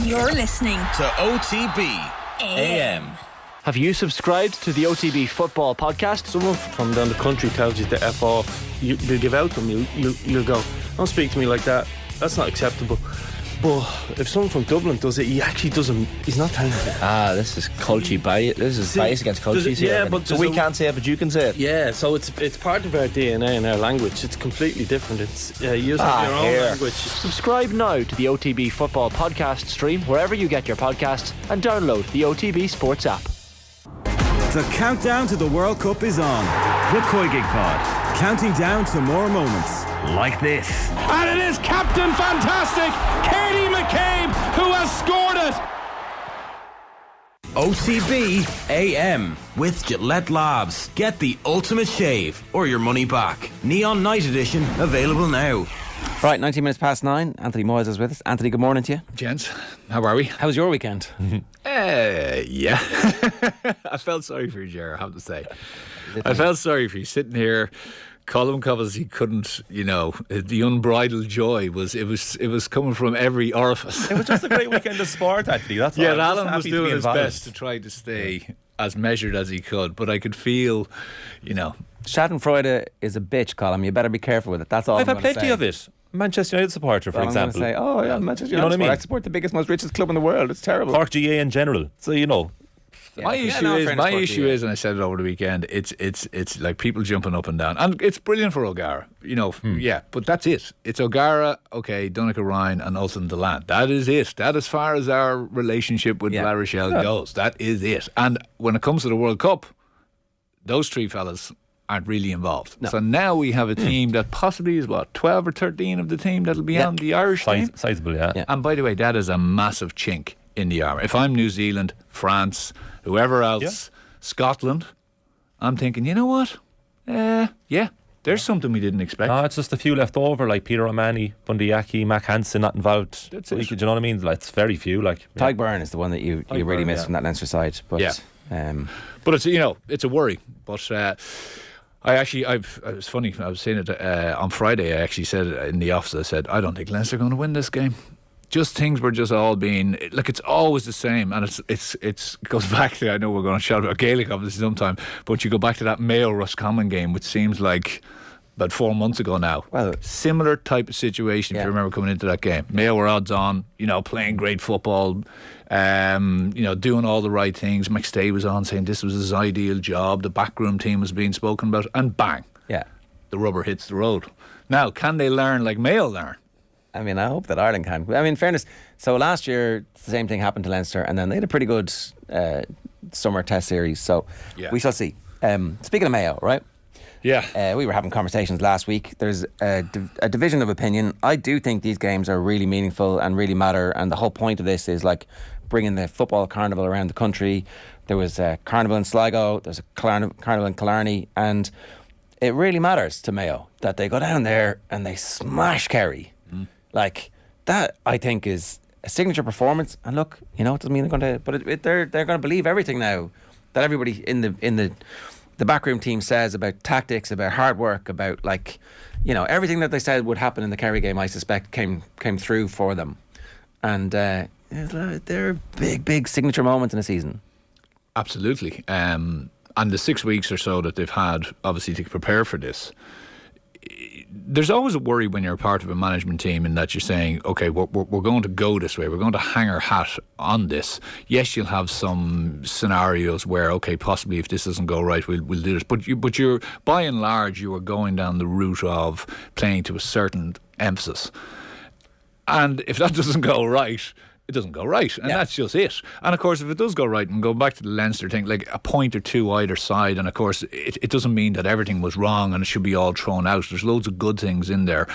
You're listening to OTB AM. Have you subscribed to the OTB Football Podcast? Someone from down the country tells you to F off, you give out to them, you'll go, don't speak to me like that, that's not acceptable. But if someone from Dublin does it, he actually doesn't. He's not telling you. This is culture bias. This is bias against culture. Yeah, but so we can't say it, but you can say it. Yeah, so it's part of our DNA and our language. It's completely different. It's using your own language. Subscribe now to the OTB Football Podcast stream wherever you get your podcasts, and download the OTB Sports app. The countdown to the World Cup is on. The Koi Gig Pod, counting down to more moments like this. And it is Captain Fantastic, Katie McCabe, who has scored it. OTB AM with Gillette Labs. Get the ultimate shave or your money back. Neon Night Edition available now. Right, 19 minutes past 9. Anthony Moyes is with us. Anthony, good morning to you. Gents, how are we? How was your weekend? Yeah. I felt sorry for you, Ger, I have to say. I felt sorry for you sitting here Colm obviously couldn't, the unbridled joy was coming from every orifice. It was just a great weekend of sport, actually. That's yeah, all. Alan was doing his best to try to stay as measured as he could, but I could feel, Schadenfreude is a bitch, Colm. You better be careful with it. That's all. I've had plenty of it. Manchester United supporter, for example. I'm going to say, Manchester United. You know what I mean? I support the biggest, most richest club in the world. It's terrible. Cork GA in general. So My issue is, and I said it over the weekend, it's like people jumping up and down, and it's brilliant for O'Gara, yeah, but that's it. It's O'Gara, okay, Donncha Ryan, and Ultan Delan. That is it. That, as far as our relationship with La Rochelle goes, that is it. And when it comes to the World Cup, those three fellas aren't really involved. No. So now we have a team that possibly is 12 or 13 of the team that'll be on the Irish team. Sizable, yeah. And by the way, that is a massive chink in the armour. If I'm New Zealand, France, whoever else, Scotland, I'm thinking, you know what? There's something we didn't expect. No, it's just a few left over, like Peter O'Mahony, Bundy Aki, Mac Hansen not involved. That's it. Do you know what I mean? Like, it's very few. Tyke Byrne is the one that you really miss from that Leinster side. But but it's it's a worry. But it was funny. I was saying it on Friday. I actually said it in the office. I said, I don't think Leinster are going to win this game. Just things were just all being like, it's always the same, and it goes back to, I know we're going to shout about Gaelic obviously sometime, but you go back to that Mayo Roscommon game, which seems like about 4 months ago now. Well, similar type of situation. If you remember coming into that game, Mayo were odds on, playing great football, doing all the right things. McStay was on saying this was his ideal job. The backroom team was being spoken about, and bang, the rubber hits the road. Now, can they learn like Mayo learn? I mean, I hope that Ireland can. I mean, in fairness, so last year the same thing happened to Leinster, and then they had a pretty good summer test series. So we shall see. Speaking of Mayo, right? Yeah. We were having conversations last week. There's a division of opinion. I do think these games are really meaningful and really matter, and the whole point of this is like bringing the football carnival around the country. There was a carnival in Sligo, there's a carnival in Killarney, and it really matters to Mayo that they go down there and they smash Kerry. Like, that, I think, is a signature performance. And look, it doesn't mean they're going to, but they're going to believe everything now that everybody in the backroom team says about tactics, about hard work, about everything that they said would happen in the Kerry game, I suspect came through for them. And they're big signature moments in a season. Absolutely. And the 6 weeks or so that they've had, obviously, to prepare for this, there's always a worry when you're a part of a management team in that you're saying, okay, we're going to go this way, we're going to hang our hat on this. Yes, you'll have some scenarios where, okay, possibly if this doesn't go right, we'll do this. But you're by and large, you are going down the route of playing to a certain emphasis. And if that doesn't go right, it doesn't go right, and that's just it. And of course, if it does go right, and go back to the Leinster thing, like a point or two either side, and of course it doesn't mean that everything was wrong and it should be all thrown out. There's loads of good things in there,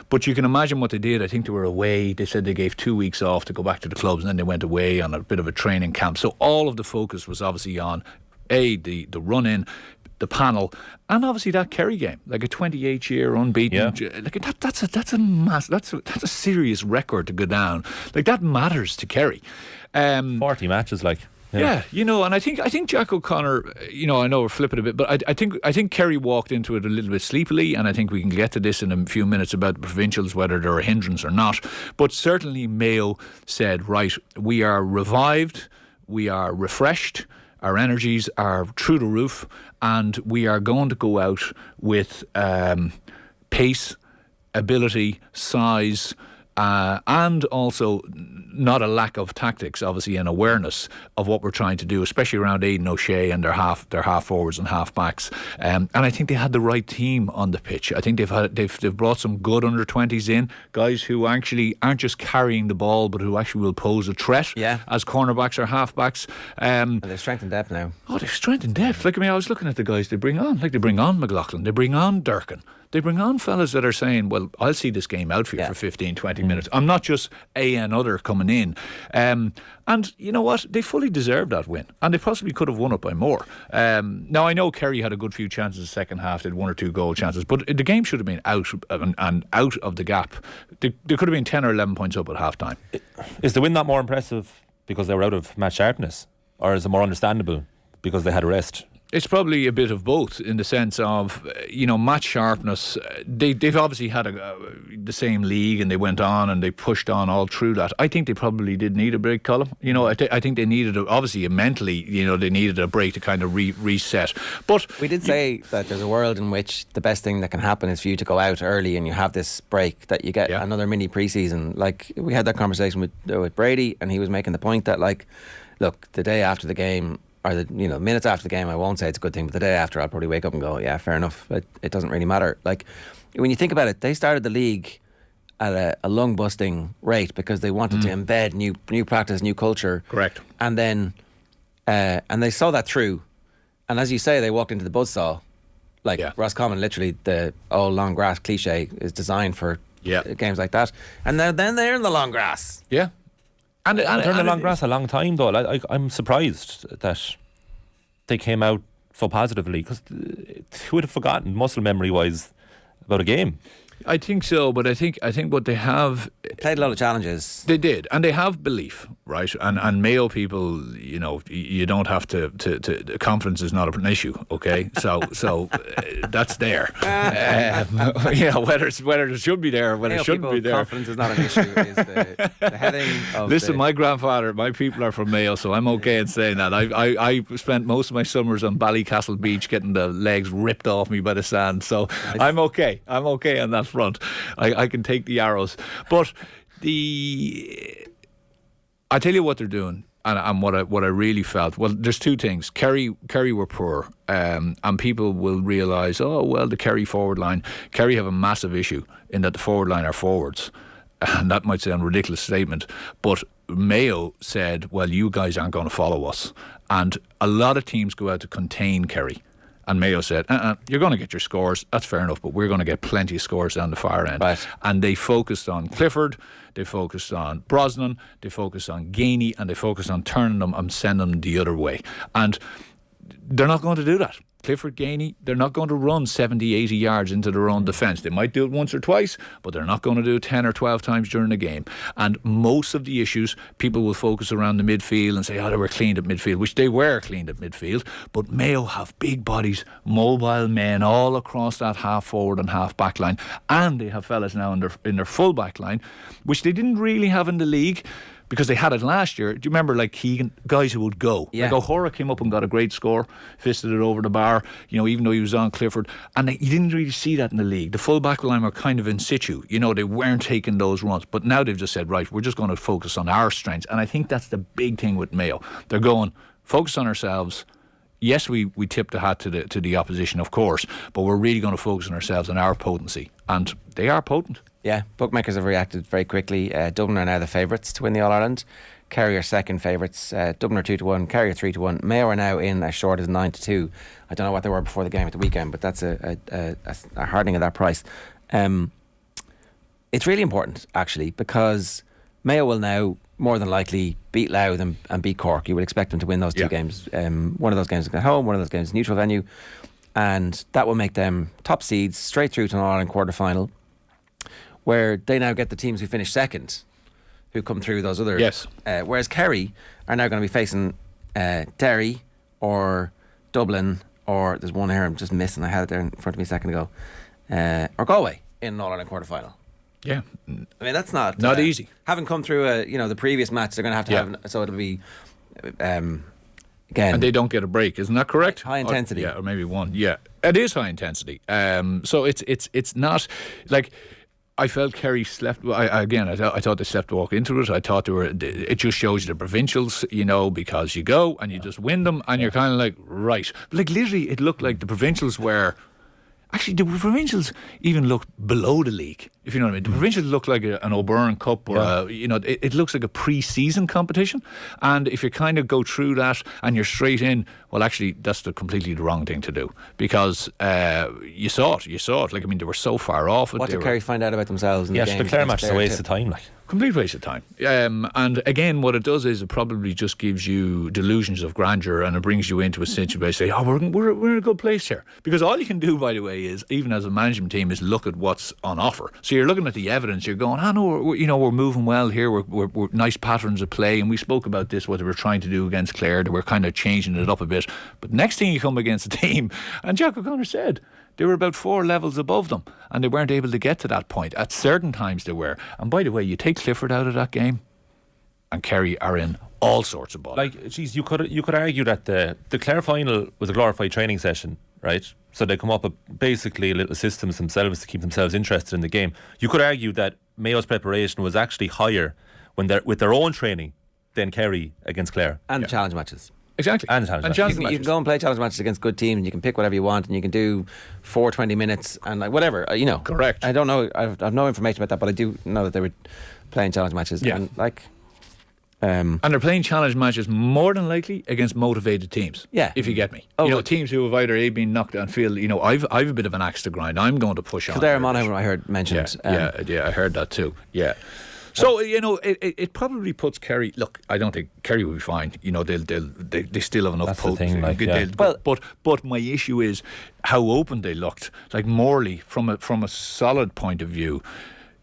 but you can imagine what they did. I think they were away. They said they gave 2 weeks off to go back to the clubs, and then they went away on a bit of a training camp. So all of the focus was obviously on the run in, the panel, and obviously that Kerry game, like a 28-year unbeaten. Like that's a serious record to go down. Like, that matters to Kerry. 40 matches, like. Yeah, and I think Jack O'Connor, I know we're flipping a bit, but I think Kerry walked into it a little bit sleepily, and I think we can get to this in a few minutes about the provincials, whether they're a hindrance or not. But certainly Mayo said, right, we are revived, we are refreshed, our energies are through the roof, and we are going to go out with pace, ability, size, and also not a lack of tactics, obviously, and awareness of what we're trying to do, especially around Aidan O'Shea and their half forwards and half backs. And I think they had the right team on the pitch. I think they've brought some good under-20s in, guys who actually aren't just carrying the ball, but who actually will pose a threat as cornerbacks or half-backs. And they've strengthened depth now. Oh, they've strengthened depth. Like, I was looking at the guys they bring on. Like, they bring on McLaughlin, they bring on Durkin. They bring on fellas that are saying, well, I'll see this game out for you for 15, 20 minutes. I'm not just another coming in. And you know what? They fully deserved that win. And they possibly could have won it by more. Now, I know Kerry had a good few chances in the second half. They had 1 or 2 goal chances. But the game should have been out and out of the gap. They could have been 10 or 11 points up at half-time. Is the win that more impressive because they were out of match sharpness? Or is it more understandable because they had a rest? It's probably a bit of both, in the sense of, match sharpness. They've obviously had the same league, and they went on and they pushed on all through that. I think they probably did need a break, Colm. I think they needed, obviously mentally, they needed a break to kind of reset. But we did say that there's a world in which the best thing that can happen is for you to go out early and you have this break, that you get another mini pre-season. Like, we had that conversation with Brady, and he was making the point that, like, look, the day after the game, or the minutes after the game, I won't say it's a good thing, but the day after, I'll probably wake up and go, yeah, fair enough. It doesn't really matter. Like, when you think about it, they started the league at a lung busting rate because they wanted to embed new practice, new culture. Correct. And then and they saw that through. And as you say, they walked into the buzzsaw. Like Roscommon, literally, the old long grass cliche is designed for games like that. And then they're in the long grass. Yeah. And they're in the long grass a long time, though. I'm surprised that they came out so positively, because who would have forgotten, muscle memory-wise, about a game? I think so, but I think what they have... They played a lot of challenges. They did, and they have belief, right? And Mayo people, you don't have to confidence is not an issue, okay? So that's there. Whether it should be there or whether it shouldn't be there. Confidence is not an issue, is the heading of Listen, my people are from Mayo, so I'm okay in saying that. I spent most of my summers on Ballycastle Beach getting the legs ripped off me by the sand, so nice. I'm okay on that front. I can take the arrows, but I tell you what they're doing, and what I really felt. Well, there's two things. Kerry were poor, and people will realise, the Kerry forward line. Kerry have a massive issue in that the forward line are forwards, and that might sound a ridiculous statement, but Mayo said, well, you guys aren't going to follow us, and a lot of teams go out to contain Kerry. And Mayo said, you're going to get your scores, that's fair enough, but we're going to get plenty of scores down the far end. Right. And they focused on Clifford, they focused on Brosnan, they focused on Gainey, and they focused on turning them and sending them the other way. And they're not going to do that. Clifford, Gainey, they're not going to run 70, 80 yards into their own defence. They might do it once or twice, but they're not going to do it 10 or 12 times during the game. And most of the issues, people will focus around the midfield and say, they were cleaned at midfield, which they were cleaned at midfield. But Mayo have big bodies, mobile men all across that half forward and half back line. And they have fellas now in their full back line, which they didn't really have in the league, because they had it last year. Do you remember, like Keegan, guys who would go? Yeah. Like O'Hara came up and got a great score, fisted it over the bar, even though he was on Clifford. And you didn't really see that in the league. The full back line were kind of in situ. They weren't taking those runs. But now they've just said, right, we're just going to focus on our strengths. And I think that's the big thing with Mayo. They're going, focus on ourselves. Yes, we tip the hat to the opposition, of course, but we're really going to focus on ourselves and our potency. And they are potent. Yeah, bookmakers have reacted very quickly. Dublin are now the favourites to win the All-Ireland. Kerry are second favourites. Dublin are 2-1, Kerry are 3-1. Mayo are now in as short as 9-2. I don't know what they were before the game at the weekend, but that's a hardening of that price. It's really important, actually, because Mayo will now more than likely beat Louth and beat Cork. You would expect them to win those two games. One of those games at home, one of those games neutral venue, and that will make them top seeds straight through to an All-Ireland quarter-final, where they now get the teams who finish second, who come through those other... Yes. Whereas Kerry are now going to be facing Derry or Dublin, or there's one here I'm just missing, I had it there in front of me a second ago, or Galway in an All-Ireland quarter-final. Yeah. I mean, that's not easy. Having come through the previous match, they're going to have, so it'll be... again, and they don't get a break, isn't that correct? High intensity. Or maybe one. Yeah, it is high intensity. So it's not like... I felt Kerry slept. I thought they slept walk into it. I thought they were. It just shows you the provincials, because you go and you just win them, and you're kind of like, right. But like literally, it looked like the provincials were. Actually, the provincials even looked below the league, if you know what I mean. The provincials looked like an O'Byrne Cup, or it looks like a pre-season competition. And if you kind of go through that and you're straight in, well, actually, that's completely the wrong thing to do, because you saw it. Like, I mean, they were so far off it. What did Kerry find out about themselves? In the game? The Clare match is a waste of time. Like, Complete waste of time. And again, what it does is it probably just gives you delusions of grandeur, and it brings you into a situation where you say, we're in a good place here. Because all you can do, by the way, is, even as a management team, is look at what's on offer. So you're looking at the evidence, you're going, we're moving well here, we're nice patterns of play, and we spoke about this, what they were trying to do against Clare, they were kind of changing it up a bit. But next thing you come against a team, and Jack O'Connor said, they were about 4 levels above them, and they weren't able to get to that point. At certain times they were. And by the way, you take Clifford out of that game, and Kerry are in all sorts of ball. Like, geez, you could argue that the Clare final was a glorified training session, right? So they come up with basically little systems themselves to keep themselves interested in the game. You could argue that Mayo's preparation was actually higher with their own training than Kerry against Clare. And the challenge matches. Exactly. And you can go and play challenge matches against good teams, and you can pick whatever you want, and you can do 4 20 minutes and like whatever, Correct. I don't know, I've no information about that, but I do know that they were playing challenge matches. Yeah. And like and they're playing challenge matches more than likely against motivated teams. Yeah. If you get me. Teams who have either been knocked down and feel, I've a bit of an axe to grind, I'm going to push on. Kildare Monaghan, I heard mentioned. Yeah, I heard that too. Yeah. So it probably puts Kerry. Look, I don't think Kerry will be fine. They still have enough potency. But my issue is how open they looked. Like Morley, from a solid point of view,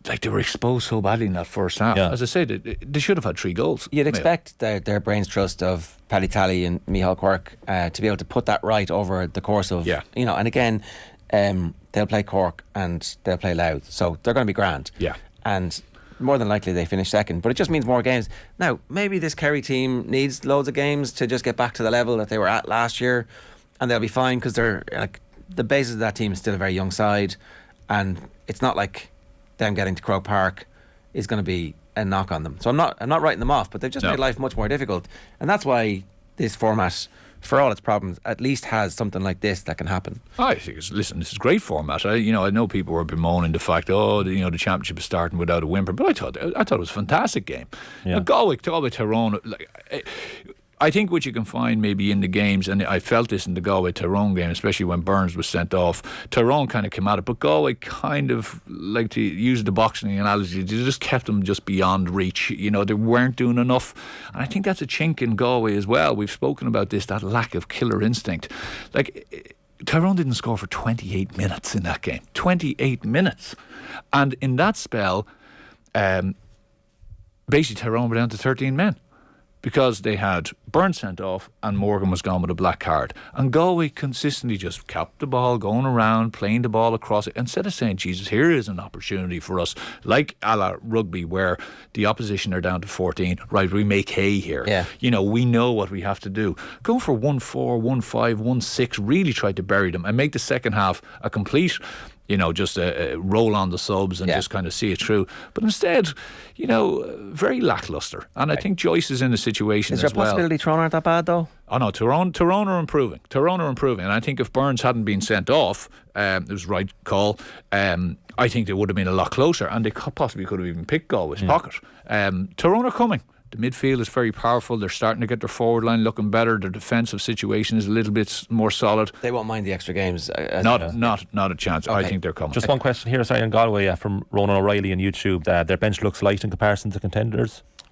like they were exposed so badly in that first half. Yeah. As I said, they should have had 3 goals. You'd expect their brains trust of Paddy Tally and Micheál Quirk to be able to put that right over the course of and again, they'll play Cork and they'll play Louth, so they're going to be grand. Yeah, and more than likely they finish second, but it just means more games. Now, maybe this Kerry team needs loads of games to just get back to the level that they were at last year, and they'll be fine because they're like, the basis of that team is still a very young side, and it's not like them getting to Croke Park is going to be a knock on them. So I'm not writing them off, but they've just made life much more difficult, and that's why this format, for all its problems, at least has something like this that can happen. I think this is a great format. I know people were bemoaning the fact, the championship is starting without a whimper, but I thought it was a fantastic game. Yeah. Galway, Tyrone, I think what you can find maybe in the games, and I felt this in the Galway Tyrone game, especially when Burns was sent off, Tyrone kind of came at it, but Galway kind of, like to use the boxing analogy, they just kept them just beyond reach. They weren't doing enough, and I think that's a chink in Galway as well. We've spoken about this, that lack of killer instinct. Like, Tyrone didn't score for 28 minutes in that game. 28 minutes. And in that spell, basically Tyrone were down to 13 men, because they had Burns sent off and Morgan was gone with a black card. And Galway consistently just kept the ball going around, playing the ball across it, instead of saying, Jesus, here is an opportunity for us, like a la rugby, where the opposition are down to 14. Right, we make hay here. Yeah. We know what we have to do. Go for 1-4, 1-5, 1-6, really try to bury them and make the second half a complete, just roll on the subs and just kind of see it through. But instead, very lacklustre. And I think Joyce is in a situation as well. Is there a possibility Tyrone aren't that bad, though? Oh no, Tyrone are improving. And I think if Burns hadn't been sent off, it was the right call. I think they would have been a lot closer, and they possibly could have even picked Galway's pocket. Tyrone are coming. The midfield is very powerful. They're starting to get their forward line looking better. Their defensive situation is a little bit more solid. They won't mind the extra games. Not a chance. Okay. I think they're coming. Just one question here, on Galway from Ronan O'Reilly on YouTube. Their bench looks light in comparison to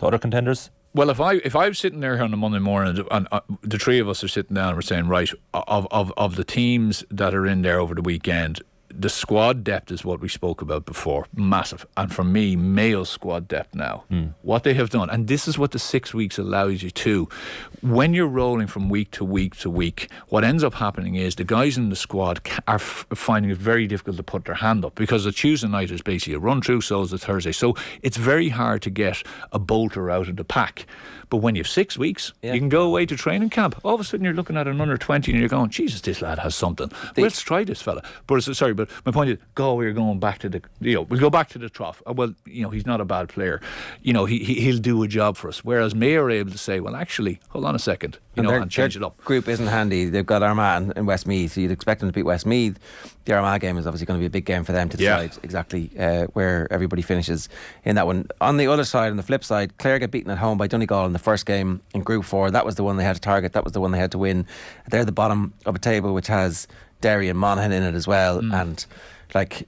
other contenders. Well, if I was sitting there on a Monday morning and the 3 of us are sitting down and we're saying, right, of the teams that are in there over the weekend, the squad depth is what we spoke about before, massive. And for me, Mayo's squad depth now, what they have done, and this is what the 6 weeks allows you to. When you're rolling from week to week to week, what ends up happening is the guys in the squad are finding it very difficult to put their hand up, because the Tuesday night is basically a run through, so is the Thursday. So it's very hard to get a bolter out of the pack. But when you have 6 weeks, you can go away to training camp. All of a sudden you're looking at an under 20 and you're going, Jesus, this lad has something. Let's try this fella. But my point is, Galway are going back to the, we'll go back to the trough. Well, he's not a bad player. He'll do a job for us. Whereas Mayo are able to say, well, actually, hold on a second, and change it up. Group isn't handy. They've got Armagh and Westmeath, so you'd expect them to beat Westmeath. The Armagh game is obviously going to be a big game for them to decide exactly where everybody finishes in that one. On the other side, on the flip side, Clare get beaten at home by Donegal in the first game in Group 4. That was the one they had to target. That was the one they had to win. They're the bottom of a table which has Derry and Monaghan in it as well, and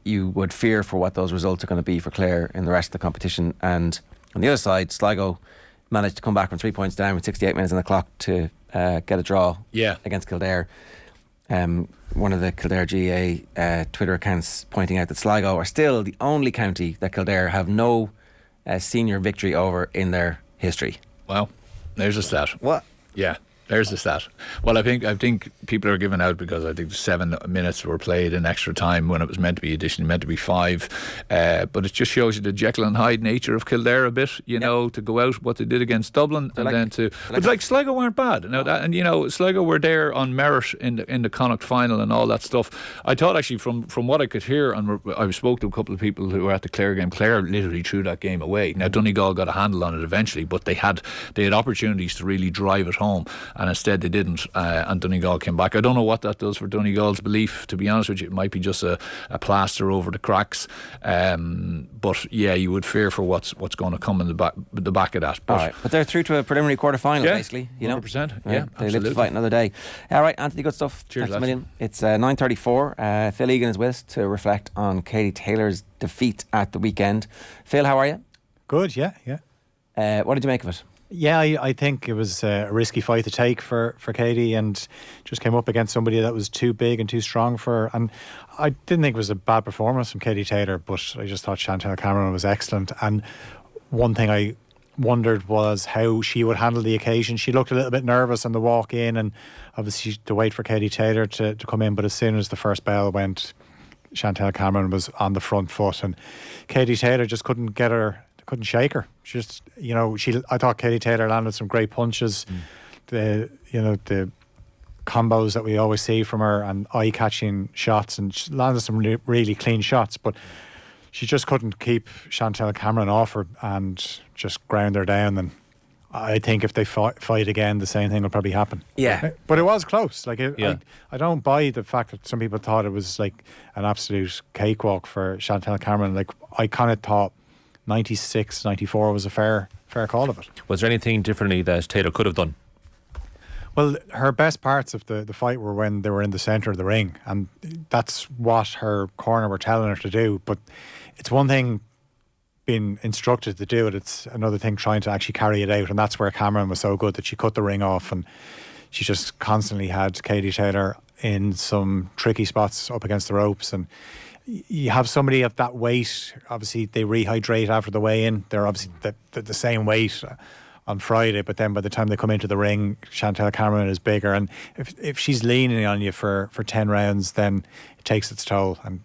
you would fear for what those results are going to be for Clare in the rest of the competition. And On the other side, Sligo managed to come back from 3 points down with 68 minutes on the clock to get a draw against Kildare. One of the Kildare GA Twitter accounts pointing out that Sligo are still the only county that Kildare have no senior victory over in their history. Well, there's a stat. What? Yeah. There's the stat. Well, I think people are giving out because I think 7 minutes were played in extra time when it was meant to be additionally meant to be 5. But it just shows you the Jekyll and Hyde nature of Kildare a bit. You know, to go out what they did against Dublin and then to. But like Sligo weren't bad. And Sligo were there on merit in the Connacht final and all that stuff. I thought actually from what I could hear, and I spoke to a couple of people who were at the Clare game. Clare literally threw that game away. Now Donegal got a handle on it eventually, but they had opportunities to really drive it home. And instead they didn't, and Donegal came back. I don't know what that does for Donegal's belief, to be honest with you. It might be just a plaster over the cracks, but yeah, you would fear for what's going to come in the back of that. But, all right, but they're through to a preliminary quarter final, basically. 100%. Right? Yeah, they live to fight another day. All right, Anthony, good stuff. Cheers, thanks a million. It's 9:34. Phil Egan is with us to reflect on Katie Taylor's defeat at the weekend. Phil, how are you? Good, yeah. What did you make of it? Yeah, I think it was a risky fight to take for Katie, and just came up against somebody that was too big and too strong for her. And I didn't think it was a bad performance from Katie Taylor, but I just thought Chantal Cameron was excellent. And one thing I wondered was how she would handle the occasion. She looked a little bit nervous on the walk in, and obviously to wait for Katie Taylor to come in. But as soon as the first bell went, Chantal Cameron was on the front foot, and Katie Taylor just couldn't shake her. Just, I thought Katie Taylor landed some great punches. The combos that we always see from her, and eye-catching shots, and she landed some really clean shots, but she just couldn't keep Chantal Cameron off her and just ground her down. And I think if they fight again, the same thing will probably happen. Yeah. But it was close. I don't buy the fact that some people thought it was like an absolute cakewalk for Chantal Cameron. Like, I kind of thought 96, 94 was a fair call of it. Was there anything differently that Taylor could have done? Well, her best parts of the fight were when they were in the centre of the ring, and that's what her corner were telling her to do. But it's one thing being instructed to do it, it's another thing trying to actually carry it out, and that's where Cameron was so good, that she cut the ring off, and she just constantly had Katie Taylor in some tricky spots up against the ropes. And you have somebody of that weight, obviously they rehydrate after the weigh-in. They're obviously the same weight on Friday, but then by the time they come into the ring, Chantal Cameron is bigger, and if she's leaning on you for 10 rounds, then it takes its toll, and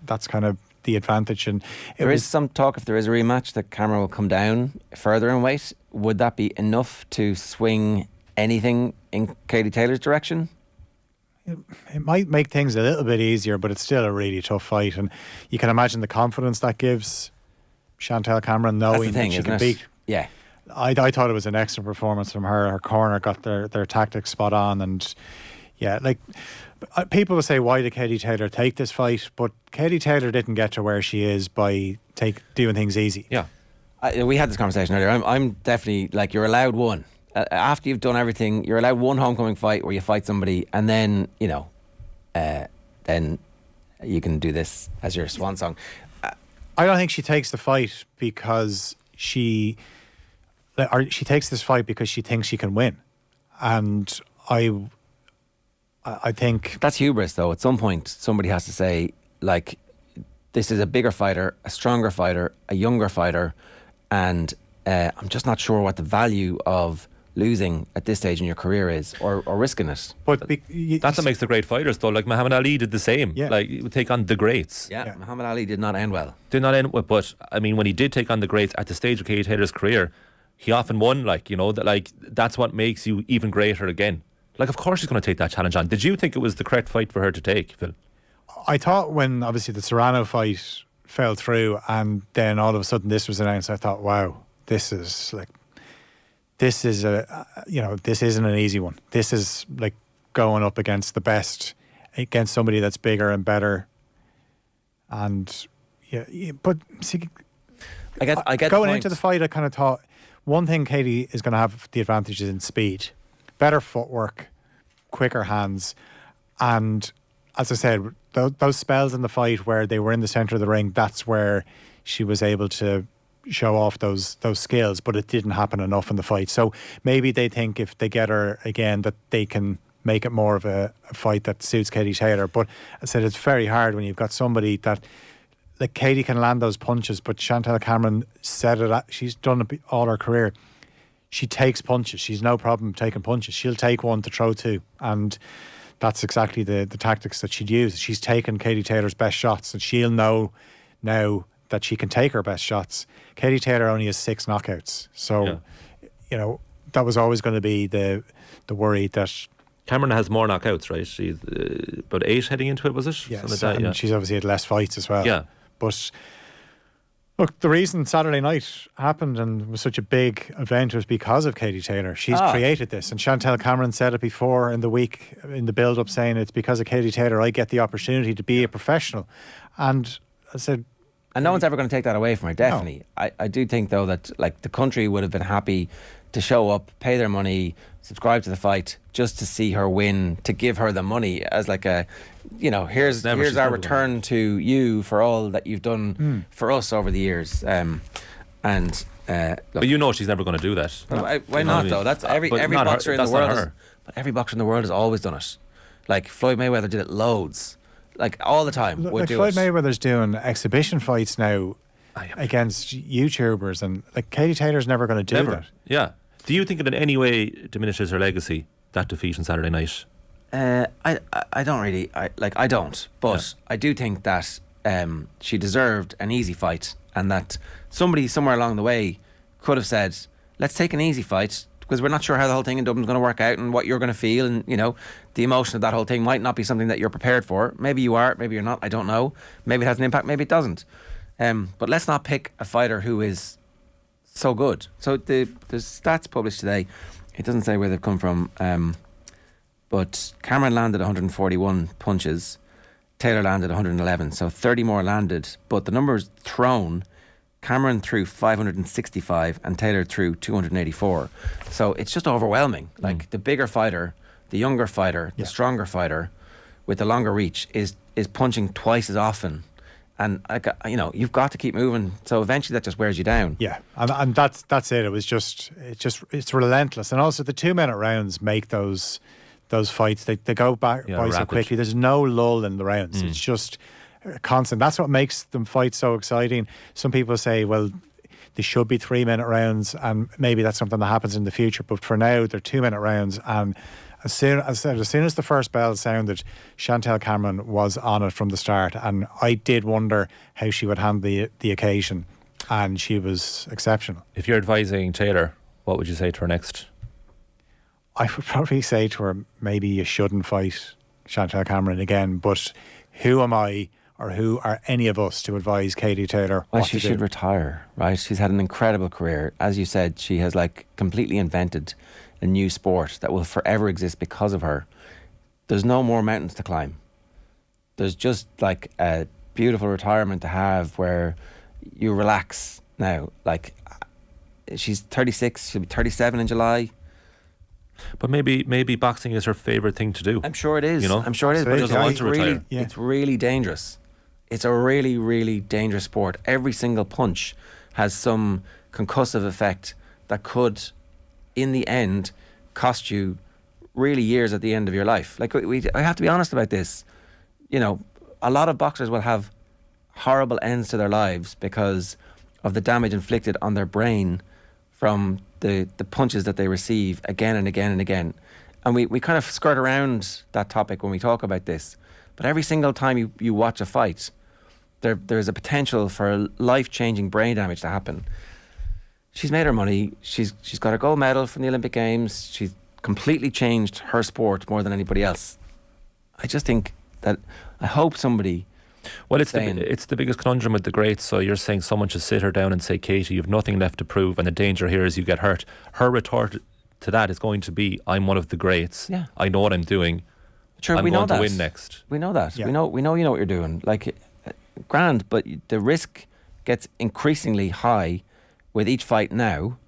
that's kind of the advantage. And there is some talk, if there is a rematch, that Cameron will come down further in weight. Would that be enough to swing anything in Katie Taylor's direction? It might make things a little bit easier, but it's still a really tough fight, and you can imagine the confidence that gives Chantal Cameron, knowing that she can beat. Yeah, I thought it was an excellent performance from her. Her corner got their tactics spot on, and yeah, like people will say, why did Katie Taylor take this fight? But Katie Taylor didn't get to where she is by doing things easy. Yeah, we had this conversation earlier. I'm definitely like, you're allowed one. After you've done everything, you're allowed one homecoming fight where you fight somebody, and then then you can do this as your swan song. I don't think she takes the fight because she takes this fight because she thinks she can win, and I think that's hubris. Though at some point somebody has to say, like, this is a bigger fighter, a stronger fighter, a younger fighter, and I'm just not sure what the value of losing at this stage in your career is, or risking it. But that's what makes the great fighters, though. Like Muhammad Ali did the same. Yeah. Like, he would take on the greats. Yeah, Muhammad Ali did not end well. But I mean, when he did take on the greats at the stage of Katie Taylor's career, he often won. That's what makes you even greater again. Like, of course she's going to take that challenge on. Did you think it was the correct fight for her to take, Phil? I thought when obviously the Serrano fight fell through, and then all of a sudden this was announced, I thought, wow, this isn't an easy one. This is like going up against the best, against somebody that's bigger and better. And but see, I get going into the fight, I kind of thought one thing Katie is going to have the advantage is in speed, better footwork, quicker hands, and as I said, those spells in the fight where they were in the centre of the ring, that's where she was able to show off those skills, but it didn't happen enough in the fight. So maybe they think if they get her again that they can make it more of a fight that suits Katie Taylor. But I said it's very hard when you've got somebody that, like, Katie can land those punches, but Chantal Cameron said it, she's done it all her career. She takes punches. She's no problem taking punches. She'll take one to throw two. And that's exactly the tactics that she'd use. She's taken Katie Taylor's best shots, and she'll know now that she can take her best shots. Katie Taylor only has 6 knockouts. So, you know, that was always going to be the worry that... Cameron has more knockouts, right? She's about 8 heading into it, was it? Yes, like that, and she's obviously had less fights as well. Yeah. But look, the reason Saturday night happened and was such a big event was because of Katie Taylor. She's created this, and Chantal Cameron said it before in the week, in the build-up, saying it's because of Katie Taylor I get the opportunity to be a professional. And I said... And no one's ever going to take that away from her, definitely. No. I do think, though, that like the country would have been happy to show up, pay their money, subscribe to the fight, just to see her win, to give her the money as like a, you know, here's our return to you for all that you've done for us over the years. But you know she's never going to do that. Why not, though? That's every boxer in the world. But every boxer in the world has always done it. Like Floyd Mayweather did it loads. Like all the time. Like Floyd Mayweather's doing exhibition fights now against YouTubers, and like Katie Taylor's never going to do that. Yeah. Do you think it in any way diminishes her legacy, that defeat on Saturday night? I don't really. I don't. But I do think that she deserved an easy fight, and that somebody somewhere along the way could have said, let's take an easy fight, because we're not sure how the whole thing in Dublin's going to work out and what you're going to feel, and you know, the emotion of that whole thing might not be something that you're prepared for. Maybe you are, maybe you're not, I don't know. Maybe it has an impact, maybe it doesn't. But let's not pick a fighter who is so good. So the stats published today, it doesn't say where they've come from, but Cameron landed 141 punches, Taylor landed 111, so 30 more landed, but the numbers thrown, Cameron threw 565 and Taylor threw 284. So it's just overwhelming. Like the bigger fighter, the younger fighter, the stronger fighter with the longer reach is punching twice as often. And you know, you've got to keep moving. So eventually that just wears you down. Yeah, and that's it. It was it's relentless. And also the 2-minute rounds make those fights. They go by so quickly. There's no lull in the rounds. It's just constant. That's what makes them fight so exciting. Some people say, well, they should be 3-minute rounds, and maybe that's something that happens in the future. But for now, they're 2-minute rounds, and as soon as the first bell sounded, Chantal Cameron was on it from the start, and I did wonder how she would handle the occasion, and she was exceptional. If you're advising Taylor, what would you say to her next? I would probably say to her, maybe you shouldn't fight Chantal Cameron again, but who am I, or who are any of us to advise Katie Taylor what she should retire, right? She's had an incredible career. As you said, she has like completely invented a new sport that will forever exist because of her. There's no more mountains to climb. There's just like a beautiful retirement to have where you relax now. Like, she's 36, she'll be 37 in July. But maybe boxing is her favourite thing to do. I'm sure it is. You know? I'm sure it is. But she doesn't want to retire. It's really dangerous. It's a really, really dangerous sport. Every single punch has some concussive effect that could, in the end, cost you really years at the end of your life. Like, I have to be honest about this. You know, a lot of boxers will have horrible ends to their lives because of the damage inflicted on their brain from the punches that they receive again and again and again. And we kind of skirt around that topic when we talk about this. But every single time you watch a fight, there's a potential for life-changing brain damage to happen. She's made her money. She's got a gold medal from the Olympic Games. She's completely changed her sport more than anybody else. I just think that I hope somebody... Well, it's the biggest conundrum with the greats. So you're saying someone should sit her down and say, Katie, you've nothing left to prove, and the danger here is you get hurt. Her retort to that is going to be, I'm one of the greats. Yeah. I know what I'm doing. Sure, I'm we going know that. to win next. We know that. Yeah. We know you know what you're doing. Like, grand, but the risk gets increasingly high with each fight now,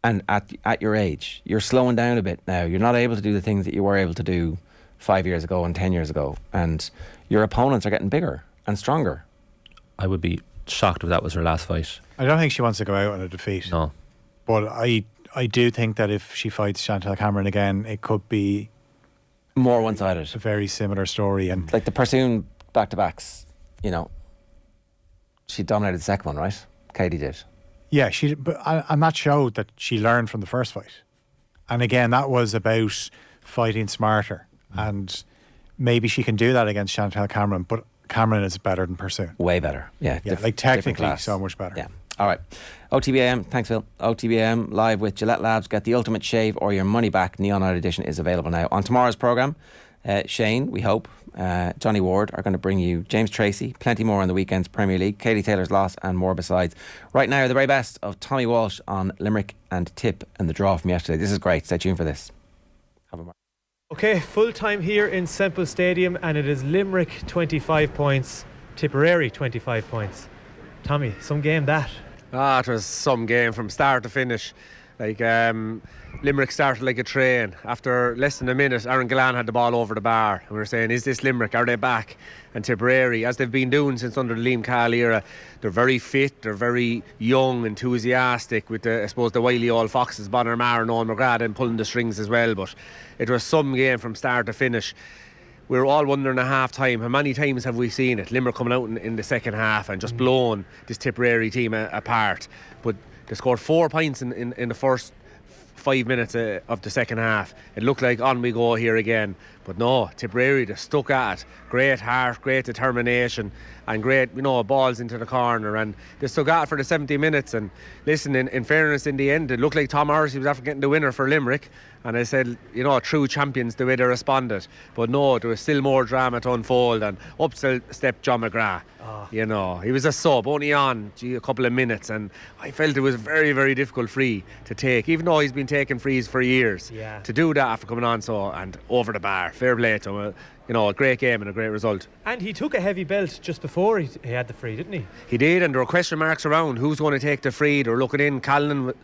and at your age. You're slowing down a bit now. You're not able to do the things that you were able to do 5 years ago and 10 years ago, and your opponents are getting bigger and stronger. I would be shocked if that was her last fight. I don't think she wants to go out on a defeat. No. But I do think that if she fights Chantal Cameron again, it could be more one-sided. A very similar story. And like the Pursoon back-to-backs, you know, she dominated the second one, right? Katie did. Yeah, and that showed that she learned from the first fight. And again, that was about fighting smarter. And maybe she can do that against Chantal Cameron, but Cameron is better than Pursoon. Way better. Yeah. Like technically so much better. Yeah. All right. OTB AM, thanks Phil. OTB AM live with Gillette Labs. Get the ultimate shave or your money back. Neon Night Edition is available now. On tomorrow's programme, Shane, we hope, Johnny Ward are going to bring you James Tracy, plenty more on the weekend's Premier League, Katie Taylor's loss and more besides. Right now, the very best of Tommy Walsh on Limerick and Tip and the draw from yesterday. This is great. Stay tuned for this. Have a mark. Okay, full time here in Semple Stadium, and it is Limerick 25 points, Tipperary 25 points. Tommy, some game that. It was some game from start to finish. Like Limerick started like a train. After less than a minute, Aaron Gillan had the ball over the bar, and we were saying, is this Limerick? Are they back? And Tipperary, as they've been doing since under the Liam Cahill era, they're very fit, they're very young, enthusiastic, with the, I suppose, the wily old foxes, Bonner Maher and Owen McGrath, and pulling the strings as well. But it was some game from start to finish. We were all wondering at half time, how many times have we seen it? Limerick coming out in the second half and just blowing this Tipperary team apart. But they scored 4 points in the first 5 minutes of the second half. It looked like on we go here again. But no, Tipperary, they stuck at it. Great heart, great determination, and great, balls into the corner. And they stuck at it for the 70 minutes. And listen, in fairness, in the end, it looked like Tom Morrissey was after getting the winner for Limerick. And I said, true champions, the way they responded. But no, there was still more drama to unfold. And up stepped John McGrath. He was a sub, only on a couple of minutes. And I felt it was a very, very difficult free to take, even though he's been taking frees for years. Yeah. To do that after coming on and over the bar. Fair play to him. A great game and a great result. And he took a heavy belt just before he had the free, didn't he? He did, and there were question marks around who's going to take the free. They were looking in,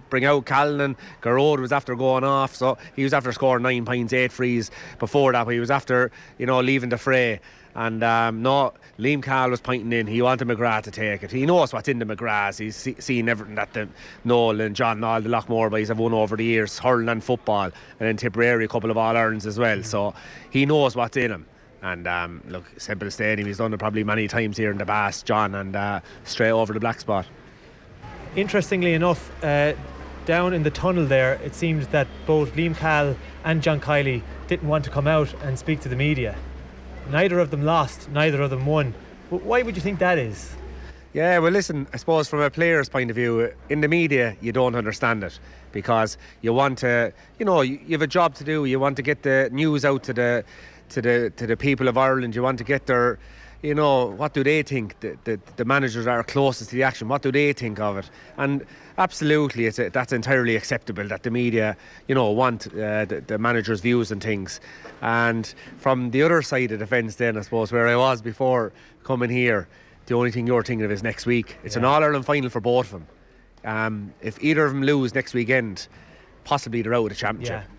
bring out Callan. Garrod was after going off, so he was after scoring 9 points, 8 frees before that, but he was after, leaving the fray. And Liam Cahill was pointing in. He wanted McGrath to take it. He knows what's in the McGraths. He's seen everything that the Noel and John and all the Lochmore boys have won over the years, hurling and football, and then Tipperary, a couple of All-Irelands as well. So he knows what's in him. And look, Semple Stadium, he's done it probably many times here in the Bass, John, and straight over the black spot. Interestingly enough, down in the tunnel there, it seems that both Liam Cahill and John Kiley didn't want to come out and speak to the media. Neither of them lost, neither of them won. Why would you think that is? Yeah, well listen, I suppose from a player's point of view, in the media you don't understand it, because you want to, you have a job to do. You want to get the news out to the people of Ireland. You want to get their, what do they think? The managers are closest to the action. What do they think of it? And absolutely, that's entirely acceptable that the media, want the manager's views and things. And from the other side of the fence, then I suppose where I was before coming here, the only thing you're thinking of is next week. It's an All-Ireland final for both of them. If either of them lose next weekend, possibly they're out of the championship. Yeah.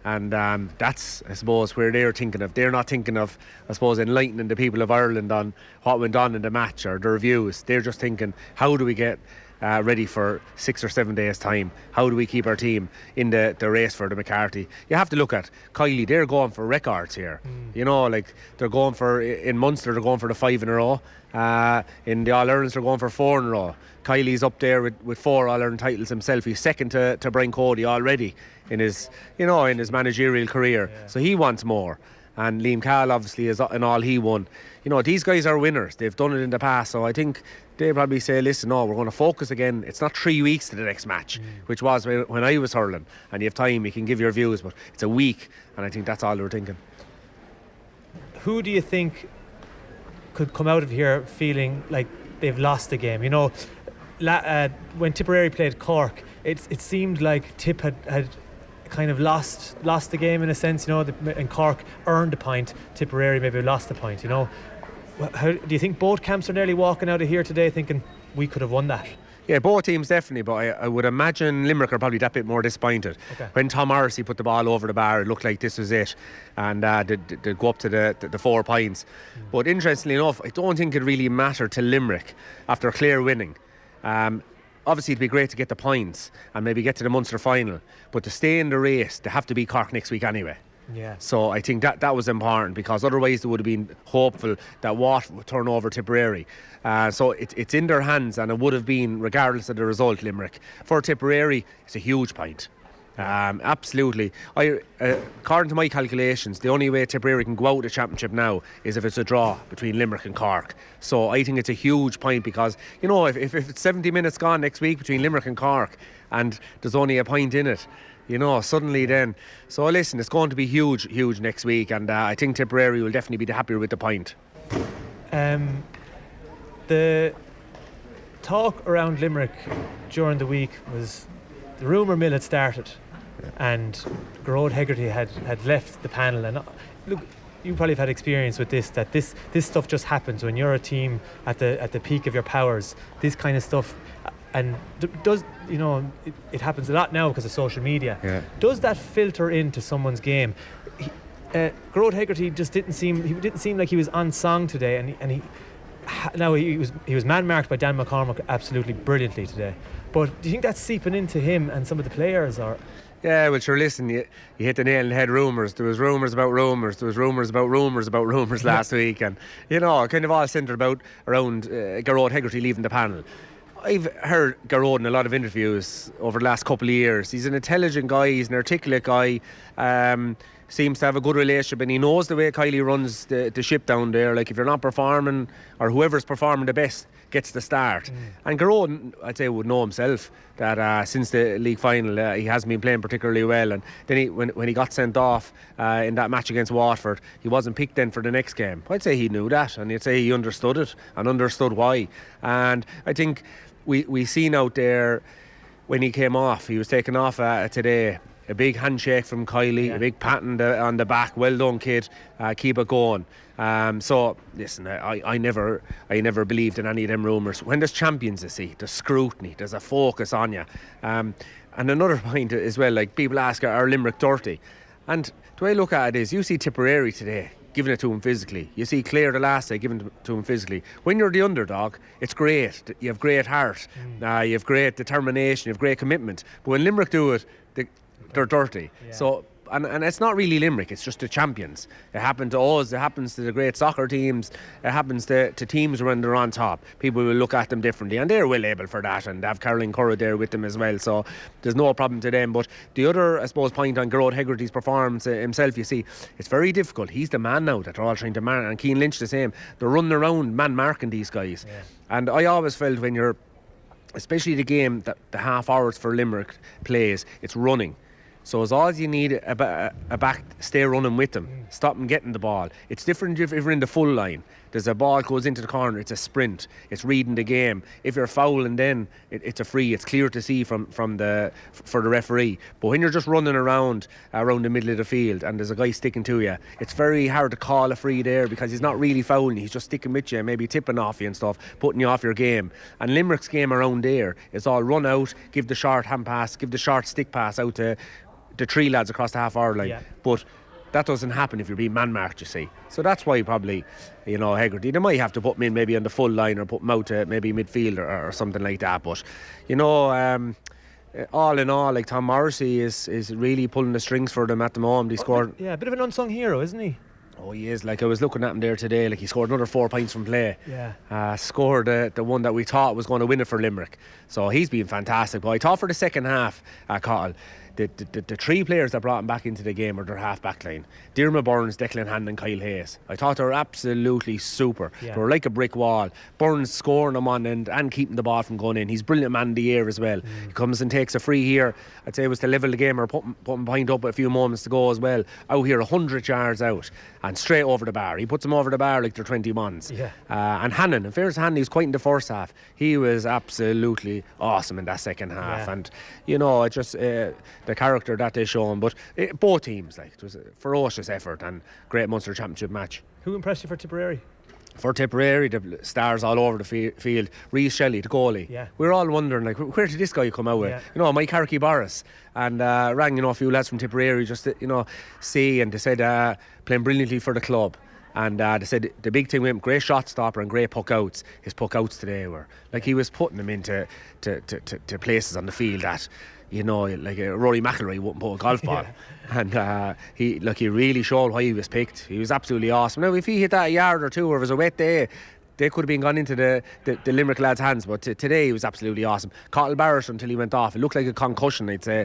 And that's, I suppose, where they're thinking of. They're not thinking of, I suppose, enlightening the people of Ireland on what went on in the match or their views. They're just thinking, how do we get ready for 6 or 7 days' time? How do we keep our team in the race for the McCarthy? You have to look at Kiley. They're going for records here. They're going for, in Munster, they're going for the 5 in a row. In the All-Irelands, they're going for 4 in a row. Kiley's up there with 4 All-Ireland titles himself. He's second to Brian Cody already in his managerial career. Yeah. So he wants more. And Liam Cahill obviously is in all he won. These guys are winners. They've done it in the past. So I think they probably say, listen, no, we're going to focus again. It's not 3 weeks to the next match, which was when I was hurling. And you have time, you can give your views, but it's a week. And I think that's all they were thinking. Who do you think could come out of here feeling like they've lost the game? When Tipperary played Cork, it seemed like Tip had kind of lost the game in a sense, and Cork earned a point. Tipperary maybe lost a point. How do you think both camps are nearly walking out of here today thinking we could have won that? Yeah, both teams definitely, but I would imagine Limerick are probably that bit more disappointed. Okay. When Tom Morrissey put the ball over the bar, it looked like this was it, and they'd go up to the 4 points. But interestingly enough, I don't think it really mattered to Limerick after Clare winning. Obviously, it'd be great to get the points and maybe get to the Munster final, but to stay in the race, they have to beat Cork next week anyway. Yeah. So I think that was important, because otherwise they would have been hopeful that Watt would turn over Tipperary. So it's in their hands, and it would have been, regardless of the result, Limerick. For Tipperary, it's a huge point. Absolutely. According to my calculations, the only way Tipperary can go out of the championship now is if it's a draw between Limerick and Cork. So I think it's a huge point, because, you know, if it's 70 minutes gone next week between Limerick and Cork and there's only a point in it, you know, suddenly then. So listen, it's going to be huge next week, and I think Tipperary will definitely be happier with the point. The talk around Limerick during the week was the rumour mill had started, and Gerard Hegarty had left the panel. And look, you probably have had experience with this, that this stuff just happens when you're a team at the peak of your powers. This kind of stuff. And does, you know, it happens a lot now because of social media. Yeah. Does that filter into someone's game? Gerard Hegarty just didn't seem like he was on song today, and he was man-marked by Dan McCormack absolutely brilliantly today. But do you think that's seeping into him and some of the players, or? Yeah, well, sure, listen, you hit the nail on the head. Rumours. There was rumours about rumours. There was rumours about rumours last week, and, you know, kind of all centred around Gerard Hegarty leaving the panel. I've heard Gerard in a lot of interviews over the last couple of years. He's an intelligent guy, he's an articulate guy, seems to have a good relationship, and he knows the way Kylie runs the ship down there. Like, if you're not performing, or whoever's performing the best gets the start. And Gerard, I'd say, would know himself that since the league final he hasn't been playing particularly well, and then when he got sent off in that match against Waterford, he wasn't picked then for the next game. I'd say he knew that, and I'd say he understood it and understood why. And I think we seen out there when he came off, he was taken off today, a big handshake from Kylie, a big pat on the back. Well done, kid, keep it going. So listen, I never believed in any of them rumours. When there's champions, you see, there's scrutiny, there's a focus on you. And another point as well, like, people ask, are Limerick dirty? And the way I look at it is, you see Tipperary today giving it to him physically. You see Clare the last day giving it to him physically. When you're the underdog, it's great. You have great heart, you have great determination, you have great commitment. But when Limerick do it, they're dirty. Yeah. So, and it's not really Limerick, it's just the champions. It happened to us, it happens to the great soccer teams, it happens to teams when they're on top. People will look at them differently, and they're well able for that, and they have Caroline Curran there with them as well, so there's no problem to them. But the other, I suppose, point on Gerard Hegarty's performance himself, you see, it's very difficult. He's the man now that they're all trying to mark, and Keane Lynch the same. They're running around man-marking these guys. Yeah. And I always felt when you're, especially the game that the half hours for Limerick plays, it's running. So as all you need a back, stay running with them, stop them getting the ball. It's different if you're in the full line. There's a ball goes into the corner, it's a sprint, it's reading the game. If you're fouling, then it's a free. It's clear to see for the referee. But when you're just running around the middle of the field and there's a guy sticking to you, it's very hard to call a free there, because he's not really fouling. He's just sticking with you, maybe tipping off you and stuff, putting you off your game. And Limerick's game around there is all run out, give the short hand pass, give the short stick pass out to the 3 lads across the half-hour line. Yeah. But that doesn't happen if you're being man-marked, you see. So that's why probably, you know, Hegarty, they might have to put him in maybe on the full line, or put him out to maybe midfield or something like that. But, you know, all in all, like, Tom Morrissey is really pulling the strings for them at the moment. He scored... Yeah, a bit of an unsung hero, isn't he? Oh, he is. Like, I was looking at him there today, like, he scored another 4 points from play. Yeah. Scored the one that we thought was going to win it for Limerick. So he's been fantastic. But I thought for the second half, Cathal, the 3 players that brought him back into the game are their half-back line. Diarmaid Burns, Declan Hannon and Kyle Hayes. I thought they were absolutely super. Yeah. They were like a brick wall. Burns scoring them on end and keeping the ball from going in. He's a brilliant man in the air as well. He comes and takes a free here. I'd say it was to level the game, or putting behind up a few moments to go as well. Out here, 100 yards out and straight over the bar. He puts them over the bar like they're 20 ones. Yeah. And Hannon, in fairness to Hannon, he was quite in the first half. He was absolutely awesome in that second half. Yeah. And, you know, it just... the character that they show him, but both teams, like, it was a ferocious effort and great Munster Championship match. Who impressed you for Tipperary? for Tipperary, the stars all over the field. Reece Shelley, the goalie. Yeah. We're all wondering, like, where did this guy come out with? Yeah. You know, Mike Harkey Boris. And rang, a few lads from Tipperary just to, see, and they said playing brilliantly for the club. And they said the big thing with him, great shot stopper and great puck outs. His puck outs today were like he was putting them into to places on the field that, like Rory McIlroy wouldn't put a golf ball. And he really showed why he was picked. He was absolutely awesome. Now, if he hit that a yard or two, or it was a wet day, they could have been gone into the Limerick lads' hands. But today he was absolutely awesome. Cottle Barrett until he went off. It looked like a concussion, I'd say.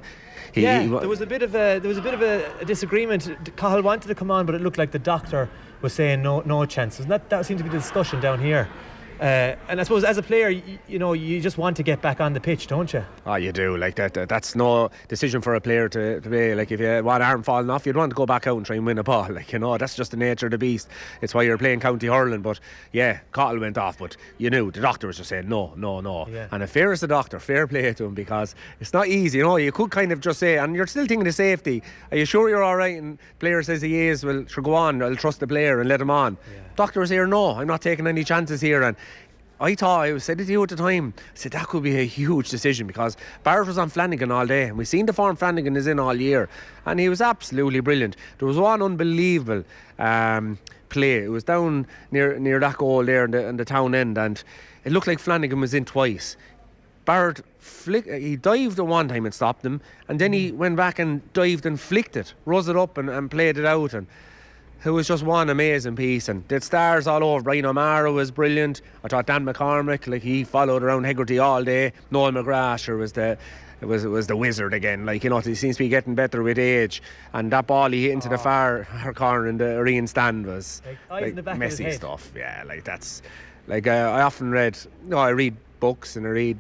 There was a bit of a disagreement. Cahill wanted to come on, but it looked like the doctor was saying no chances. And that seemed to be the discussion down here. And I suppose as a player, you just want to get back on the pitch, don't you? Oh, you do. Like that's no decision for a player to play. Like if you want arm falling off, you'd want to go back out and try and win a ball. Like, that's just the nature of the beast. It's why you're playing county hurling. But yeah, Cottle went off, but you knew the doctor was just saying no. Yeah. And if fair is the doctor, fair play to him, because it's not easy. You could kind of just say, and you're still thinking of safety. Are you sure you're all right? And player says he is. Well, sure, go on. I'll trust the player and let him on. Yeah. Doctor was here. No, I'm not taking any chances here. And I said it to you at the time, I said that could be a huge decision, because Barrett was on Flanagan all day, and we've seen the form Flanagan is in all year, and he was absolutely brilliant. There was one unbelievable play. It was down near that goal there in the town end, and it looked like Flanagan was in twice. Barrett he dived at one time and stopped him, and then he went back and dived and flicked it, rose it up and played it out, and it was just one amazing piece. And the stars all over. Brian O'Mara was brilliant. I thought Dan McCormick, he followed around Hegarty all day. Noel McGrath was the wizard again. He seems to be getting better with age. And that ball he hit into the far corner in the arena stand was messy stuff. Yeah, that's I often read. I read books and I read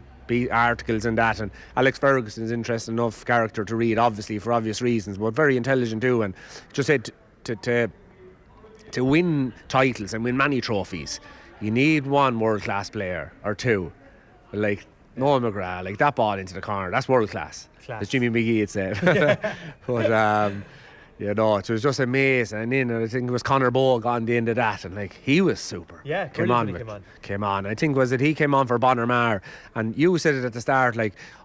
articles and that, and Alex Ferguson is interesting enough character to read, obviously for obvious reasons, but very intelligent too. And just said to win titles and win many trophies, you need one world-class player or two. Like Noel McGrath, that ball into the corner, that's world-class. As Jimmy McGee would say. But it was just amazing. And then I think it was Conor Bowe got on the end of that, and he was super. Yeah, came on. I think was it he came on for Bonner Maher, and you said it at the start.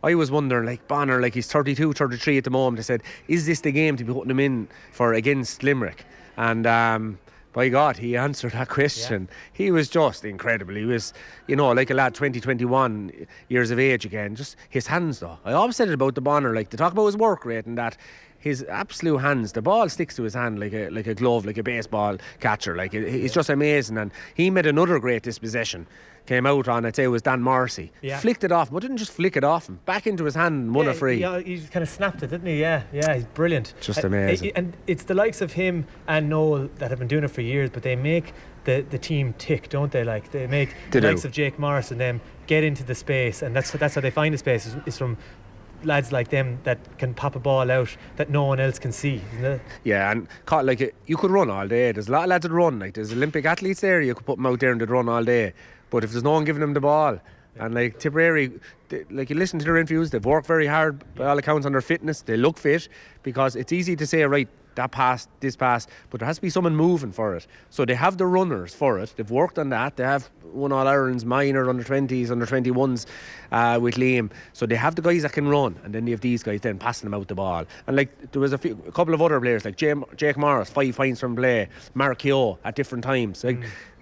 I was wondering, Bonner, he's 32, 33 at the moment. I said, is this the game to be putting him in for against Limerick? And by God, he answered that question. Yeah. He was just incredible. He was, like a lad, 20, 21 years of age again. Just his hands, though. I always said it about the Bonner, to talk about his work rate and that. His absolute hands, the ball sticks to his hand like a glove, like a baseball catcher. It's just amazing. And he made another great dispossession. Came out on, I'd say it was Dan Morrissey. Yeah. Flicked it off, but didn't just flick it off him. Back into his hand and won a free. Yeah, he just kind of snapped it, didn't he? Yeah, he's brilliant. Just amazing. And it's the likes of him and Noel that have been doing it for years, but they make the team tick, don't they? They make the likes of Jake Morris and them get into the space, and that's how they find the space, is from lads like them that can pop a ball out that no one else can see, isn't it? Yeah, and you could run all day. There's a lot of lads that run. There's Olympic athletes there. You could put them out there and they'd run all day. But if there's no one giving them the ball, and Tipperary, you listen to their interviews, they've worked very hard by all accounts on their fitness. They look fit, because it's easy to say, right, that pass, this pass, but there has to be someone moving for it. So they have the runners for it. They've worked on that. They have won All Ireland's minor, under 20s, under 21s with Liam. So they have the guys that can run, and then they have these guys then passing them out the ball. And there was a couple of other players like Jake Morris, 5 points from play, Mark Keogh at different times.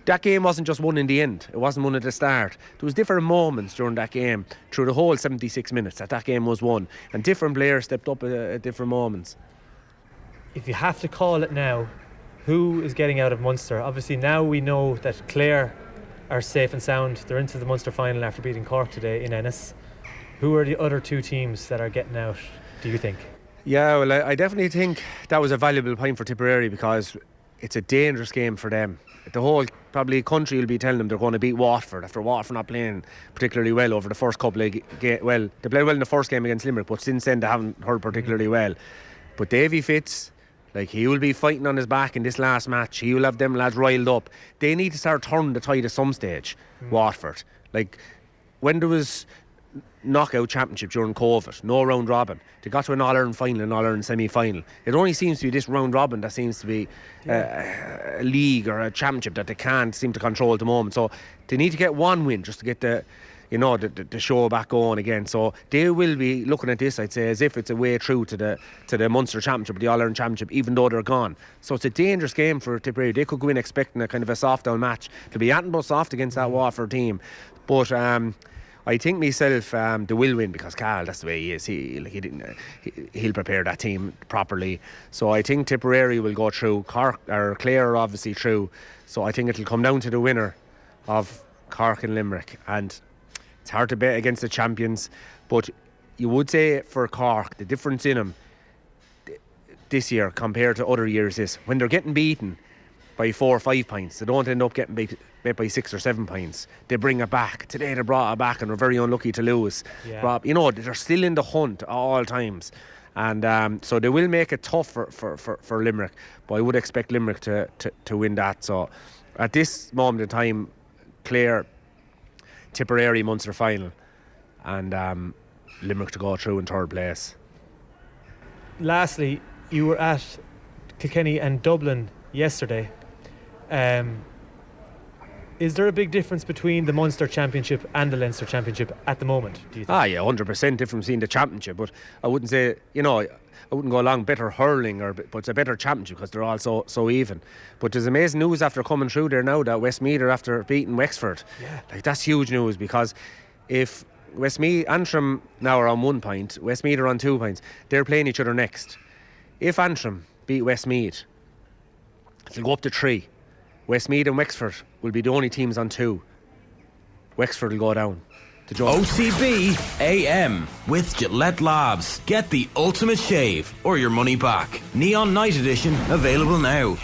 That game wasn't just won in the end. It wasn't won at the start. There was different moments during that game, through the whole 76 minutes that game was won, and different players stepped up at different moments. If you have to call it now, who is getting out of Munster? Obviously now we know that Clare are safe and sound. They're into the Munster final after beating Cork today in Ennis. Who are the other two teams that are getting out, do you think? Yeah, well, I definitely think that was a valuable point for Tipperary, because it's a dangerous game for them. The whole probably country will be telling them they're going to beat Waterford, after Waterford not playing particularly well over the first couple of games. Well, they played well in the first game against Limerick, but since then they haven't hurled particularly well. But Davy Fitz, he will be fighting on his back in this last match. He will have them lads riled up. They need to start turning the tide at some stage, Waterford. When there was knockout championship during COVID, no round robin. They got to an All-Ireland final and All-Ireland semi-final. It only seems to be this round robin that seems to be a league or a championship that they can't seem to control at the moment. So they need to get one win just to get the show back going again. So they will be looking at this, I'd say, as if it's a way through to the Munster Championship, the All-Ireland Championship, even though they're gone. So it's a dangerous game for Tipperary. They could go in expecting a kind of a soft down match. They'll be anything but soft against that Waterford team. But I think myself they will win, because Carl, that's the way he is. He'll prepare that team properly. So I think Tipperary will go through. Cork or Clare are obviously through. So I think it'll come down to the winner of Cork and Limerick. And it's hard to bet against the champions, but you would say for Cork, the difference in them this year compared to other years is when they're getting beaten by 4 or 5 points, they don't end up getting beat by 6 or 7 points. They bring it back. Today they brought it back and were very unlucky to lose. Yeah. They're still in the hunt at all times. And so they will make it tough for Limerick, but I would expect Limerick to win that. So at this moment in time, Clare, Tipperary Munster final, and Limerick to go through in third place. Lastly, you were at Kilkenny and Dublin yesterday. Is there a big difference between the Munster Championship and the Leinster Championship at the moment, do you think? Yeah, 100% difference between the championship, but I wouldn't say, I wouldn't go along better hurling, but it's a better championship because they're all so even. But there's amazing news after coming through there now that Westmeath are after beating Wexford. Yeah. That's huge news, because if Westmeath, Antrim now are on 1 point, Westmeath are on 2 points, they're playing each other next. If Antrim beat Westmeath, they'll go up to 3. Westmeath and Wexford will be the only teams on 2. Wexford will go down to Jones. OTB AM with Gillette Labs. Get the ultimate shave or your money back. Neon Night Edition available now.